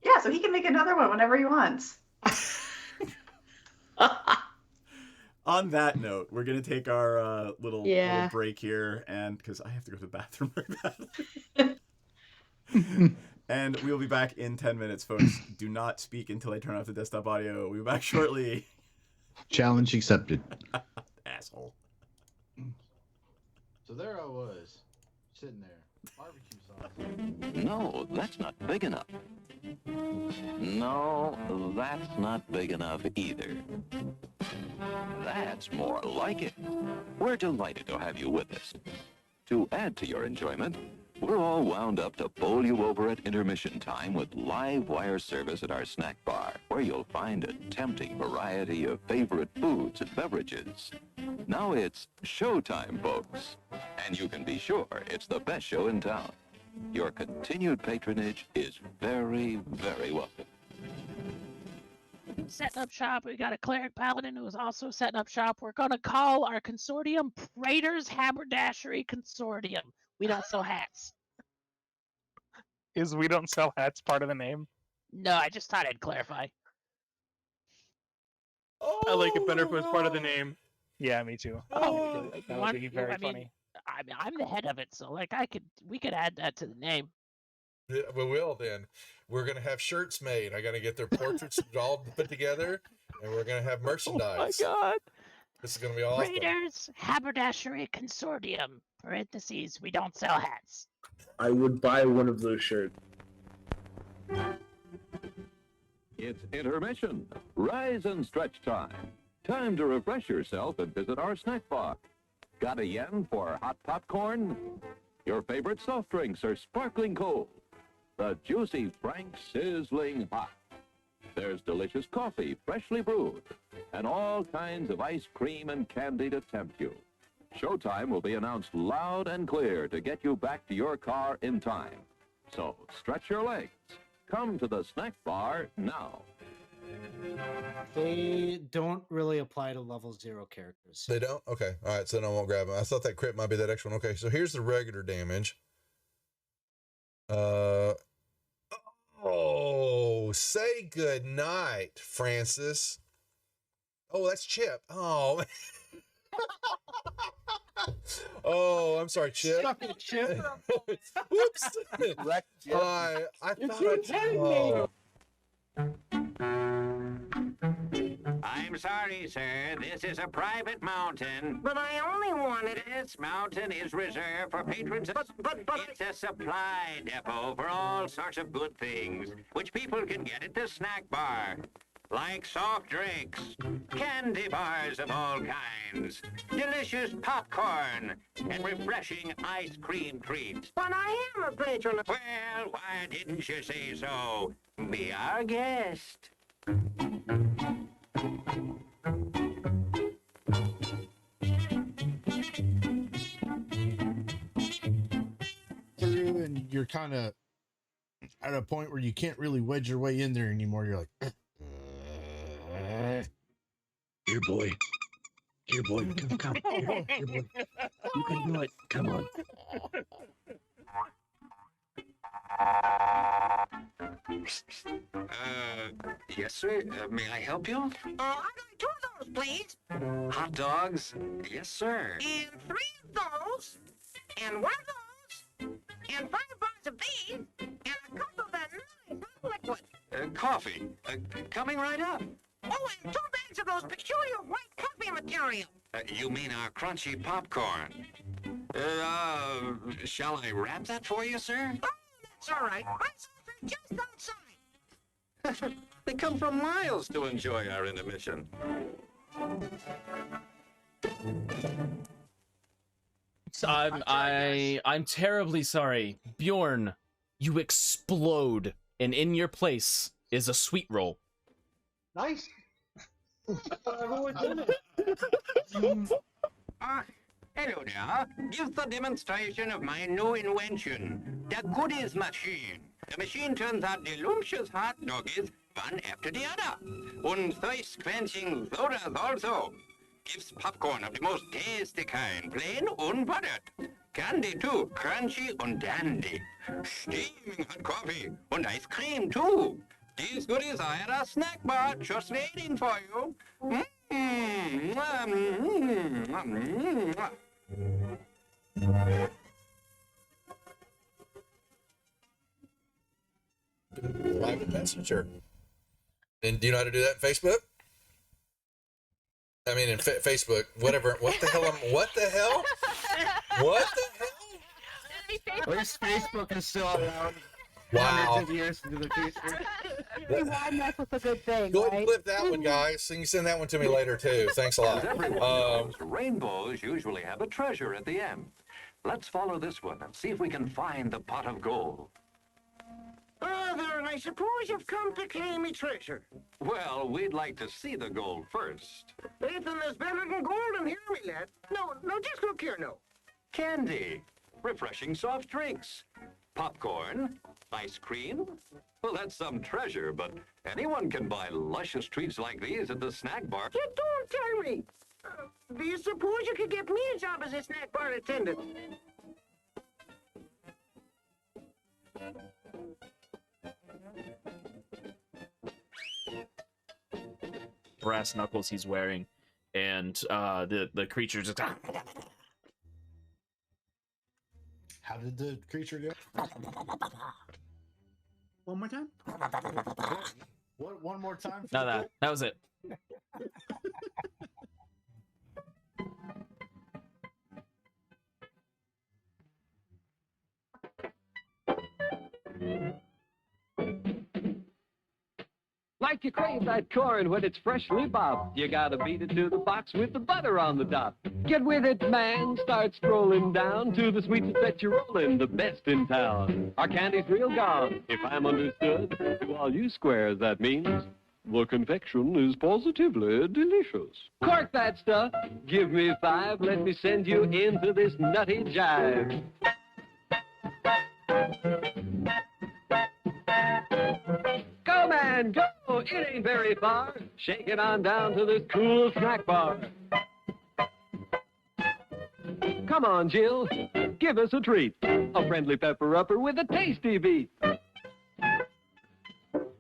Speaker 5: Yeah, so he can make another one whenever he wants.
Speaker 1: On that note, we're going to take our little break here, and because I have to go to the bathroom very badly. And we'll be back in 10 minutes, folks. Do not speak until I turn off the desktop audio. We'll be back shortly.
Speaker 2: Challenge accepted.
Speaker 1: Asshole.
Speaker 2: So there I was, sitting there, barbecue sauce.
Speaker 7: No, that's not big enough. No, that's not big enough either. That's more like it. We're delighted to have you with us. To add to your enjoyment, we're all wound up to bowl you over at intermission time with live wire service at our snack bar, where you'll find a tempting variety of favorite foods and beverages. Now it's showtime, folks. And you can be sure it's the best show in town. Your continued patronage is very, very welcome.
Speaker 8: Setting up shop. We got a cleric paladin who is also setting up shop. We're going to call our consortium Praetor's Haberdashery Consortium. We don't sell hats.
Speaker 9: Is we don't sell hats part of the name?
Speaker 8: No, I just thought I'd clarify.
Speaker 9: I like it better if it was part of the name. Yeah, me too.
Speaker 8: Oh,
Speaker 9: that would be very funny.
Speaker 8: I'm the head of it, so we could add that to the name.
Speaker 10: Yeah, we will then. We're gonna have shirts made. I gotta get their portraits all put together, and we're gonna have merchandise.
Speaker 8: Oh my god!
Speaker 10: This is gonna be awesome.
Speaker 8: Raiders Haberdashery Consortium. Parentheses. We don't sell hats.
Speaker 11: I would buy one of those shirts.
Speaker 7: It's intermission. Rise and stretch time. Time to refresh yourself and visit our snack bar. Got a yen for hot popcorn? Your favorite soft drinks are sparkling cold. The juicy Frank sizzling hot. There's delicious coffee, freshly brewed, and all kinds of ice cream and candy to tempt you. Showtime will be announced loud and clear to get you back to your car in time. So stretch your legs. Come to the snack bar now.
Speaker 12: They don't really apply to level 0 characters.
Speaker 10: They don't? Okay. All right. So then I won't grab them. I thought that crit might be that extra one. Okay. So here's the regular damage. Oh, say good night, Francis. Oh, that's Chip. Oh. Oh, I'm sorry, Chip.
Speaker 12: Suck it, Chip.
Speaker 10: Whoops. I thought.
Speaker 13: I'm sorry, sir. This is a private mountain. But I only wanted it. This mountain is reserved for patrons. But it's a supply depot for all sorts of good things, which people can get at the snack bar. like soft drinks, candy bars of all kinds, delicious popcorn, and refreshing ice cream treats.
Speaker 14: But I am a patron.
Speaker 13: Well, why didn't you say so? Be our guest.
Speaker 15: Through, and you're kind of at a point where you can't really wedge your way in there anymore. You're like,
Speaker 11: Here, boy. Here, boy. Come. Here, boy. You can do it. Come on.
Speaker 13: Yes, sir. May I help you?
Speaker 14: I'd like 2 of those, please.
Speaker 13: Hot dogs? Yes, sir.
Speaker 14: And 3 of those. And 1 of those. And 5 bars of these. And a cup of that nice hot liquid.
Speaker 13: Coffee. Coming right up.
Speaker 14: Oh, and 2 bags of those peculiar white coffee material.
Speaker 13: You mean our crunchy popcorn? Shall I wrap that for you, sir?
Speaker 14: Oh, that's all right. My saucer is just outside.
Speaker 13: They come from miles to enjoy our intermission.
Speaker 16: I'm terribly sorry. Bjorn, you explode, and in your place is a sweet roll.
Speaker 12: Nice.
Speaker 13: Hello there. Give the demonstration of my new invention, the goodies machine. The machine turns out delicious hot doggies one after the other. And thirst-quenching sodas also. Gives popcorn of the most tasty kind, plain unbuttered. Candy too, crunchy and dandy. Steaming hot coffee and ice cream too. These goodies are at our snack bar, just waiting for you.
Speaker 10: Private messenger. And do you know how to do that in Facebook? I mean, in Facebook, whatever. What the hell? What the hell? What the hell?
Speaker 12: At least Facebook is still around.
Speaker 10: Wow.
Speaker 12: Hundreds of years into the future.
Speaker 17: Why mess with a good thing,
Speaker 10: Go ahead
Speaker 17: right?
Speaker 10: and clip that one, guys. You can send that one to me later, too. Thanks a lot.
Speaker 7: As everyone knows, rainbows usually have a treasure at the end. Let's follow this one and see if we can find the pot of gold.
Speaker 14: Oh, there, and I suppose you've come to claim me treasure.
Speaker 7: Well, we'd like to see the gold first.
Speaker 14: Ethan, there's better than gold in here, me lad. No, just look here, no.
Speaker 7: Candy, refreshing soft drinks, popcorn, ice cream. Well, that's some treasure, but anyone can buy luscious treats like these at the snack bar.
Speaker 14: You don't tell me. Do you suppose you could get me a job as a snack bar attendant?
Speaker 16: Brass knuckles he's wearing, and the creature just.
Speaker 15: How did the creature go?
Speaker 12: One more time?
Speaker 15: What? One more time?
Speaker 16: No, that was it.
Speaker 18: Like you crave that corn when it's freshly bobbed, you gotta beat it to the box with the butter on the top. Get with it, man. Start strolling down to the sweets that you're rolling, the best in town. Our candy's real gone, if I'm understood. To all you squares, that means the confection is positively delicious. Cork that stuff. Give me 5. Let me send you into this nutty jive. Go, man, go! It ain't very far. Shake it on down to this cool snack bar. Come on, Jill. Give us a treat. A friendly pepper-upper with a tasty beat.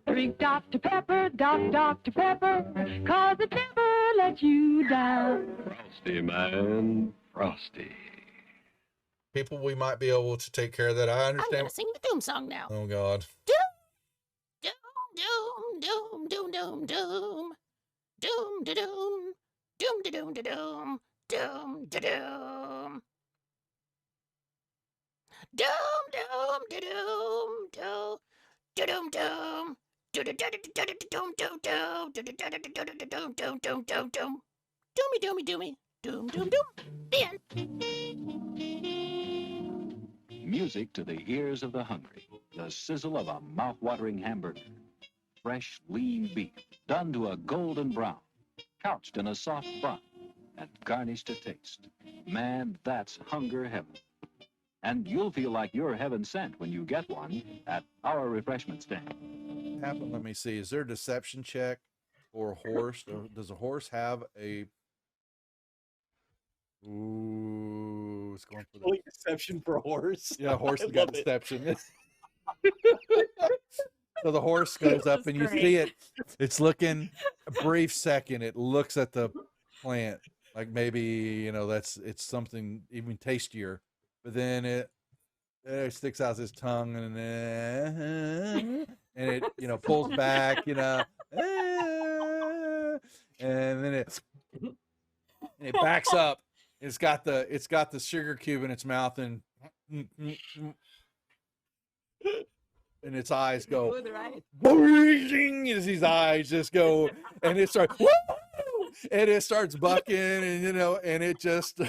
Speaker 17: Drink Dr. Pepper, Dr. Pepper, 'cause it never lets you down.
Speaker 18: Frosty, man. Frosty.
Speaker 10: People, we might be able to take care of that. I
Speaker 8: I'm
Speaker 10: understand.
Speaker 8: gonna sing the doom song now.
Speaker 10: Oh, God.
Speaker 8: Doom, doom, doom, doom, doom, doom, doom, da doom, doom, da doom, da doom, doom, da doom, doom, doom, da doom, doom, da doom, doom, Doomy, doom, doom, doom. The end.
Speaker 7: Music to the ears of the hungry. The sizzle of a mouth-watering hamburger. Fresh, lean beef, done to a golden brown, couched in a soft bun, and garnished to taste. Man, that's hunger heaven. And you'll feel like you're heaven sent when you get one at our refreshment stand.
Speaker 10: Let me see. Is there a deception check for a horse? Or does a horse have a... Ooh, it's going for the...
Speaker 1: deception for a horse.
Speaker 10: Yeah, a horse
Speaker 1: I
Speaker 10: has got
Speaker 1: love it.
Speaker 10: deception. So the horse goes up and you see it. It's looking a brief second. It looks at the plant like maybe, you know, it's something even tastier. But then it sticks out its tongue and it, you know, pulls back, you know, and then it backs up. It's got the sugar cube in its mouth and its eyes go, as his eyes just go, and it starts, and it starts bucking, and you know, and it just.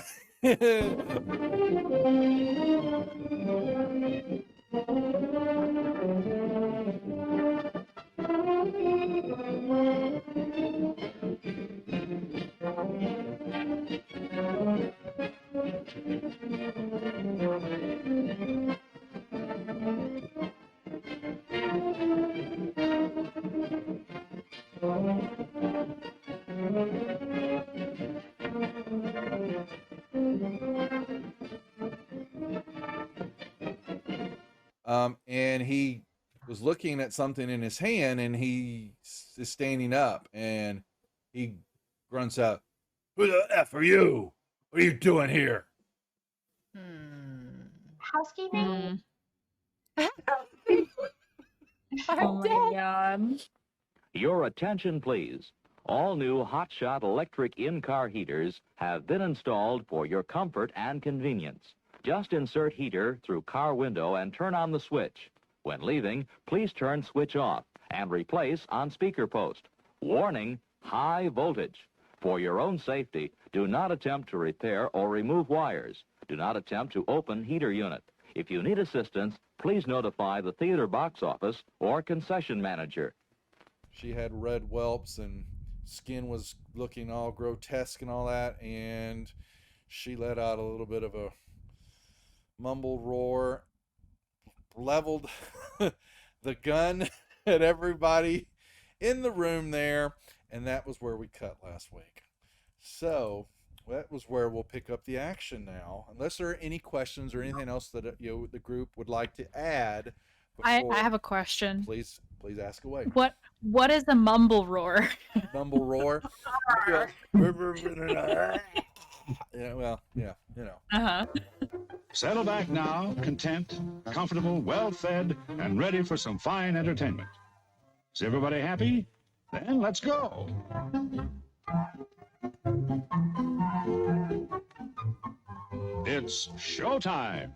Speaker 10: And he was looking at something in his hand, and he is standing up, and he grunts out, "Who the F are you? What are you doing here?"
Speaker 14: Housekeeping?
Speaker 17: Oh my god.
Speaker 7: Your attention, please. All new Hotshot electric in-car heaters have been installed for your comfort and convenience. Just insert heater through car window and turn on the switch. When leaving, please turn switch off and replace on speaker post. Warning, high voltage. For your own safety, do not attempt to repair or remove wires. Do not attempt to open heater unit. If you need assistance, please notify the theater box office or concession manager.
Speaker 10: She had red whelps and skin was looking all grotesque and all that, and she let out a little bit of a mumble roar, leveled the gun at everybody in the room there, and that was where we cut last week. So that was where we'll pick up the action now, unless there are any questions or anything else that the group would like to add.
Speaker 19: I have a question.
Speaker 10: Please ask away.
Speaker 19: What is a mumble roar?
Speaker 10: Mumble roar. Yeah, well, yeah, you know.
Speaker 19: Uh-huh.
Speaker 20: Settle back now, content, comfortable, well-fed, and ready for some fine entertainment. Is everybody happy? Then let's go. It's showtime.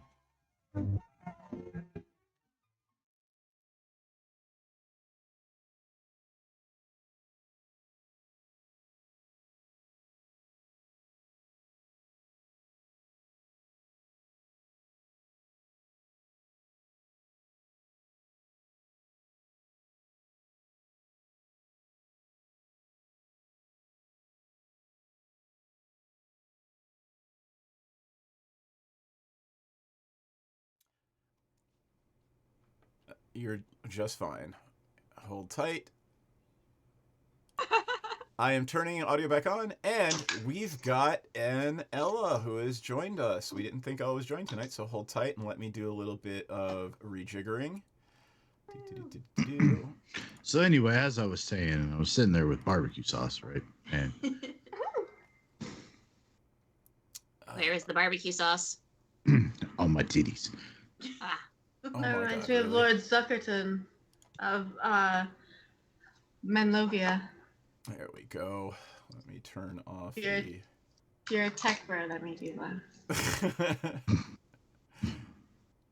Speaker 1: You're just fine. Hold tight. I am turning audio back on, and we've got an Ella who has joined us. We didn't think Ella was joined tonight, so hold tight and let me do a little bit of rejiggering.
Speaker 2: So anyway, as I was saying, I was sitting there with barbecue sauce, right? And
Speaker 6: Where is the barbecue sauce?
Speaker 2: on my titties.
Speaker 6: Ah.
Speaker 5: That reminds me of Lord Zuckerton of Menlovia.
Speaker 1: There we go. Let me turn off
Speaker 5: You're a tech bro, that made you laugh.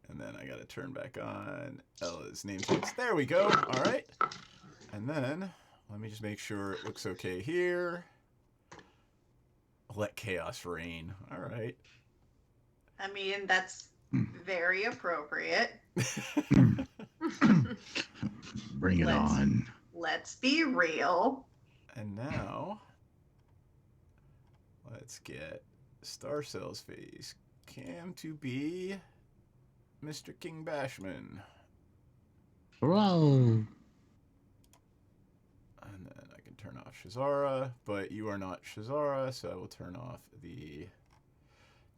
Speaker 1: And then I gotta turn back on Ella's name tags. There we go. All right. And then, let me just make sure it looks okay here. Let chaos reign. All right.
Speaker 5: I mean, that's very appropriate.
Speaker 2: Bring it on.
Speaker 5: Let's be real.
Speaker 1: And now, let's get Star Cell's face cam to be Mr. King Bashman.
Speaker 2: Whoa.
Speaker 1: And then I can turn off Shazara, but you are not Shazara, so I will turn off the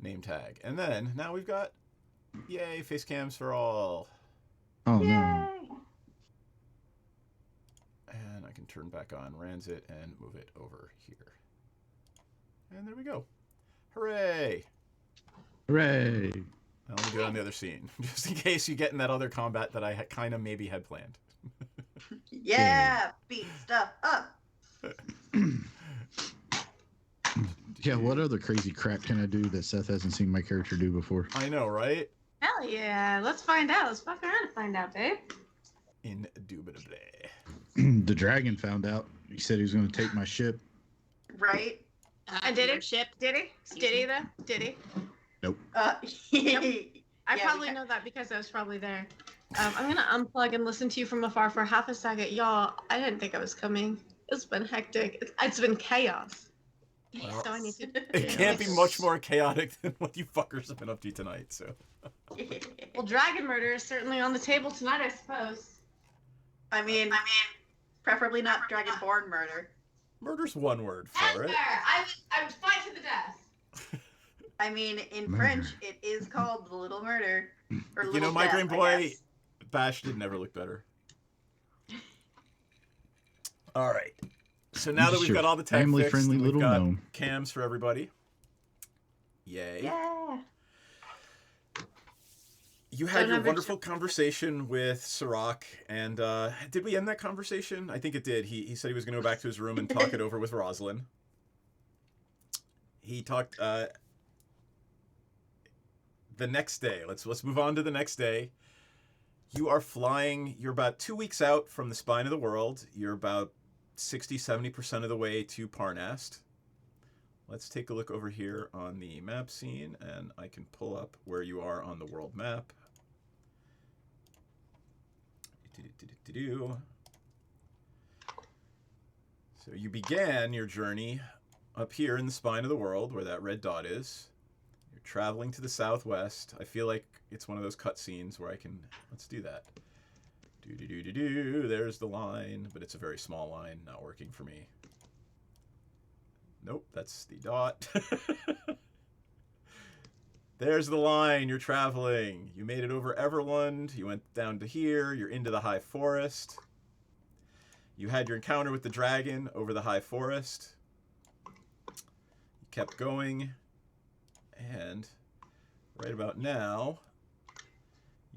Speaker 1: name tag. And then, now we've got, yay, face cams for all.
Speaker 2: Oh, no.
Speaker 1: And I can turn back on Ranzit and move it over here. And there we go. Hooray!
Speaker 2: Hooray!
Speaker 1: Now let me go on the other scene, just in case you get in that other combat that I kind of maybe had planned.
Speaker 5: Yeah, beat stuff up.
Speaker 2: Yeah, what other crazy crap can I do that Seth hasn't seen my character do before?
Speaker 1: I know, right?
Speaker 4: Hell yeah. Let's find out. Let's fuck around and find out, babe.
Speaker 1: Indubitably.
Speaker 2: The dragon found out. He said he was going to take my ship.
Speaker 5: Right?
Speaker 4: And did he? Ship? Did he? Did he though? Did he?
Speaker 2: Nope.
Speaker 4: I probably know that because I was probably there. I'm gonna unplug and listen to you from afar for half a second. Y'all, I didn't think I was coming. It's been hectic. It's been chaos.
Speaker 1: Well,
Speaker 4: So I need to.
Speaker 1: it can't be much more chaotic than what you fuckers have been up to tonight, so.
Speaker 4: Well, dragon murder is certainly on the table tonight, I suppose.
Speaker 5: I mean, preferably not dragonborn murder.
Speaker 1: Murder's one word for it.
Speaker 4: I would fight to the death.
Speaker 5: I mean, in French, it is called the little murder. Or
Speaker 1: You
Speaker 5: little
Speaker 1: know, Migraine
Speaker 5: death, I
Speaker 1: Boy,
Speaker 5: guess.
Speaker 1: Bash did never look better. All right. So now that we've got all the tech fixed,
Speaker 2: family-friendly
Speaker 1: we've
Speaker 2: little
Speaker 1: got
Speaker 2: gnome.
Speaker 1: cams for everybody. Yay.
Speaker 5: Yeah.
Speaker 1: You had
Speaker 4: So
Speaker 1: your
Speaker 4: number
Speaker 1: wonderful conversation with Sirach, and did we end that conversation? I think it did. He said he was going to go back to his room and talk it over with Rosalind. He talked the next day. Let's move on to the next day. You are flying. You're about 2 weeks out from the spine of the world. You're about 60-70% of the way to Parnast. Let's take a look over here on the map scene, and I can pull up where you are on the world map. So you began your journey up here in the spine of the world, where that red dot is. You're traveling to the southwest. I feel like it's one of those cutscenes where I can... Let's do that. There's the line, but it's a very small line, not working for me. Nope, that's the dot. There's the line. You're traveling. You made it over Everlund. You went down to here. You're into the High Forest. You had your encounter with the dragon over the High Forest. You kept going. And right about now,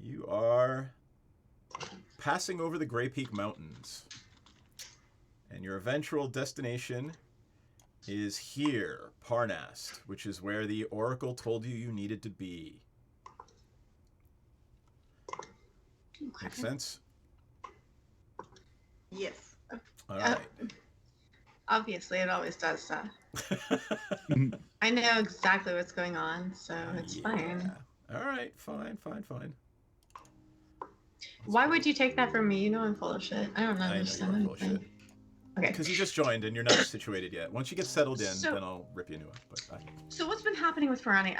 Speaker 1: you are passing over the Grey Peak Mountains. And your eventual destination is here, Parnast, which is where the Oracle told you needed to be. Make sense?
Speaker 5: Yes.
Speaker 1: All right.
Speaker 4: Obviously, it always does stuff. I know exactly what's going on, so it's fine.
Speaker 1: All right, fine.
Speaker 4: Why would you take that from me? You know I'm full of shit. I don't understand anything. Okay.
Speaker 1: Because you just joined and you're not situated yet. Once you get settled in,
Speaker 4: So-
Speaker 1: then I'll rip you a new one. But
Speaker 4: So what's been happening with Pirani?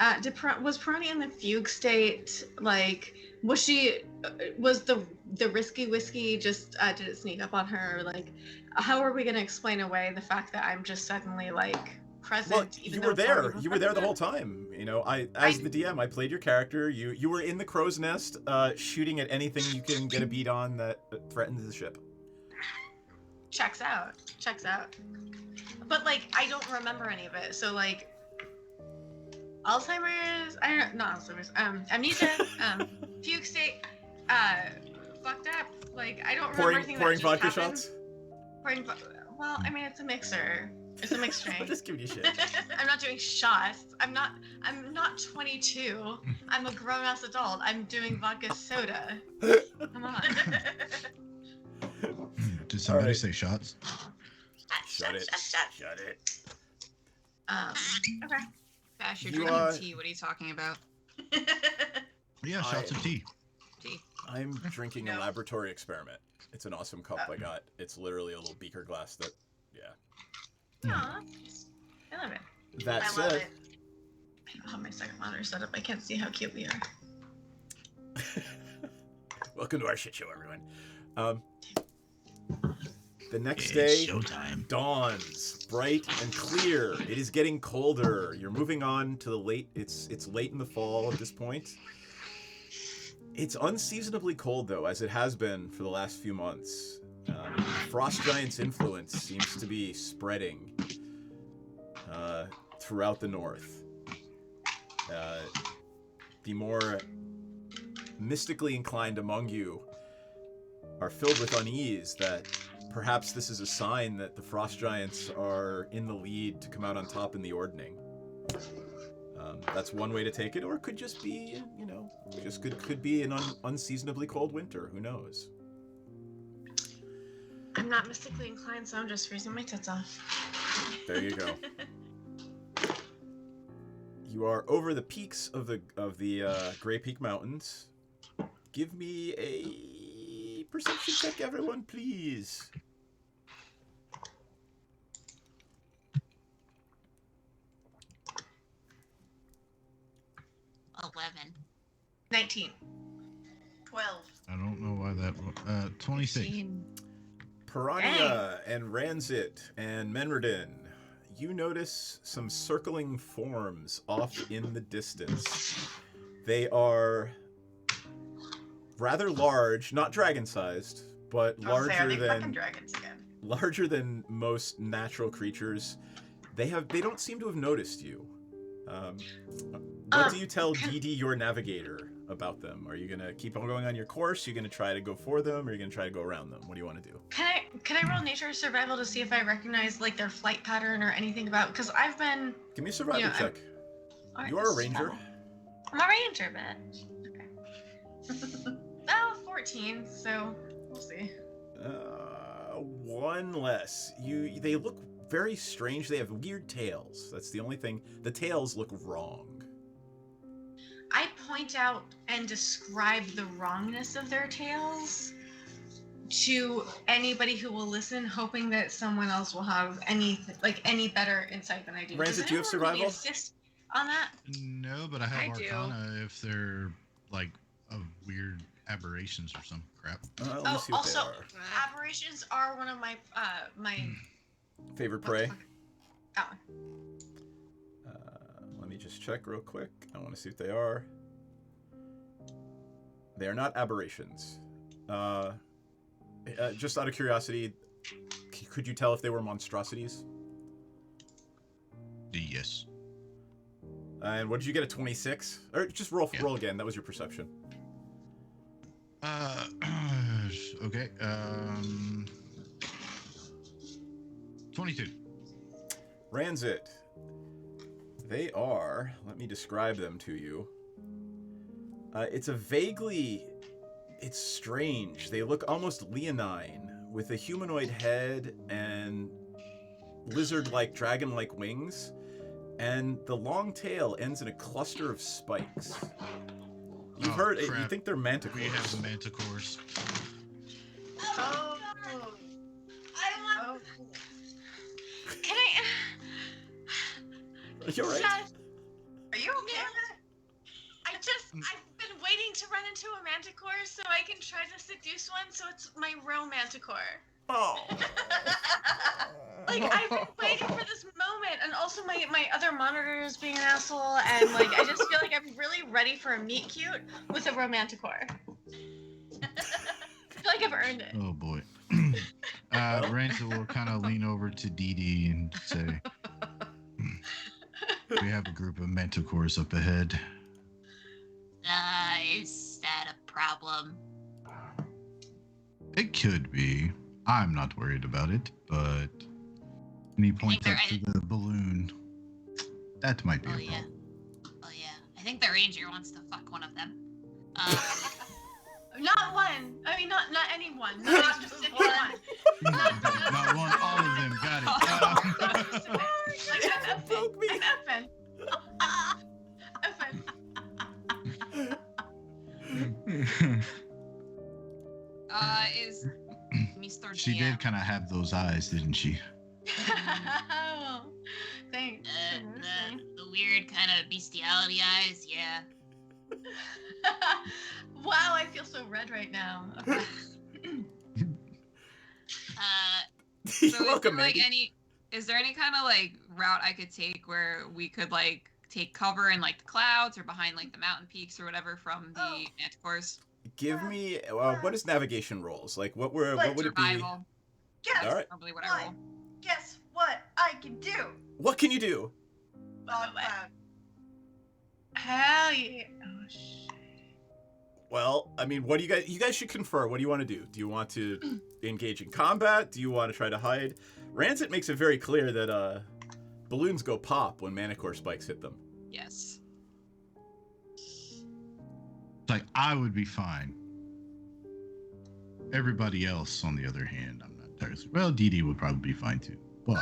Speaker 4: Was Pirani in the fugue state? Like, was the risky whiskey just did it sneak up on her? Like, how are we gonna explain away the fact that I'm just suddenly like present?
Speaker 1: well,
Speaker 4: even
Speaker 1: you
Speaker 4: though
Speaker 1: were there.
Speaker 4: Pirani
Speaker 1: You were there the whole time. You know, as the DM, I played your character. You were in the crow's nest, shooting at anything you can get a beat on that threatens the ship.
Speaker 4: Checks out. But like, I don't remember any of it. So like, Alzheimer's. I don't not Alzheimer's. Amnesia. Fugue state. Fucked up. Like, I don't remember anything
Speaker 1: pouring
Speaker 4: that just
Speaker 1: vodka
Speaker 4: happened.
Speaker 1: shots.
Speaker 4: Well, I mean, it's a mixer. It's a mixed drink.
Speaker 1: I'm just giving you shit.
Speaker 4: I'm not doing shots. I'm not 22. I'm a grown-ass adult. I'm doing vodka soda. Come on.
Speaker 2: Did somebody
Speaker 1: right.
Speaker 2: say shots?
Speaker 1: Shut it. Shut it.
Speaker 4: Okay. Bash, you're
Speaker 1: You,
Speaker 4: drinking tea. What are you talking about?
Speaker 2: Yeah, shots of tea.
Speaker 4: Tea.
Speaker 1: I'm drinking a laboratory experiment. It's an awesome cup I got. It's literally a little beaker glass that,
Speaker 21: Aw, I love it.
Speaker 1: That
Speaker 21: I
Speaker 1: said,
Speaker 21: love it. I don't have my second monitor set up. I can't see how cute we are.
Speaker 1: welcome to our shit show, everyone. The next day dawns bright and clear. It is getting colder. You're moving on to the late. It's late in the fall at this point. It's unseasonably cold though, as it has been for the last few months. Frost Giant's influence seems to be spreading throughout the north. The more mystically inclined among you are filled with unease that perhaps this is a sign that the Frost Giants are in the lead to come out on top in the ordning. That's one way to take it, or it could just be, could be an unseasonably cold winter. Who knows?
Speaker 21: I'm not mystically inclined, so I'm just freezing my tits off.
Speaker 1: There you go. You are over the peaks of the Gray Peak Mountains. Give me a perception check, everyone, please.
Speaker 6: 11.
Speaker 21: 19. 12.
Speaker 2: I don't know why that. 26.
Speaker 1: Piranha and Ranzit and Menredin, you notice some circling forms off in the distance. They are rather large, not dragon-sized, but larger than most natural creatures. They don't seem to have noticed you. What do you tell Dee, your navigator, about them? Are you gonna keep on going on your course? Are you gonna try to go for them, or are you gonna try to go around them? What do you want to do?
Speaker 21: Can I roll nature survival to see if I recognize like their flight pattern or anything about? Because I've been.
Speaker 1: Give me a survival check. You are a ranger.
Speaker 21: I'm a ranger, but okay. 14. So we'll see.
Speaker 1: One less. They look very strange. They have weird tails. That's the only thing. The tails look wrong.
Speaker 21: I point out and describe the wrongness of their tails to anybody who will listen, hoping that someone else will have any better insight than I do.
Speaker 1: Ranzit, do you have survival?
Speaker 21: Assist on that?
Speaker 2: No, but I have
Speaker 21: I do.
Speaker 2: Arcana if they're like of weird aberrations or some crap.
Speaker 1: Let me see what
Speaker 21: also,
Speaker 1: they are.
Speaker 21: aberrations are one of my
Speaker 1: Favorite prey?
Speaker 21: That one.
Speaker 1: Let me just check real quick. I want to see what they are. They are not aberrations. Just out of curiosity, could you tell if they were monstrosities?
Speaker 2: Yes.
Speaker 1: And what did you get, a 26? Or just roll again. That was your perception.
Speaker 2: Okay. 22.
Speaker 1: Ranzit. They are, let me describe them to you. It's strange. They look almost leonine, with a humanoid head and lizard-like, dragon-like wings, and the long tail ends in a cluster of spikes. You've heard it. You think they're manticores.
Speaker 2: We have the manticores.
Speaker 21: Oh. I want. Can I?
Speaker 1: You're right.
Speaker 21: Are you okay? I've been waiting to run into a manticore so I can try to seduce one. So it's my real manticore.
Speaker 1: Oh.
Speaker 21: I've been waiting for this moment, and also my other monitor is being an asshole, and I just feel like I'm really ready for a meet cute with a romanticore. I feel like I've earned it.
Speaker 2: Oh boy. Ransom will kind of lean over to Dee and say, "We have a group of manticores up ahead."
Speaker 6: Is that a problem?
Speaker 2: It could be. I'm not worried about it, but when he points up to the balloon, that might be a problem.
Speaker 6: Oh yeah. I think the ranger wants to fuck one of them.
Speaker 21: Not one. I mean, not anyone. Not a specific one.
Speaker 2: She did kind of have those eyes, didn't she?
Speaker 21: Thanks.
Speaker 6: The weird kind of bestiality eyes, yeah.
Speaker 21: Wow, I feel so red right now.
Speaker 4: So
Speaker 1: welcome,
Speaker 4: is there any kind of like route I could take where we could like take cover in like the clouds or behind like the mountain peaks or whatever from the manticores?
Speaker 1: Give me what is navigation rolls? Like what would it be?
Speaker 4: Survival.
Speaker 5: Guess
Speaker 1: All right.
Speaker 4: Probably what I roll.
Speaker 5: Guess what I can do?
Speaker 1: What can you do?
Speaker 5: Fog cloud.
Speaker 21: Hell yeah. Oh, shit.
Speaker 1: Well, I mean, what do you guys should confer. What do you want to do? Do you want to engage in combat? Do you want to try to hide? Rancid makes it very clear that balloons go pop when manicore spikes hit them.
Speaker 4: Yes.
Speaker 2: It's like, I would be fine. Everybody else, on the other hand, I'm not entirely sure. Well, Dee Dee would probably be fine too. But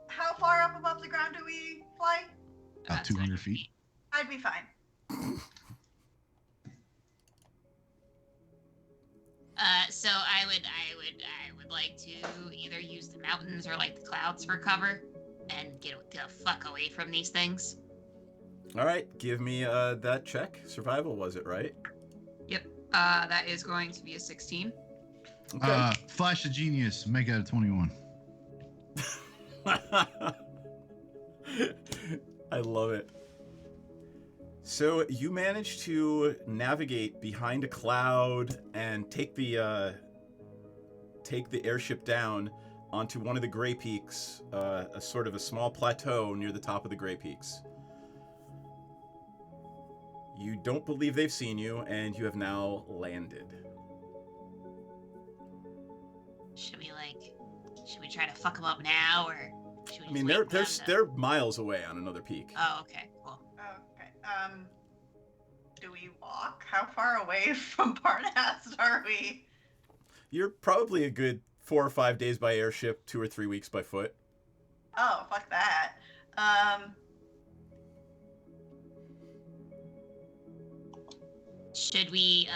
Speaker 5: How far up above the ground do we fly?
Speaker 2: about 200 feet.
Speaker 5: I'd be fine.
Speaker 6: So I would like to either use the mountains or like the clouds for cover and get the fuck away from these things.
Speaker 1: All right, give me that check. Survival, was it, right?
Speaker 4: Yep. That is going to be a 16.
Speaker 1: Okay.
Speaker 2: Flash of genius, make it a 21.
Speaker 1: I love it. So you manage to navigate behind a cloud and take the airship down onto one of the Gray Peaks, a sort of a small plateau near the top of the Gray Peaks. You don't believe they've seen you, and you have now landed.
Speaker 6: Should we try to fuck them up now, or should we
Speaker 1: I mean,
Speaker 6: just
Speaker 1: they're miles away on another peak.
Speaker 6: Oh, okay, cool.
Speaker 5: Okay. Do we walk? How far away from Parnast are we?
Speaker 1: You're probably a good 4 or 5 days by airship, 2 or 3 weeks by foot.
Speaker 5: Oh, fuck that.
Speaker 6: Should we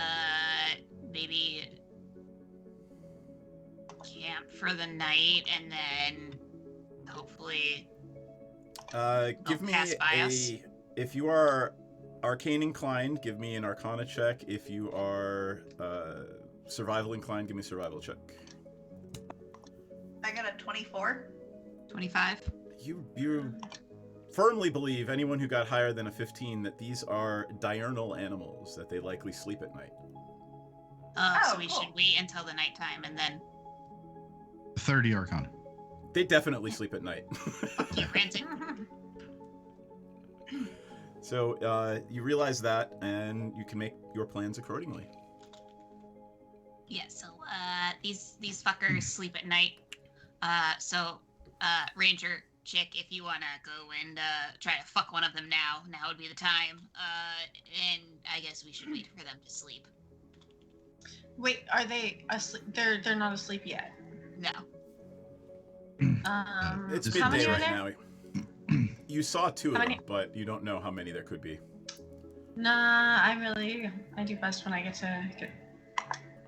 Speaker 6: maybe camp for the night and then hopefully
Speaker 1: Give me
Speaker 6: pass by us?
Speaker 1: if you are arcane inclined, give me an arcana check. If you are survival inclined, give me a survival check.
Speaker 5: I got a 24.
Speaker 4: 25.
Speaker 1: You firmly believe, anyone who got higher than a 15, that these are diurnal animals, that they likely sleep at night.
Speaker 6: So we should wait until the nighttime and then
Speaker 2: 30 arcana.
Speaker 1: They definitely sleep at night.
Speaker 6: get rented.
Speaker 1: So you realize that, and you can make your plans accordingly.
Speaker 6: Yeah, so these fuckers sleep at night. So Ranger chick, if you wanna go and try to fuck one of them now would be the time. And I guess we should wait for them to sleep.
Speaker 21: Wait, are they asleep? They're not asleep yet.
Speaker 6: No.
Speaker 1: It's
Speaker 21: how many
Speaker 1: midday
Speaker 21: are
Speaker 1: right
Speaker 21: there?
Speaker 1: now. You saw 2 of
Speaker 21: How
Speaker 1: them,
Speaker 21: many?
Speaker 1: but you don't know how many there could be.
Speaker 21: Nah, I do best when I get to get.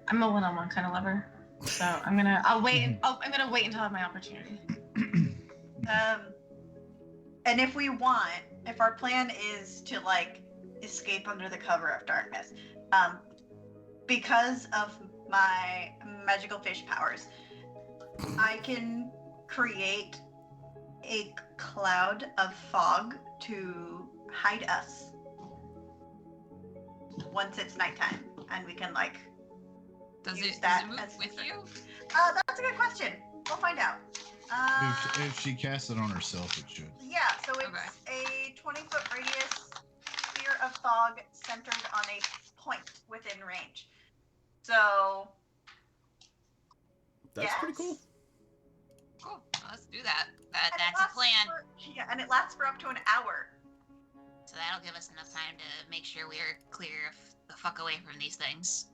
Speaker 21: I'm a one-on-one kind of lover, so I'll wait. I'm gonna wait until I have my opportunity.
Speaker 5: And if our plan is to like escape under the cover of darkness, because of my magical fish powers, I can create a cloud of fog to hide us once it's nighttime, and we can like
Speaker 4: Does
Speaker 5: use
Speaker 4: it
Speaker 5: that
Speaker 4: move
Speaker 5: as
Speaker 4: with you?
Speaker 5: That's a good question. We'll find out.
Speaker 2: If she casts it on herself, it should.
Speaker 5: Yeah, so it's a 20-foot radius sphere of fog centered on a point within range. So
Speaker 1: That's pretty cool.
Speaker 4: Cool. Well, let's do that.
Speaker 6: That's a plan.
Speaker 5: Yeah, and it lasts for up to an hour.
Speaker 6: So that'll give us enough time to make sure we're clear of the fuck away from these things.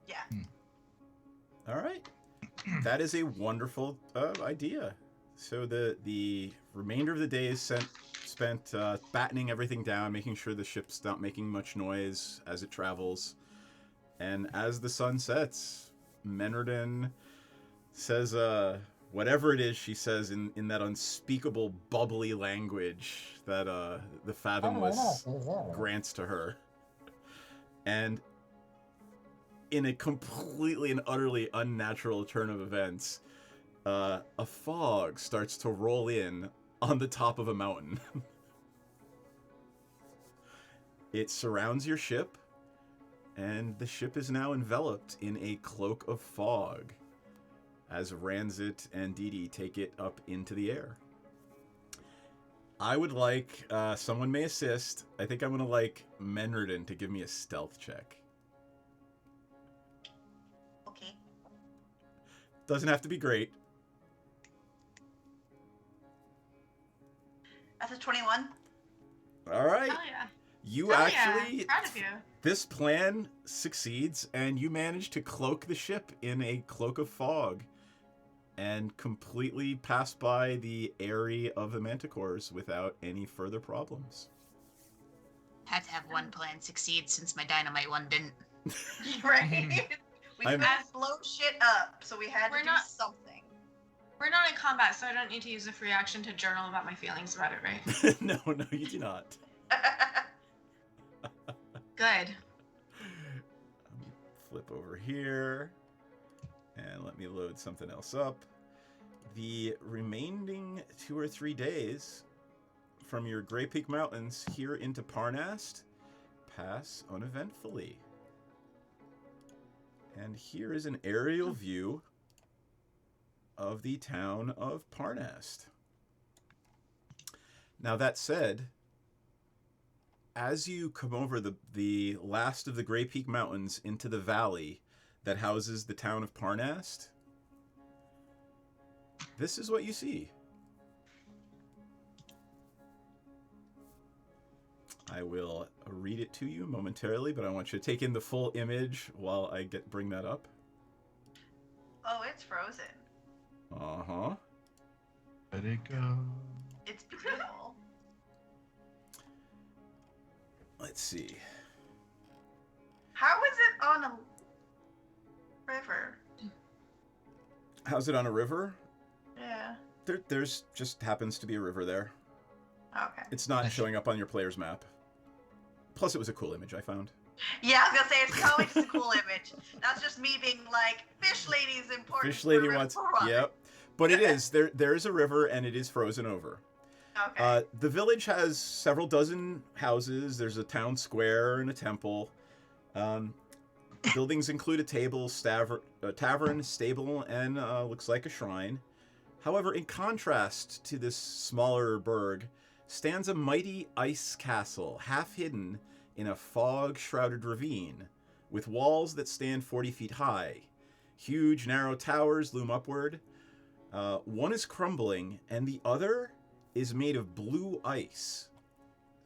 Speaker 5: Yeah.
Speaker 1: All right. That is a wonderful idea. So the remainder of the day is spent battening everything down, making sure the ship's not making much noise as it travels. And as the sun sets, Menardin says whatever it is she says in that unspeakable bubbly language that the Fathomless grants to her. And in a completely and utterly unnatural turn of events, a fog starts to roll in on the top of a mountain. It surrounds your ship, and the ship is now enveloped in a cloak of fog as Ranzit and Dee take it up into the air. I would like, someone may assist, I think I'm going to like Menardin to give me a stealth check.
Speaker 5: Okay.
Speaker 1: Doesn't have to be great.
Speaker 5: That's a 21.
Speaker 1: All right.
Speaker 21: Hell yeah.
Speaker 1: You
Speaker 21: Hell
Speaker 1: actually,
Speaker 21: yeah. Proud of you.
Speaker 1: this plan succeeds, and you manage to cloak the ship in a cloak of fog and completely pass by the area of the manticores without any further problems.
Speaker 6: Had to have one plan succeed since my dynamite one didn't.
Speaker 5: Right? We couldn't blow shit up, so we had to do something.
Speaker 21: We're not in combat, so I don't need to use a free action to journal about my feelings about it, right?
Speaker 1: No, you do not.
Speaker 21: Good.
Speaker 1: Let me flip over here, and let me load something else up. The remaining 2 or 3 days from your Grey Peak Mountains here into Parnast pass uneventfully. And here is an aerial view of the town of Parnast. Now that said, as you come over the last of the Grey Peak Mountains into the valley that houses the town of Parnast, this is what you see. I will read it to you momentarily, but I want you to take in the full image while I bring that up.
Speaker 5: Oh, it's frozen.
Speaker 1: Uh-huh.
Speaker 2: Let it go.
Speaker 5: It's beautiful.
Speaker 1: Let's see.
Speaker 5: How is it on a river?
Speaker 1: How's it on a river?
Speaker 5: Yeah.
Speaker 1: There's just happens to be a river there.
Speaker 5: Okay.
Speaker 1: It's not showing up on your player's map. Plus, it was a cool image I found.
Speaker 5: Yeah, I was gonna say it's probably just a cool image. That's just me being like, Fish Lady's important.
Speaker 1: Fish Lady wants. Yep. But it is. There is a river, and it is frozen over.
Speaker 5: Okay.
Speaker 1: The village has several dozen houses. There's a town square and a temple. Buildings include a tavern, stable, and looks like a shrine. However, in contrast to this smaller burg, stands a mighty ice castle, half hidden in a fog-shrouded ravine, with walls that stand 40 feet high. Huge, narrow towers loom upward. One is crumbling, and the other is made of blue ice,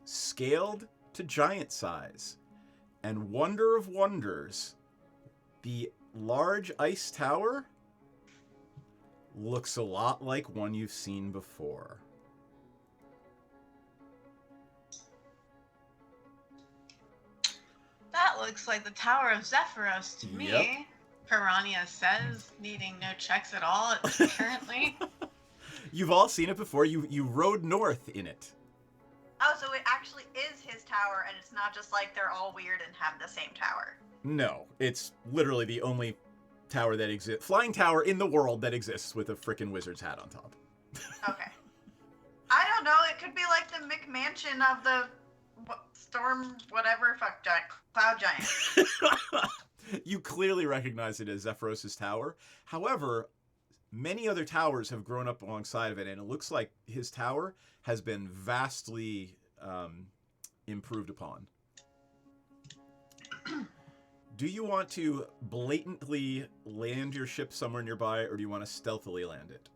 Speaker 1: scaled to giant size. And wonder of wonders, the large ice tower looks a lot like one you've seen before.
Speaker 21: That looks like the Tower of Zephyros to me.
Speaker 1: Yep.
Speaker 21: Piranha says, needing no checks at all currently.
Speaker 1: You've all seen it before. You rode north in it.
Speaker 5: Oh, so it actually is his tower, and it's not just like they're all weird and have the same tower.
Speaker 1: No, it's literally the only tower that exists, flying tower in the world that exists with a frickin' wizard's hat on top.
Speaker 5: Okay. I don't know. It could be like the McMansion of the storm, whatever, cloud giant.
Speaker 1: You clearly recognize it as Zephyros' tower. However, many other towers have grown up alongside of it, and it looks like his tower has been vastly improved upon. Do you want to blatantly land your ship somewhere nearby, or do you want to stealthily land it?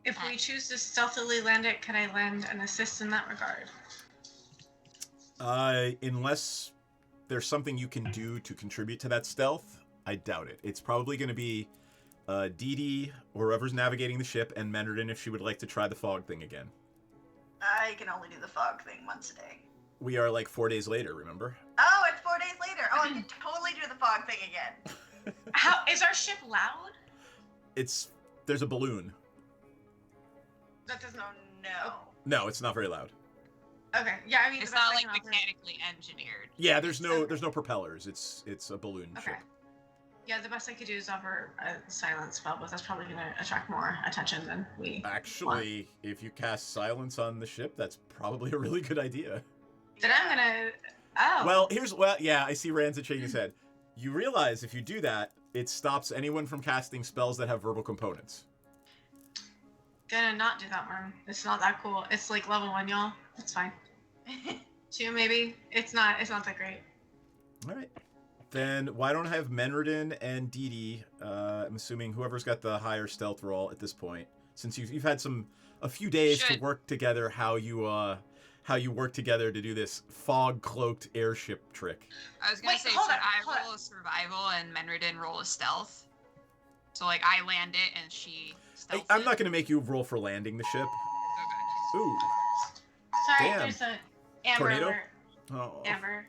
Speaker 21: If we choose to stealthily land it, can I lend an assist in that regard?
Speaker 1: Unless there's something you can do to contribute to that stealth, I doubt it. It's probably going to be Dee or whoever's navigating the ship, and Menardin if she would like to try the fog thing again.
Speaker 5: I can only do the fog thing once a day.
Speaker 1: We are like 4 days later, remember?
Speaker 5: Oh, it's 4 days later. Oh, I can totally do fog thing again.
Speaker 21: How is our ship loud?
Speaker 1: There's a balloon.
Speaker 21: That doesn't.
Speaker 5: No.
Speaker 1: No, it's not very loud.
Speaker 21: Okay. Yeah, I mean
Speaker 6: It's
Speaker 21: the best
Speaker 6: not
Speaker 21: I
Speaker 6: like
Speaker 21: can offer-
Speaker 6: mechanically engineered.
Speaker 1: Yeah, there's no propellers. It's a balloon
Speaker 21: Okay.
Speaker 1: ship.
Speaker 21: Yeah, the best I could do is offer a silence spell, but that's probably going to attract more attention than we.
Speaker 1: Actually, if you cast silence on the ship, that's probably a really good idea.
Speaker 21: Then I'm gonna. Oh.
Speaker 1: Well, yeah, I see Ranzit shaking his head. You realize if you do that, it stops anyone from casting spells that have verbal components.
Speaker 21: Gonna not do that one. It's not that cool. It's like level 1, y'all. It's fine. 2 maybe. It's not that great.
Speaker 1: All right. Then why don't I have Menredin and Dee? I'm assuming whoever's got the higher stealth roll at this point, since you've had a few days to work together. How you work together to do this fog cloaked airship trick.
Speaker 6: I was gonna say, should I roll a survival and Menredin roll a stealth? So like I land it and she stealth.
Speaker 1: I'm not gonna make you roll for landing the ship.
Speaker 6: Okay.
Speaker 1: Ooh.
Speaker 21: Sorry,
Speaker 1: Damn.
Speaker 21: there's a Amber
Speaker 1: Tornado?
Speaker 21: alert.
Speaker 1: Oh.
Speaker 21: Amber.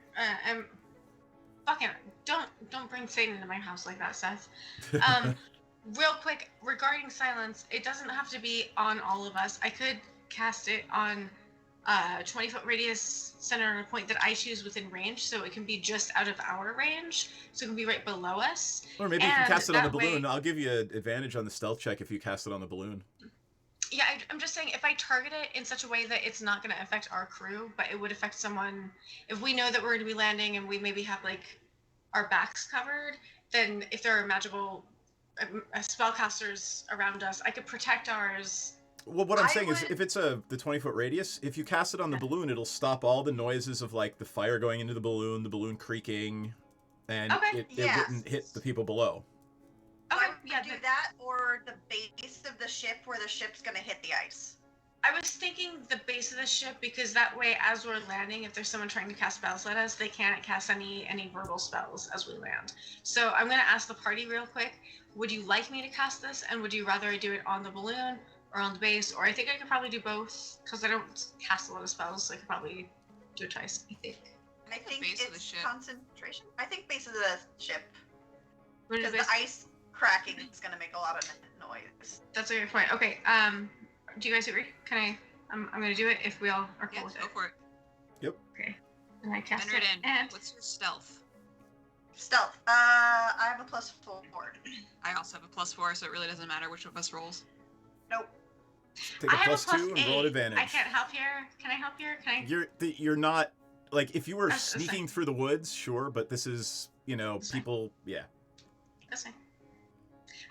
Speaker 21: Fucking don't bring Satan into my house like that, Seth. Real quick, regarding silence, it doesn't have to be on all of us. I could cast it on a 20-foot radius center on a point that I choose within range, so it can be just out of our range, so it can be right below us.
Speaker 1: Or maybe you can cast it on the
Speaker 21: that way-
Speaker 1: balloon. I'll give you an advantage on the stealth check if you cast it on the balloon.
Speaker 21: Yeah, I'm just saying, if I target it in such a way that it's not going to affect our crew, but it would affect someone, if we know that we're going to be landing and we maybe have like our backs covered, then if there are magical spellcasters around us, I could protect ours.
Speaker 1: Well, what I'm saying is, if it's the 20-foot radius, if you cast it on the balloon, it'll stop all the noises of like the fire going into the balloon creaking, and it wouldn't hit the people below.
Speaker 5: Okay, yeah, do that or the base of the ship where the ship's gonna hit the ice.
Speaker 21: I was thinking the base of the ship, because that way, as we're landing, if there's someone trying to cast spells at us, they can't cast any verbal spells as we land. So I'm gonna ask the party real quick, would you like me to cast this, and would you rather I do it on the balloon or on the base? Or I think I could probably do both, because I don't cast a lot of spells, so I could probably do it twice, I think.
Speaker 5: I think
Speaker 21: base of the
Speaker 5: it's
Speaker 21: ship.
Speaker 5: concentration. I think base of the ship.
Speaker 21: What is
Speaker 5: Because the
Speaker 21: base?
Speaker 5: ice cracking is gonna make a lot of noise.
Speaker 21: That's a good point. Okay, do you guys agree? I'm gonna do it if we all are cool with it.
Speaker 6: Go for it.
Speaker 1: Yep.
Speaker 21: Okay. And I cast it.
Speaker 6: Menredin,
Speaker 21: And
Speaker 6: what's your stealth?
Speaker 5: Stealth. I have a +4.
Speaker 6: I also have a +4, so it really doesn't matter which of us rolls.
Speaker 5: Nope.
Speaker 1: Take a
Speaker 21: I have a
Speaker 1: +2 and roll an
Speaker 21: +8.
Speaker 1: advantage.
Speaker 21: I can't help here. Can I help here? Can I?
Speaker 1: You're not like, if you were
Speaker 21: That's
Speaker 1: sneaking
Speaker 21: fine.
Speaker 1: through the woods, sure, but this is people. Yeah.
Speaker 21: That's fine.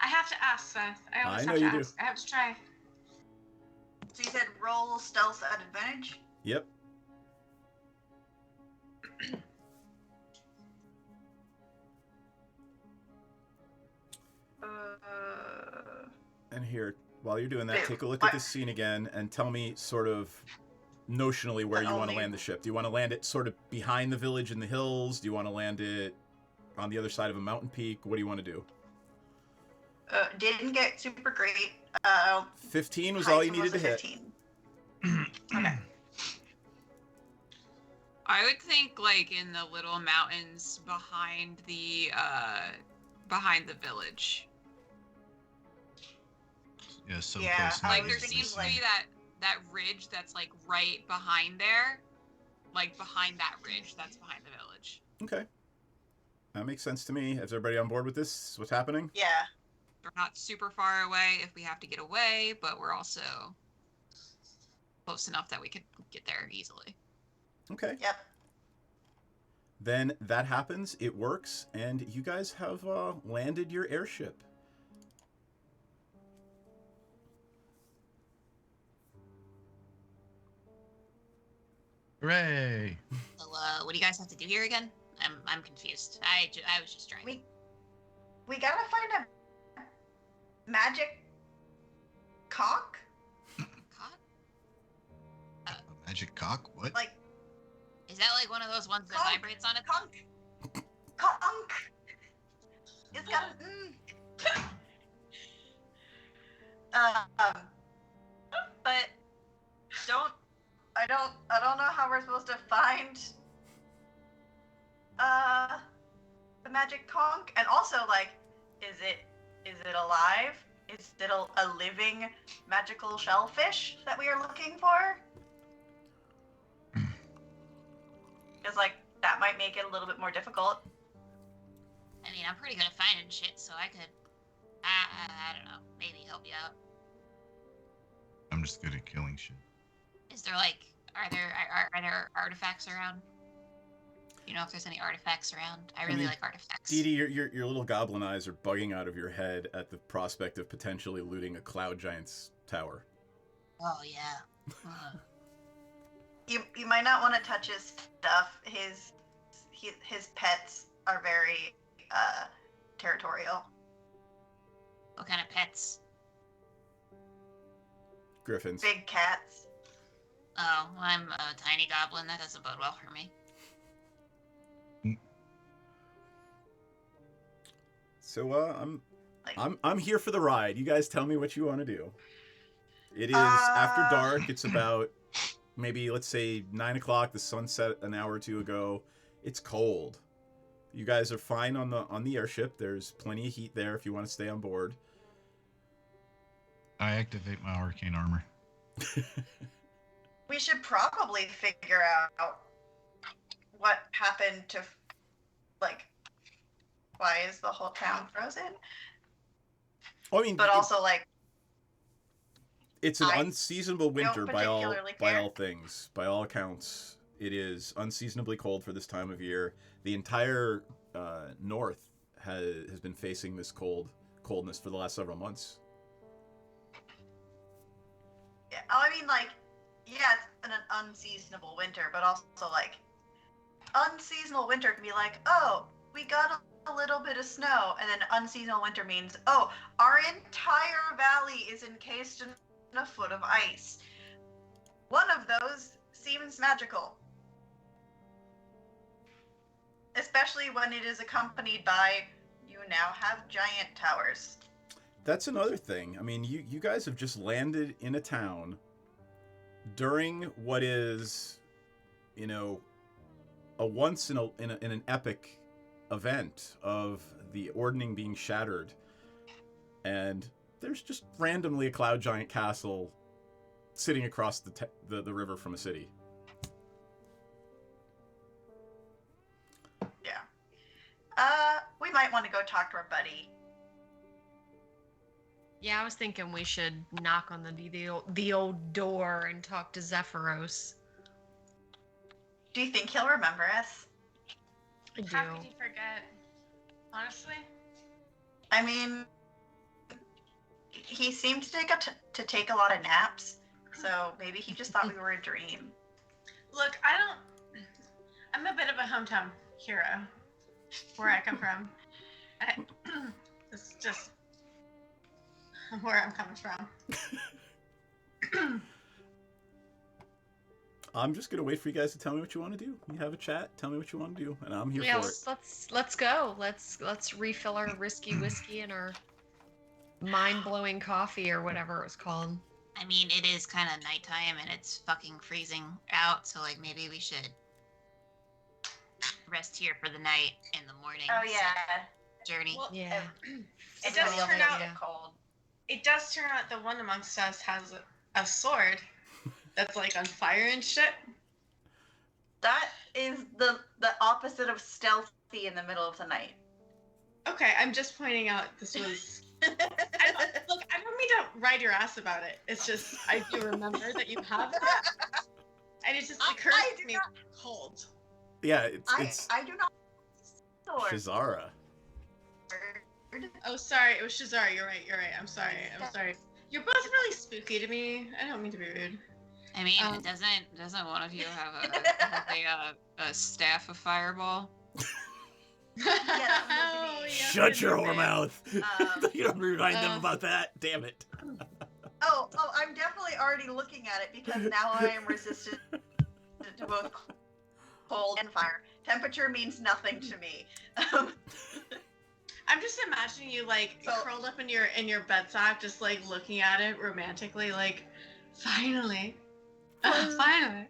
Speaker 21: I have to ask, Seth. I always
Speaker 1: I know
Speaker 21: have
Speaker 1: you
Speaker 21: to
Speaker 1: do.
Speaker 21: ask. I have to try.
Speaker 5: So you said roll stealth at advantage?
Speaker 1: Yep. And here, while you're doing that, take a look at this scene again and tell me sort of notionally where you want to land the ship. Do you want to land it sort of behind the village in the hills? Do you want to land it on the other side of a mountain peak? What do you want to do?
Speaker 5: Didn't get super great.
Speaker 1: 15 was all you needed to hit.
Speaker 5: 15.
Speaker 21: Okay.
Speaker 6: I would think like in the little mountains behind the village.
Speaker 2: Yeah, so
Speaker 5: Yeah,
Speaker 2: close.
Speaker 5: I
Speaker 6: Like
Speaker 5: was
Speaker 6: there
Speaker 5: thinking,
Speaker 6: seems to be that ridge that's like right behind there. Like behind that ridge that's behind the village.
Speaker 1: Okay. That makes sense to me. Is everybody on board with this? What's happening?
Speaker 5: Yeah.
Speaker 6: We're not super far away if we have to get away, but we're also close enough that we could get there easily.
Speaker 1: Okay.
Speaker 5: Yep.
Speaker 1: Then that happens, it works, and you guys have landed your airship.
Speaker 2: Hooray!
Speaker 6: So, what do you guys have to do here again? I'm confused. I was just trying.
Speaker 5: We gotta find a magic cock?
Speaker 2: Magic cock? What?
Speaker 5: Like,
Speaker 6: Is that like one of those ones that
Speaker 5: Conch.
Speaker 6: vibrates on its
Speaker 5: Conch. Conch. It's got but I don't know how we're supposed to find the magic conch? And also, like, is it alive? Is it a living magical shellfish that we are looking for? Because, like, that might make it a little bit more difficult.
Speaker 6: I mean, I'm pretty good at finding shit, so I could, I don't know, maybe help you out.
Speaker 2: I'm just good at killing shit.
Speaker 6: Is there like, are there artifacts around? You know if there's any artifacts around? I really like artifacts.
Speaker 1: Dee Dee, your little goblin eyes are bugging out of your head at the prospect of potentially looting a cloud giant's tower.
Speaker 6: Oh yeah.
Speaker 5: You might not want to touch his stuff. His pets are very territorial.
Speaker 6: What kind of pets?
Speaker 1: Griffins.
Speaker 5: Big cats.
Speaker 6: Oh, well, I'm a tiny goblin. That doesn't bode well for me.
Speaker 1: So I'm here for the ride. You guys tell me what you want to do. It is after dark. It's about maybe, let's say, 9 o'clock. The sun set an hour or two ago. It's cold. You guys are fine on the airship. There's plenty of heat there if you want to stay on board.
Speaker 2: I activate my arcane armor.
Speaker 5: We should probably figure out what happened to, like, why is the whole town frozen?
Speaker 1: I mean,
Speaker 5: but also, like,
Speaker 1: it's an unseasonable winter by all
Speaker 5: care.
Speaker 1: things. By all accounts, it is unseasonably cold for this time of year. The entire north has been facing this coldness for the last several months.
Speaker 5: Yeah, I mean, like, yeah, it's an unseasonable winter, but also, like, unseasonal winter can be like, oh, we got a little bit of snow, and then unseasonal winter means, oh, our entire valley is encased in a foot of ice. One of those seems magical. Especially when it is accompanied by, you now have giant towers.
Speaker 1: That's another thing. I mean, you guys have just landed in a town during what is, you know, a once in an epic event of the ordning being shattered, and there's just randomly a cloud giant castle sitting across the river from a city.
Speaker 5: Yeah. We might want to go talk to our buddy.
Speaker 3: Yeah, I was thinking we should knock on the old door and talk to Zephyros.
Speaker 5: Do you think he'll remember us?
Speaker 3: I do.
Speaker 21: How could you forget? Honestly?
Speaker 5: I mean, he seemed to take a lot of naps, so maybe he just thought we were a dream.
Speaker 21: Look, I'm a bit of a hometown hero, where I come from. It's just where I'm coming from.
Speaker 1: I'm just gonna wait for you guys to tell me what you want to do. You have a chat, tell me what you want to do, and I'm here for it.
Speaker 3: Let's go. Let's refill our risky whiskey and our mind-blowing coffee or whatever it was called.
Speaker 6: I mean, it is kind of nighttime and it's fucking freezing out, so like maybe we should rest here for the night and the morning.
Speaker 5: Oh yeah.
Speaker 6: Journey.
Speaker 21: Well,
Speaker 3: yeah.
Speaker 21: It does turn out
Speaker 5: cold.
Speaker 21: It does turn out the one amongst us has a sword that's like on fire and shit.
Speaker 5: That is the opposite of stealthy in the middle of the night.
Speaker 21: Okay, I'm just pointing out this was. I don't mean to ride your ass about it. It's just I do remember that you have that, and it just occurs to me cold.
Speaker 1: Yeah, it's
Speaker 5: I do not.
Speaker 1: Shazara.
Speaker 21: Oh, sorry, it was Shazara. You're right. I'm sorry. You're both really spooky to me. I don't mean to be rude.
Speaker 6: I mean, doesn't one of you have a staff of fireball?
Speaker 1: Shut your whore mouth! You don't remind them about that. Damn it.
Speaker 5: Oh, I'm definitely already looking at it because now I am resistant to both cold and fire. Temperature means nothing to me.
Speaker 21: I'm just imagining you like curled up in your bed sock, just like looking at it romantically, like finally. Finally.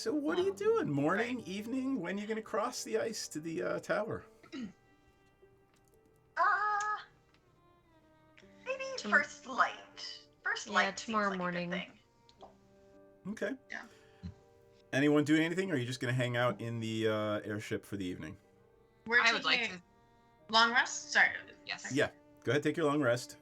Speaker 1: So what are you doing? Morning, evening? When are you going to cross the ice to the tower?
Speaker 5: Maybe first light. First light.
Speaker 3: Yeah, tomorrow morning.
Speaker 1: Okay. Yeah. Anyone doing anything, or are you just going to hang out in the airship for the evening?
Speaker 21: I would like to. Long rest? Sorry. Yes.
Speaker 1: Yeah. Go ahead, take your long rest.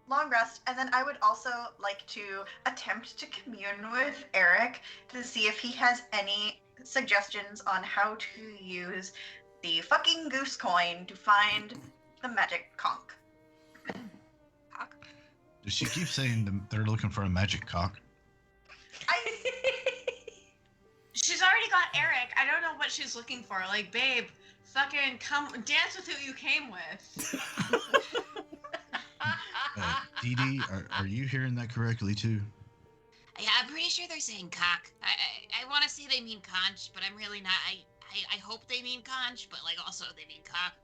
Speaker 5: Long rest, and then I would also like to attempt to commune with Eric to see if he has any suggestions on how to use the fucking goose coin to find the magic conch.
Speaker 2: Does she keep saying they're looking for a magic cock?
Speaker 21: She's already got Eric. I don't know what she's looking for. Like, babe, fucking come dance with who you came with.
Speaker 2: Dee Dee, are you hearing that correctly too?
Speaker 6: Yeah, I'm pretty sure they're saying cock. I want to say they mean conch, but I'm really not. I hope they mean conch, but like also they mean cock.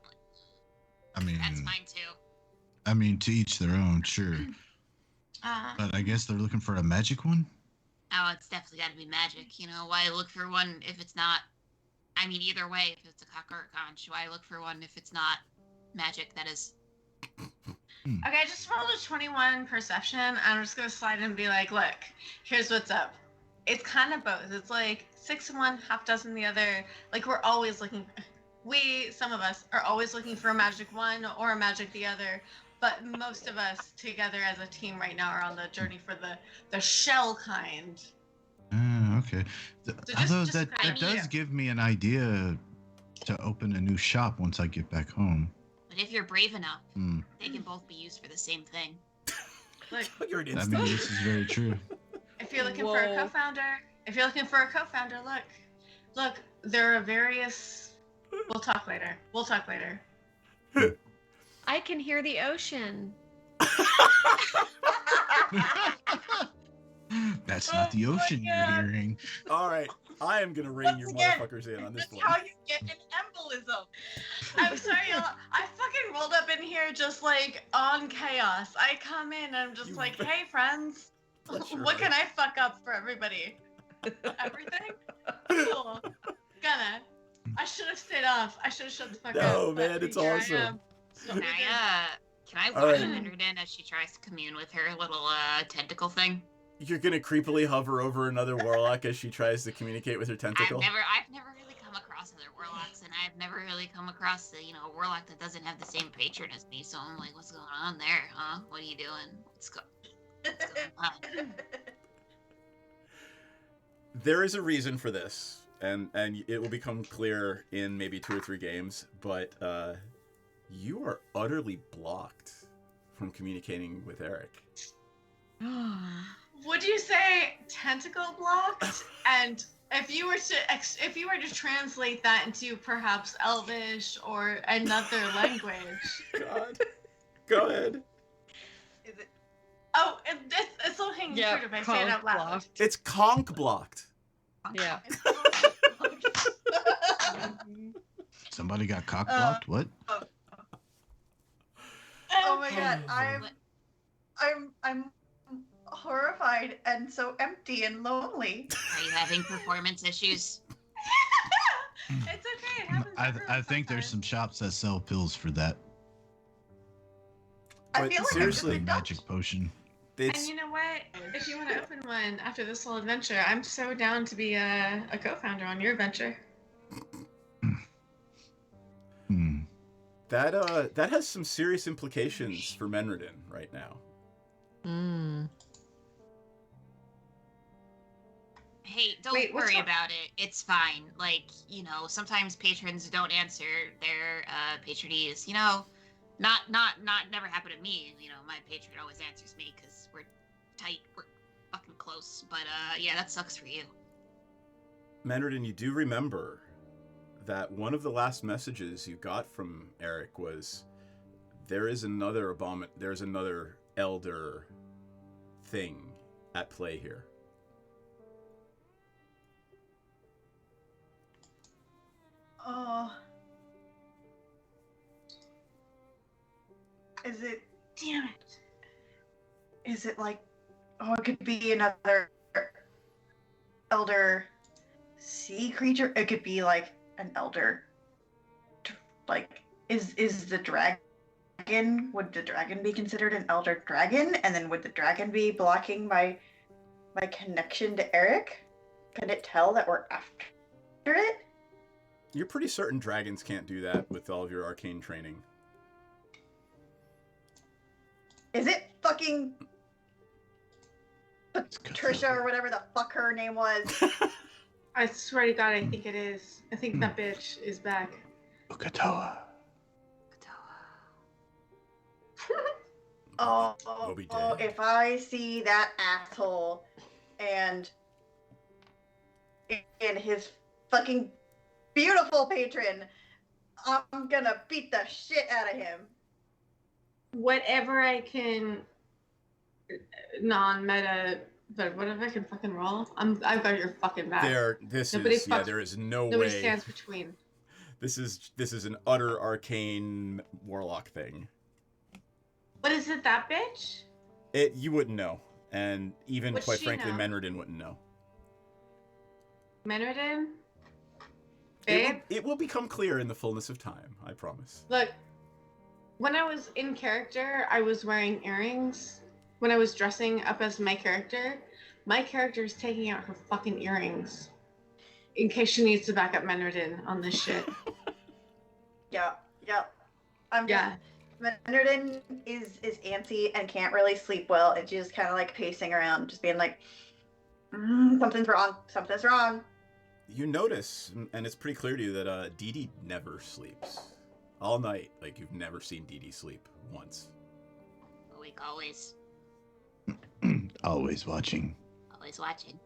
Speaker 2: I mean,
Speaker 6: that's fine too.
Speaker 2: I mean, to each their own, sure. But I guess they're looking for a magic one?
Speaker 6: Oh, it's definitely got to be magic. You know, why look for one if it's not... I mean, either way, if it's a cock or a conch, why look for one if it's not magic, that is...
Speaker 21: Okay, I just rolled a 21 perception. I'm just going to slide in and be like, look, here's what's up. It's kind of both. It's like 6 in one, half dozen the other. Like, we're always looking... some of us, are always looking for a magic one or a magic the other. But most of us together as a team right now are on the journey for the shell kind.
Speaker 2: Okay. Although that does give me an idea to open a new shop once I get back home.
Speaker 6: But if you're brave enough, they can both be used for the same thing.
Speaker 21: Look,
Speaker 2: I mean, this is very true.
Speaker 21: if you're looking for a co-founder, look, there are various... We'll talk later.
Speaker 3: I can hear the ocean.
Speaker 2: That's not the ocean you're hearing.
Speaker 1: All right, I am gonna rein your motherfuckers in on this one.
Speaker 21: How you get an embolism? I'm sorry, y'all. I fucking rolled up in here just like on chaos. I come in and I'm just like, hey friends, what can I fuck up for everybody? Everything? Cool. I should have stayed off. I should have shut the fuck up.
Speaker 1: No, man, it's awesome.
Speaker 6: Can I watch Underden as she tries to commune with her little tentacle thing?
Speaker 1: You're gonna creepily hover over another warlock as she tries to communicate with her tentacle?
Speaker 6: I've never really come across other warlocks, and I've never really come across a warlock that doesn't have the same patron as me. So I'm like, what's going on there, huh? What are you doing? What's going on?
Speaker 1: There is a reason for this, and it will become clear in maybe 2 or 3 games. But you are utterly blocked from communicating with Eric.
Speaker 21: Would you say tentacle blocked? And if you were to translate that into perhaps Elvish or another language?
Speaker 1: God, go ahead.
Speaker 21: Is it? Oh, it's low hanging fruit if I say it out loud.
Speaker 1: Blocked. It's conch blocked.
Speaker 3: Yeah.
Speaker 2: Somebody got cock blocked? What?
Speaker 5: Oh my god, I'm horrified and so empty and lonely.
Speaker 6: Are you having performance issues?
Speaker 21: It's okay. It happens.
Speaker 2: I think there's some shops that sell pills for that.
Speaker 5: I feel like
Speaker 1: seriously,
Speaker 2: magic potion.
Speaker 21: And you know what? If you want to open one after this whole adventure, I'm so down to be a co-founder on your venture.
Speaker 1: That has some serious implications for Menredin right now.
Speaker 6: Hey, don't worry about it. It's fine. Like, sometimes patrons don't answer their patronees. Never happened to me. My patron always answers me because we're tight. We're fucking close. But yeah, that sucks for you.
Speaker 1: Menredin, you do remember that one of the last messages you got from Eric was, there's another elder thing at play here.
Speaker 5: Oh. Is it... Damn it. Is it like... Oh, it could be another... elder sea creature. It could be like an elder. Like, is the dragon? Would the dragon be considered an elder dragon? And then would the dragon be blocking my connection to Eric? Can it tell that we're after it?
Speaker 1: You're pretty certain dragons can't do that with all of your arcane training.
Speaker 5: Is it fucking Patricia or whatever the fuck her name was?
Speaker 21: I swear to God, I think it is. I think that bitch is back.
Speaker 2: Ukatoa.
Speaker 5: Oh, if I see that asshole and his fucking beautiful patron, I'm gonna beat the shit out of him.
Speaker 21: Whatever I can non-meta, but whatever I can fucking roll, I've got your fucking back.
Speaker 1: There is no
Speaker 21: nobody
Speaker 1: way.
Speaker 21: stands between.
Speaker 1: This is an utter arcane warlock thing.
Speaker 21: What is it, that bitch?
Speaker 1: You wouldn't know, and even
Speaker 21: What's
Speaker 1: quite
Speaker 21: she
Speaker 1: frankly,
Speaker 21: know?
Speaker 1: Menredin wouldn't know.
Speaker 21: Menredin? Babe?
Speaker 1: It will become clear in the fullness of time. I promise.
Speaker 21: Look, when I was in character, I was wearing earrings. When I was dressing up as my character is taking out her fucking earrings. In case she needs to back up Menredin on this shit.
Speaker 5: Yeah. Menredin is antsy and can't really sleep well, and she's kind of like pacing around, just being like, something's wrong.
Speaker 1: You notice, and it's pretty clear to you that Dee never sleeps. All night, like you've never seen Dee sleep once.
Speaker 6: Awake always.
Speaker 2: Always watching.
Speaker 6: Always watching.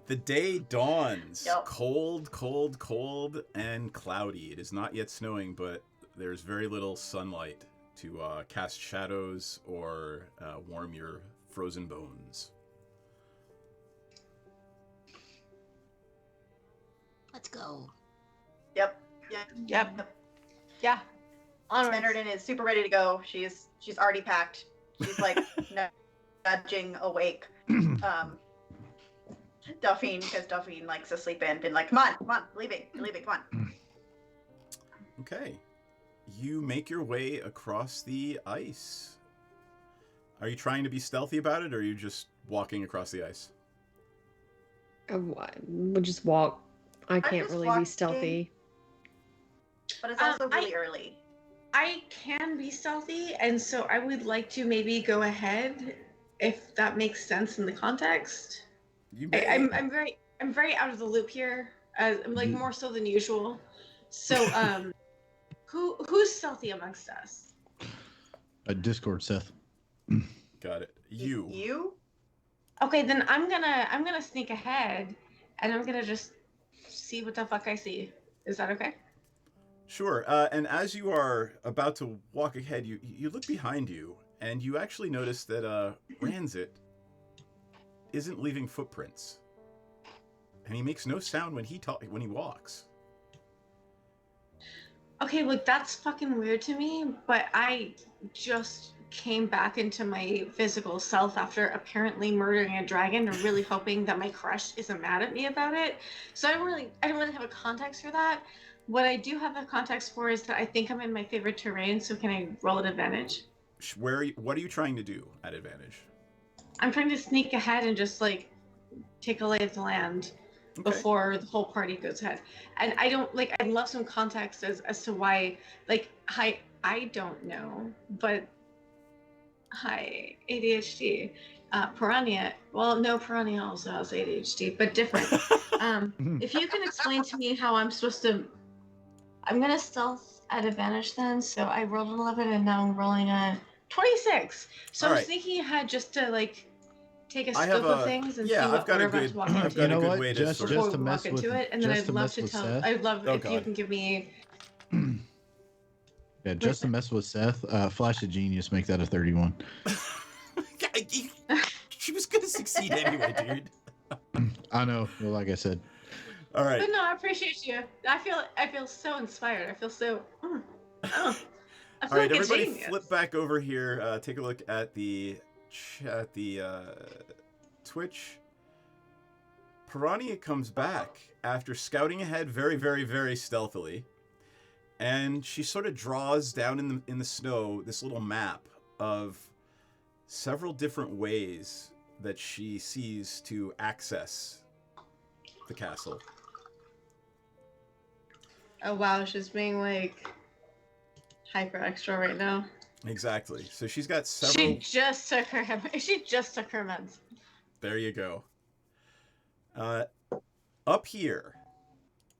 Speaker 1: The day dawns.
Speaker 5: Yep.
Speaker 1: Cold, and cloudy. It is not yet snowing, but there's very little sunlight to cast shadows or warm your frozen bones.
Speaker 6: Let's go.
Speaker 5: Yep.
Speaker 21: Yeah. Onwards.
Speaker 5: Menredin is super ready to go. She's already packed. She's like nudging awake. Duffine, because Duffine likes to sleep in, been like, come on, leaving, come on.
Speaker 1: Okay. You make your way across the ice. Are you trying to be stealthy about it, or are you just walking across the ice?
Speaker 9: We'll just walk. I can't really be stealthy.
Speaker 5: But it's also really early.
Speaker 21: I can be stealthy, and so I would like to maybe go ahead, if that makes sense in the context. I'm very out of the loop here, like more so than usual. So, who's stealthy amongst us?
Speaker 2: A Discord, Seth.
Speaker 1: Got it. You?
Speaker 21: Okay, then I'm gonna sneak ahead, and I'm gonna just see what the fuck I see. Is that okay?
Speaker 1: Sure. And as you are about to walk ahead, you look behind you, and you actually notice that Ranzit isn't leaving footprints, and he makes no sound when he walks.
Speaker 21: Okay, look, that's fucking weird to me, but I just came back into my physical self after apparently murdering a dragon and really hoping that my crush isn't mad at me about it. So I don't really have a context for that. What I do have a context for is that I think I'm in my favorite terrain, so can I roll at advantage?
Speaker 1: What are you trying to do at advantage?
Speaker 21: I'm trying to sneak ahead and just like take a lay of the land before the whole party goes ahead. And I don't like, I'd love some context as to why, like, I don't know, but hi, ADHD. Piranha, well, no, Piranha also has ADHD, but different. If you can explain to me how I'm supposed to, I'm gonna stealth at advantage then. So I rolled an 11 and now I'm rolling a 26. So I'm sneaking ahead just to like take a scope of things and see what we're about to walk into.
Speaker 2: I've got a good way to
Speaker 21: just to mess with it, and then I'd love to tell.
Speaker 2: Seth.
Speaker 21: I'd love if you can give me.
Speaker 2: Yeah, just to mess with Seth. Flash of Genius, make that a 31.
Speaker 1: She was gonna succeed anyway, dude.
Speaker 2: I know. Well, like I said.
Speaker 1: All right.
Speaker 21: But no, I appreciate you. I feel so inspired. I feel so. I feel
Speaker 1: All right,
Speaker 21: like
Speaker 1: everybody,
Speaker 21: a genius.
Speaker 1: flip back over here. Take a look at the Twitch, Piranha comes back after scouting ahead very, very, very stealthily, and she sort of draws down in the snow this little map of several different ways that she sees to access the castle.
Speaker 21: Oh wow, she's being like hyper extra right now.
Speaker 1: Exactly. So she's got several.
Speaker 21: She just took her meds.
Speaker 1: There you go. Up here.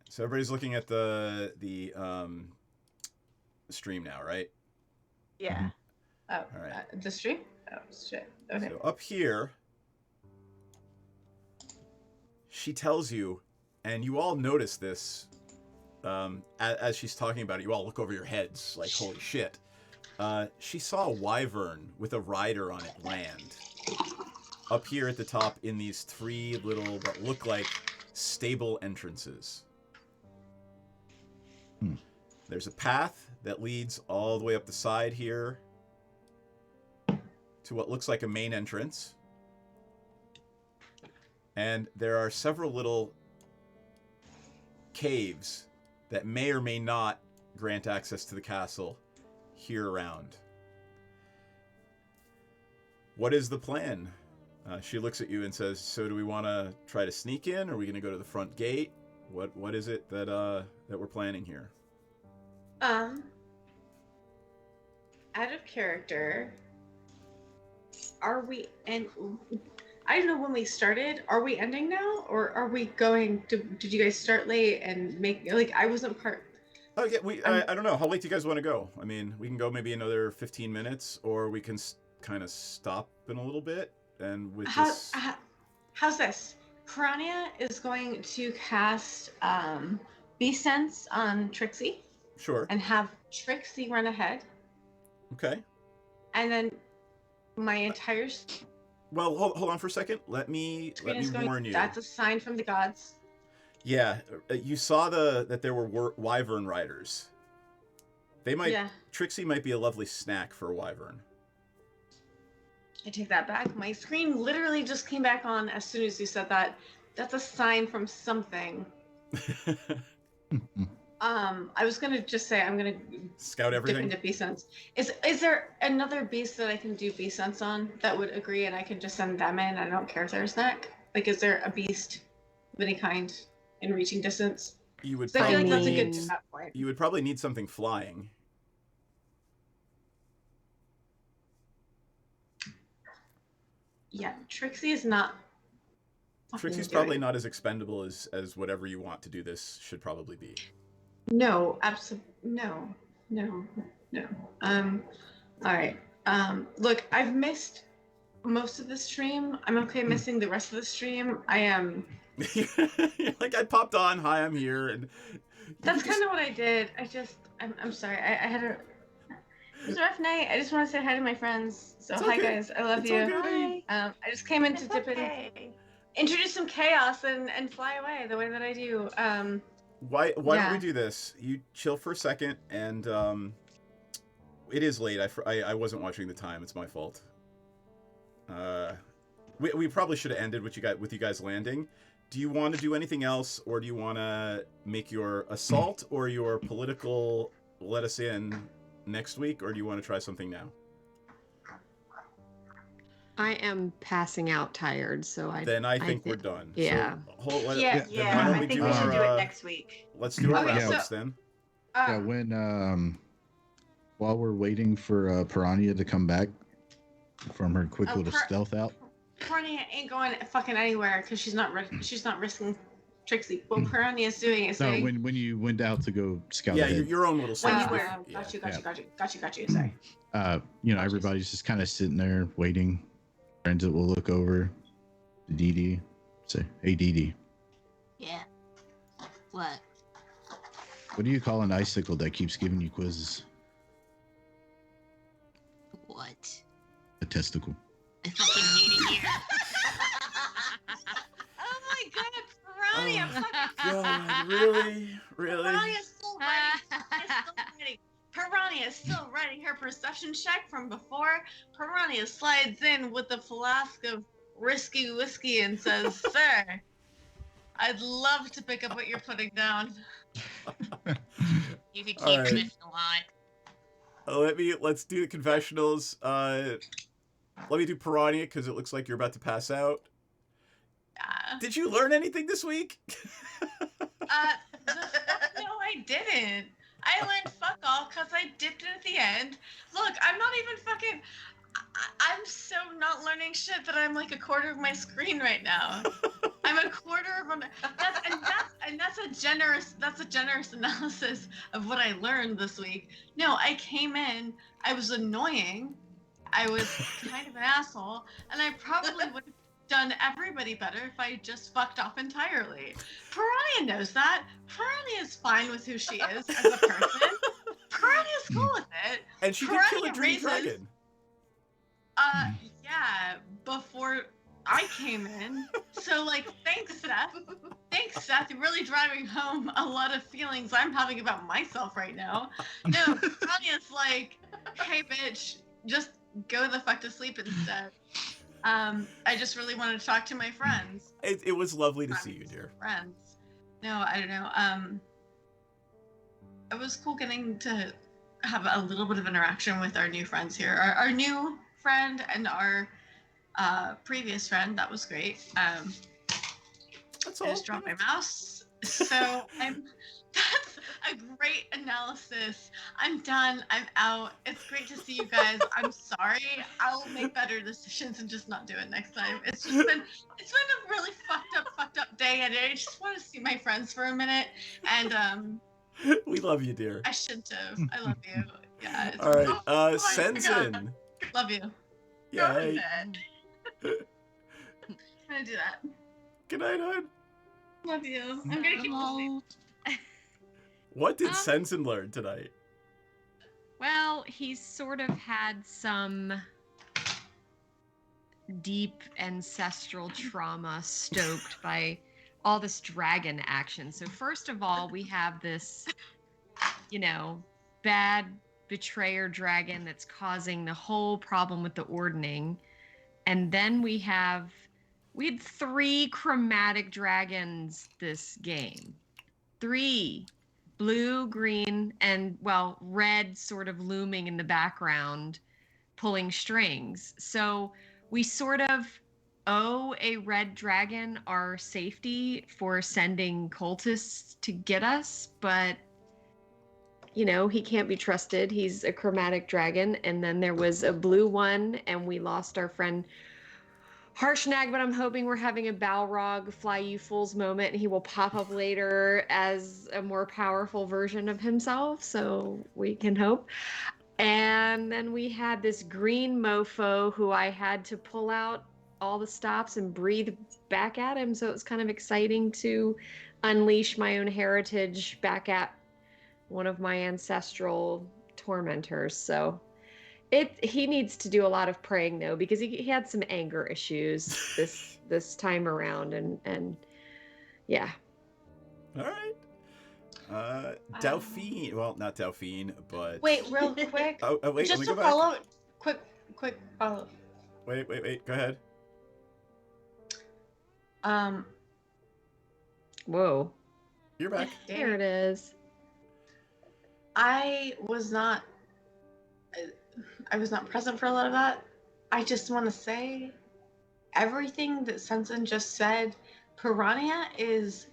Speaker 1: So everybody's looking at the stream now, right?
Speaker 21: Yeah. Oh,
Speaker 1: all right.
Speaker 21: The stream? Oh shit. Okay.
Speaker 1: So up here, she tells you, and you all notice this as she's talking about it. You all look over your heads like, holy shit. She saw a wyvern with a rider on it land up here at the top in these three little, what look like stable entrances. There's a path that leads all the way up the side here to what looks like a main entrance. And there are several little caves that may or may not grant access to the castle here around. What is the plan? She looks at you and says, so do we want to try to sneak in? Are we going to go to the front gate? What is it that we're planning here?
Speaker 21: Out of character, are we and I don't know when we started. Are we ending now, or are we going to? Did you guys start late and make like I wasn't part?
Speaker 1: Oh yeah, I don't know. How late do you guys want to go? I mean, we can go maybe another 15 minutes, or we can kind of stop in a little bit. And with this,
Speaker 21: how's this? Piranha is going to cast Beast Sense on Trixie.
Speaker 1: Sure.
Speaker 21: And have Trixie run ahead.
Speaker 1: Okay.
Speaker 21: And then my entire.
Speaker 1: Well, hold on for a second. Let me warn you.
Speaker 21: That's a sign from the gods.
Speaker 1: Yeah, you saw that there were wyvern riders. They might. Yeah. Trixie might be a lovely snack for a wyvern.
Speaker 21: I take that back. My screen literally just came back on as soon as you said that. That's a sign from something. I was gonna just say I'm gonna
Speaker 1: scout everything.
Speaker 21: Dip into Beast Sense. Is there another beast that I can do Beast Sense on that would agree, and I can just send them in? I don't care if they're a snack. Like, is there a beast of any kind in reaching distance?
Speaker 1: You would.
Speaker 21: I feel like that's a good at that point.
Speaker 1: You would probably need something flying.
Speaker 21: Yeah, Trixie is not.
Speaker 1: Trixie's probably not as expendable as whatever you want to do this should probably be.
Speaker 21: No, absolutely no. All right. Look, I've missed most of the stream. I'm okay missing the rest of the stream. I am.
Speaker 1: Like I popped on. Hi, I'm here, and.
Speaker 21: That's kind of what I did. I'm sorry. I had it was a rough night. I just want to say hi to my friends. So hi guys, I love you. Hi. I just came in to dip in, introduce some chaos and fly away the way that I do.
Speaker 1: Why don't we do this? You chill for a second, and it is late. I wasn't watching the time. It's my fault. We probably should have ended with you guys landing. Do you want to do anything else, or do you want to make your assault or your political let us in next week, or do you want to try something now?
Speaker 9: I am passing out tired, so I
Speaker 1: think we're done.
Speaker 9: Yeah.
Speaker 5: So, I think we should do it next week.
Speaker 1: Let's do our wrap-ups then.
Speaker 2: Yeah, when while we're waiting for Piranha to come back from her quick little stealth out.
Speaker 21: Piranha ain't going fucking anywhere because she's not risking Trixie. What Piranha is doing is saying.
Speaker 2: No, when you went out to go scout.
Speaker 1: Yeah, your own little.
Speaker 21: Got you. Sorry.
Speaker 2: Everybody's just kind of sitting there waiting. Friends that will look over to DD, say, "Hey, DD."
Speaker 6: Yeah. What?
Speaker 2: What do you call an icicle that keeps giving you quizzes?
Speaker 6: What?
Speaker 2: A testicle.
Speaker 6: I fucking hate it here.
Speaker 21: Oh my god, Piranha!
Speaker 1: God, really?
Speaker 21: Piranha's still writing. Piranha is still writing her perception check from before. Piranha slides in with the flask of Risky Whiskey and says, "Sir, I'd love to pick up what you're putting down."
Speaker 6: You could keep
Speaker 1: All right.
Speaker 6: him if you want.
Speaker 1: Let's do the confessionals. Let me do Piranha because it looks like you're about to pass out. Did you learn anything this week?
Speaker 21: No, I didn't. I learned fuck all because I dipped in at the end. Look, I'm not even fucking. I'm so not learning shit that I'm like a quarter of my screen right now. I'm a quarter of a. That's a generous analysis of what I learned this week. No, I came in. I was annoying. I was kind of an asshole, and I probably would have done everybody better if I just fucked off entirely. Piranha knows that. Piranha is fine with who she is as a person. Piranha's cool with it.
Speaker 1: And she did kill a dream dragon.
Speaker 21: Yeah, before I came in. So, like, thanks, Seth. Thanks, Seth. You're really driving home a lot of feelings I'm having about myself right now. No, Piranha's like, hey, bitch, just go the fuck to sleep instead. I just really wanted to talk to my friends.
Speaker 1: It was lovely to see you, dear.
Speaker 21: Friends. No, I don't know. It was cool getting to have a little bit of interaction with our new friends here. Our new friend and our previous friend. That was great.
Speaker 1: That's
Speaker 21: all. I just dropped my mouse. So that's a great analysis. I'm done. I'm out. It's great to see you guys. I'm sorry. I'll make better decisions and just not do it next time. It's been a really fucked up day, and I just want to see my friends for a minute. And
Speaker 1: we love you, dear.
Speaker 21: I shouldn't have. I love you. Yeah.
Speaker 1: All right.
Speaker 21: my
Speaker 1: Sensen.
Speaker 21: God. Love you.
Speaker 1: Yeah.
Speaker 21: Go to bed. I'm gonna do that.
Speaker 1: Good night, hon.
Speaker 21: Love you. I'm gonna keep listening.
Speaker 1: What did Sensen learn tonight?
Speaker 9: Well, he's sort of had some deep ancestral trauma stoked by all this dragon action. So first of all, we have this, bad betrayer dragon that's causing the whole problem with the ordning. And then we had 3 chromatic dragons this game. 3. Blue, green, and, red sort of looming in the background, pulling strings. So we sort of owe a red dragon our safety for sending cultists to get us, but, he can't be trusted. He's a chromatic dragon. And then there was a blue one, and we lost our friend Harshnag, but I'm hoping we're having a Balrog Fly You Fools moment, and he will pop up later as a more powerful version of himself, so we can hope. And then we had this green mofo who I had to pull out all the stops and breathe back at him, so it was kind of exciting to unleash my own heritage back at one of my ancestral tormentors. So he needs to do a lot of praying though, because he had some anger issues this time around, and yeah.
Speaker 1: All right. Delphine. Well, not Delphine, but
Speaker 21: Wait, real quick.
Speaker 1: Wait.
Speaker 21: Just
Speaker 1: let me
Speaker 21: to
Speaker 1: go
Speaker 21: follow.
Speaker 1: back.
Speaker 21: Quick follow.
Speaker 1: Wait. Go ahead.
Speaker 9: Whoa.
Speaker 1: You're back.
Speaker 9: There it is.
Speaker 21: I was not present for a lot of that. I just want to say everything that Sensen just said. Piranha is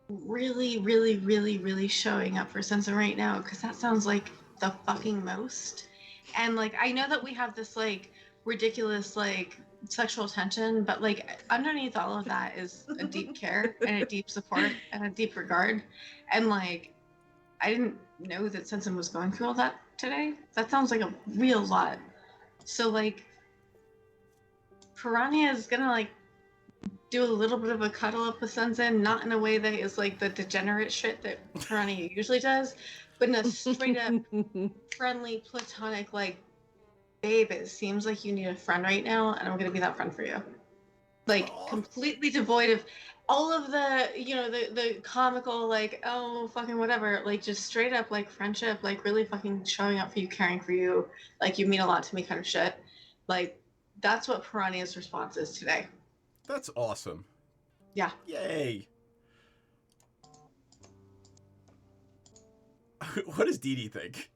Speaker 21: really, really, really, really showing up for Sensen right now, because that sounds like the fucking most. And like, I know that we have this like ridiculous like sexual tension, but like underneath all of that is a deep care and a deep support and a deep regard. And like, I didn't know that Sensen was going through all that today. That sounds like a real lot. So like, Piranha is gonna like do a little bit of a cuddle up with Sensen, not in a way that is like the degenerate shit that Piranha usually does, but in a straight up friendly, platonic, like, babe, it seems like you need a friend right now, and I'm gonna be that friend for you. Like, completely devoid of all of the, the comical, like, oh, fucking whatever, like, just straight up, like, friendship, like, really fucking showing up for you, caring for you, like, you mean a lot to me kind of shit. Like, That's what Piranha's response is today.
Speaker 1: That's awesome.
Speaker 21: Yeah.
Speaker 1: Yay. What does Dee Dee think?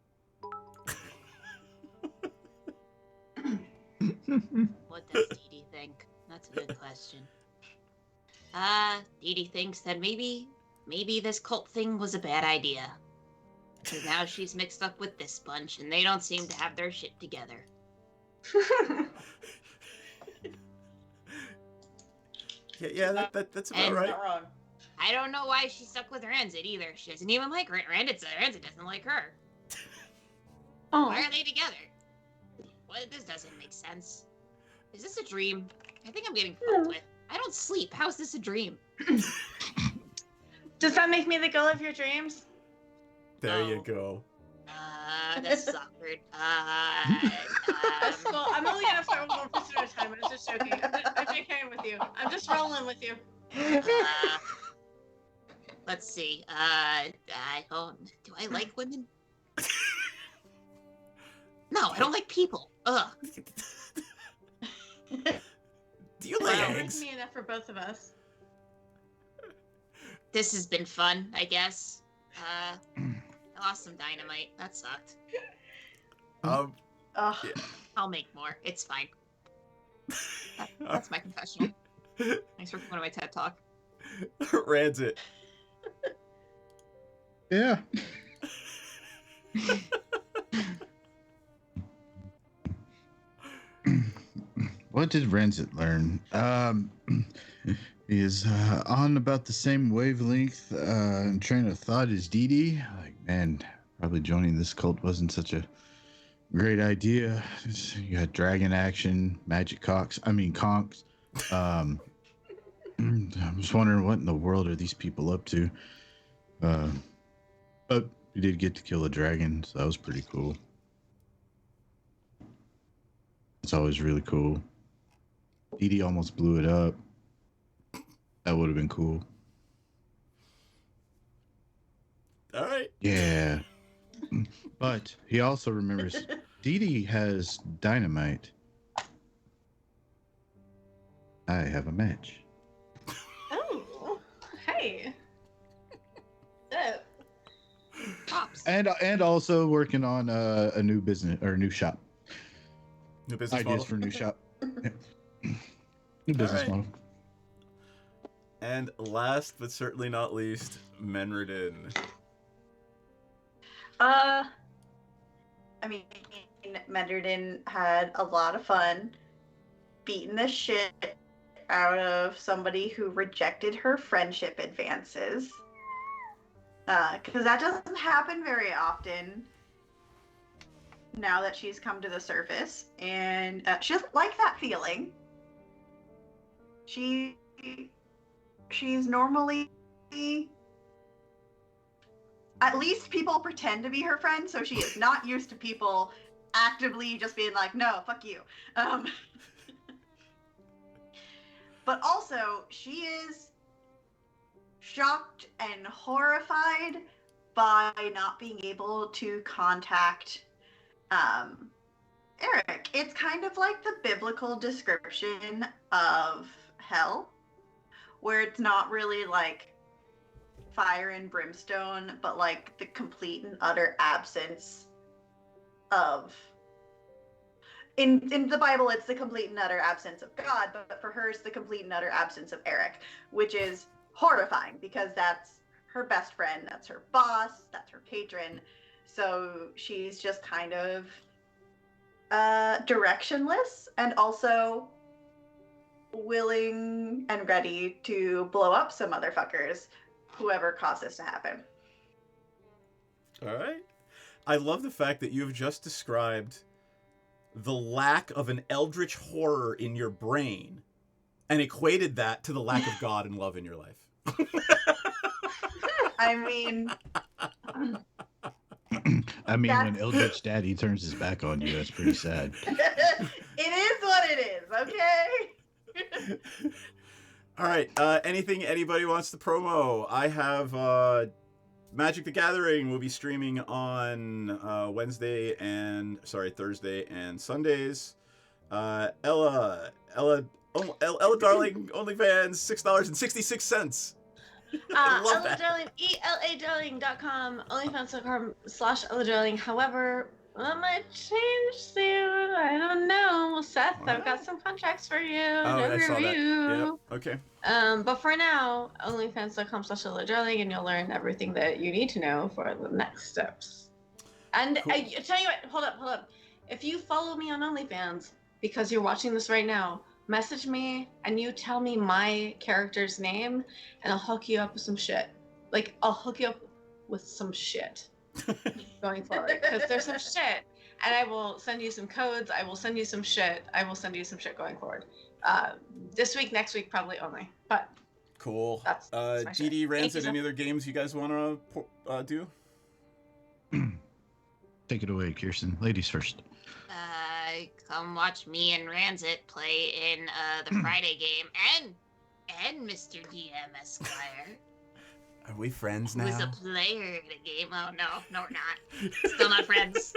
Speaker 6: What does Dee Dee think? That's a good question. Dee Dee thinks that maybe this cult thing was a bad idea. Because now she's mixed up with this bunch, and they don't seem to have their shit together.
Speaker 1: Yeah, that's about right.
Speaker 6: I don't know why she's stuck with Ranzit either. She doesn't even like Ranzit doesn't like her. Why are they together? What? This doesn't make sense. Is this a dream? I think I'm getting fucked with. I don't sleep. How is this a dream?
Speaker 21: Does that make me the girl of your dreams?
Speaker 1: There you go.
Speaker 6: This is awkward.
Speaker 21: That's cool. I'm only gonna flirt with one person at a time. I was just joking. I'm joking with you. I'm just rolling with you.
Speaker 6: Let's see. Do I like women? No, I don't like people. Ugh.
Speaker 1: Do you lay
Speaker 21: That's
Speaker 1: eggs?
Speaker 21: me enough for both of us.
Speaker 6: This has been fun, I guess. I lost some dynamite. That sucked.
Speaker 1: Yeah.
Speaker 6: I'll make more. It's fine. That's my confessional. Thanks for coming to my TED Talk.
Speaker 1: Ranzit.
Speaker 2: Yeah. What did Ranzit learn? He is on about the same wavelength and train of thought as Dee Dee. Like, man, probably joining this cult wasn't such a great idea. You got dragon action, magic conks. I'm just wondering what in the world are these people up to. But we did get to kill a dragon, so that was pretty cool. It's always really cool. Dee Dee almost blew it up. That would have been cool.
Speaker 1: All right.
Speaker 2: Yeah. But he also remembers Dee Dee has dynamite. I have a match.
Speaker 21: Oh, hey. Oh.
Speaker 6: Pops.
Speaker 2: And also working on a new business or a new shop.
Speaker 1: New business
Speaker 2: Ideas
Speaker 1: model.
Speaker 2: for a new shop. Yeah. New business
Speaker 1: right.
Speaker 2: model.
Speaker 1: And last but certainly not least, Menredin.
Speaker 5: I mean, Menderden had a lot of fun beating the shit out of somebody who rejected her friendship advances. Because that doesn't happen very often now that she's come to the surface. And she doesn't like that feeling. She's normally... At least people pretend to be her friend, so she is not used to people actively just being like, no, fuck you. But also, she is shocked and horrified by not being able to contact Eric. It's kind of like the biblical description of hell, where it's not really like fire and brimstone, but like the complete and utter absence of... In the Bible, it's the complete and utter absence of God, but for her, it's the complete and utter absence of Eric, which is horrifying because that's her best friend, that's her boss, that's her patron. So she's just kind of directionless and also willing and ready to blow up some motherfuckers, whoever caused this to happen.
Speaker 1: All right. I love the fact that you've just described the lack of an eldritch horror in your brain and equated that to the lack of God and love in your life.
Speaker 5: I mean...
Speaker 2: When Eldritch Daddy turns his back on you, that's pretty sad.
Speaker 5: It is what it is, okay?
Speaker 1: All right. Anything anybody wants to promo? I have Magic the Gathering will be streaming on Thursday and Sundays. Ella Darling, OnlyFans, $6.66.
Speaker 21: Ella Darling, ELADarling.com, OnlyFans.com/Ella Darling. However, that might change soon. I don't know. Seth, I've got some contracts for you.
Speaker 1: I saw that. Yep. Okay.
Speaker 21: But for now, OnlyFans.com/Ella Darling, and you'll learn everything that you need to know for the next steps. And
Speaker 1: Cool.
Speaker 21: I tell you what, hold up. If you follow me on OnlyFans, because you're watching this right now, message me and you tell me my character's name, and I'll hook you up with some shit. Like, I'll hook you up with some shit going forward, because there's some shit. And I will send you some codes. I will send you some shit. I will send you some shit going forward. This week, next week, probably only. But
Speaker 1: Cool.
Speaker 21: That's my shit.
Speaker 1: DD, Rancid,
Speaker 21: Thank you,
Speaker 1: any other games you guys want to do?
Speaker 2: Take it away, Kirsten. Ladies first.
Speaker 6: Come watch me and Ranzit play in the Friday game, and Mr. DM Esquire,
Speaker 1: Are we friends
Speaker 6: who
Speaker 1: now?
Speaker 6: is a player in the game. Oh no, we're not. Still not friends.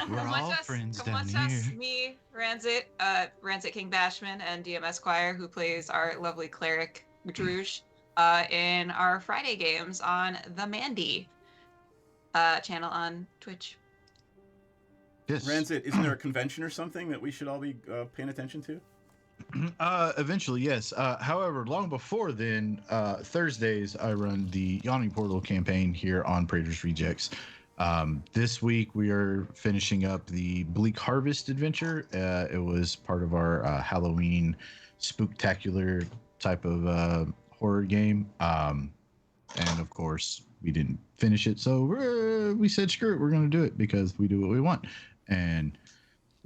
Speaker 2: We're all friends down
Speaker 4: Come
Speaker 2: here.
Speaker 4: watch us, me, Ranzit, Ranzit King Bashman, and DM Esquire, who plays our lovely cleric, Druge, in our Friday games on the Mandy channel on Twitch.
Speaker 2: Yes.
Speaker 1: Rancid, isn't there a convention or something that we should all be paying attention to?
Speaker 2: Eventually, yes. However, long before then, Thursdays, I run the Yawning Portal campaign here on Praetor's Rejects. This week, we are finishing up the Bleak Harvest adventure. It was part of our Halloween spooktacular type of horror game. And of course, we didn't finish it. So we said, screw it, we're going to do it because we do what we want. And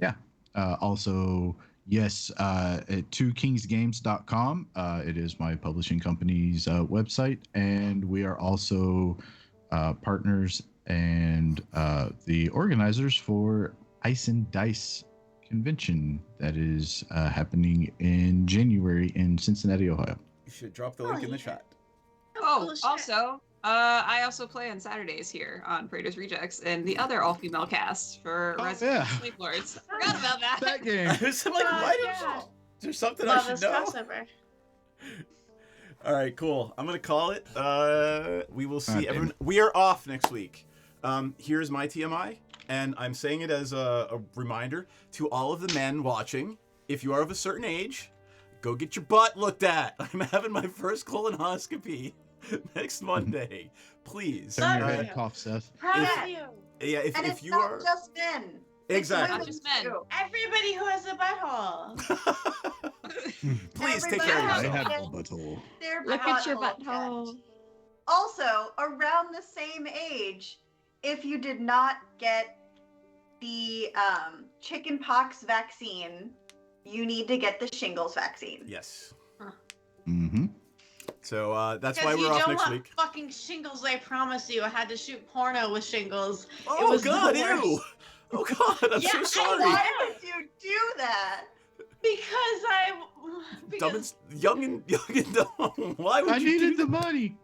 Speaker 2: yeah, also, yes, at 2kingsgames.com. It is my publishing company's website. And we are also partners and the organizers for Ice and Dice convention that is happening in January in Cincinnati, Ohio.
Speaker 1: You should drop the link in the chat.
Speaker 4: Oh, also, I also play on Saturdays here on Praetor's Rejects and the other all-female cast for Resident Evil Sleep Lords. Forgot about that.
Speaker 2: That game.
Speaker 1: I was like, is there something I should know?
Speaker 21: Crossover.
Speaker 1: All right, cool. I'm gonna call it. We will see
Speaker 2: Alright,
Speaker 1: everyone. We are off next week. Here's my TMI, and I'm saying it as a reminder to all of the men watching. If you are of a certain age, go get your butt looked at. I'm having my first colonoscopy next Monday. Please.
Speaker 2: Turn your head cough, Seth.
Speaker 21: Proud of you.
Speaker 1: Yeah,
Speaker 5: And
Speaker 1: if
Speaker 5: it's
Speaker 1: you
Speaker 5: not
Speaker 1: are
Speaker 5: just men.
Speaker 1: exactly.
Speaker 21: Not just men. Everybody who has a butthole.
Speaker 1: Please take care of
Speaker 5: Everybody
Speaker 1: yourself.
Speaker 2: I have a butthole.
Speaker 5: Their
Speaker 3: Look at your
Speaker 5: butthole
Speaker 3: butthole.
Speaker 5: checked. Also, around the same age, if you did not get the chickenpox vaccine, you need to get the shingles vaccine.
Speaker 1: Yes.
Speaker 2: Mm-hmm.
Speaker 1: So that's
Speaker 21: Because
Speaker 1: why we're
Speaker 21: you
Speaker 1: off
Speaker 21: don't
Speaker 1: next
Speaker 21: want
Speaker 1: week.
Speaker 21: fucking shingles, I promise you. I had to shoot porno with shingles. It
Speaker 1: Oh
Speaker 21: was the
Speaker 1: God,
Speaker 21: worst.
Speaker 1: ew! Oh God, I'm
Speaker 21: Yeah,
Speaker 1: so sorry.
Speaker 5: Why would you do that?
Speaker 21: Because
Speaker 1: Young and dumb. Why would
Speaker 2: I
Speaker 1: you
Speaker 2: needed
Speaker 1: do
Speaker 2: the money.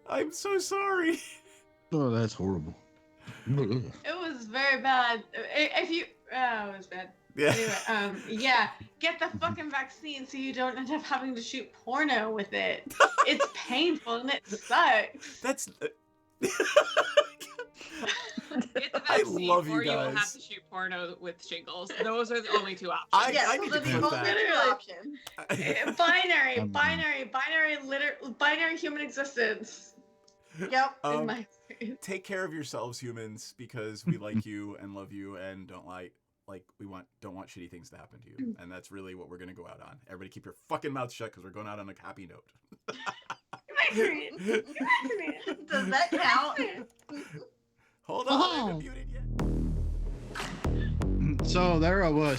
Speaker 1: I'm so sorry.
Speaker 2: Oh, that's horrible.
Speaker 21: it was very bad. If you, it was bad.
Speaker 1: Yeah.
Speaker 21: Anyway, yeah, get the fucking vaccine so you don't end up having to shoot porno with it. It's painful and it sucks.
Speaker 1: That's.
Speaker 4: Get the
Speaker 1: I
Speaker 4: vaccine,
Speaker 1: love you
Speaker 4: or you will have
Speaker 1: guys.
Speaker 4: to shoot porno with shingles. Those are the only two options.
Speaker 1: I need to
Speaker 5: the
Speaker 1: clip
Speaker 5: only
Speaker 1: that.
Speaker 5: option.
Speaker 21: Binary human existence.
Speaker 5: Yep.
Speaker 21: In my
Speaker 1: Take care of yourselves, humans, because we like you and love you and don't don't want shitty things to happen to you, and that's really what we're gonna go out on. Everybody, keep your fucking mouth shut because we're going out on a happy note.
Speaker 5: Does that count?
Speaker 1: Hold on, I haven't muted yet.
Speaker 2: So there I was,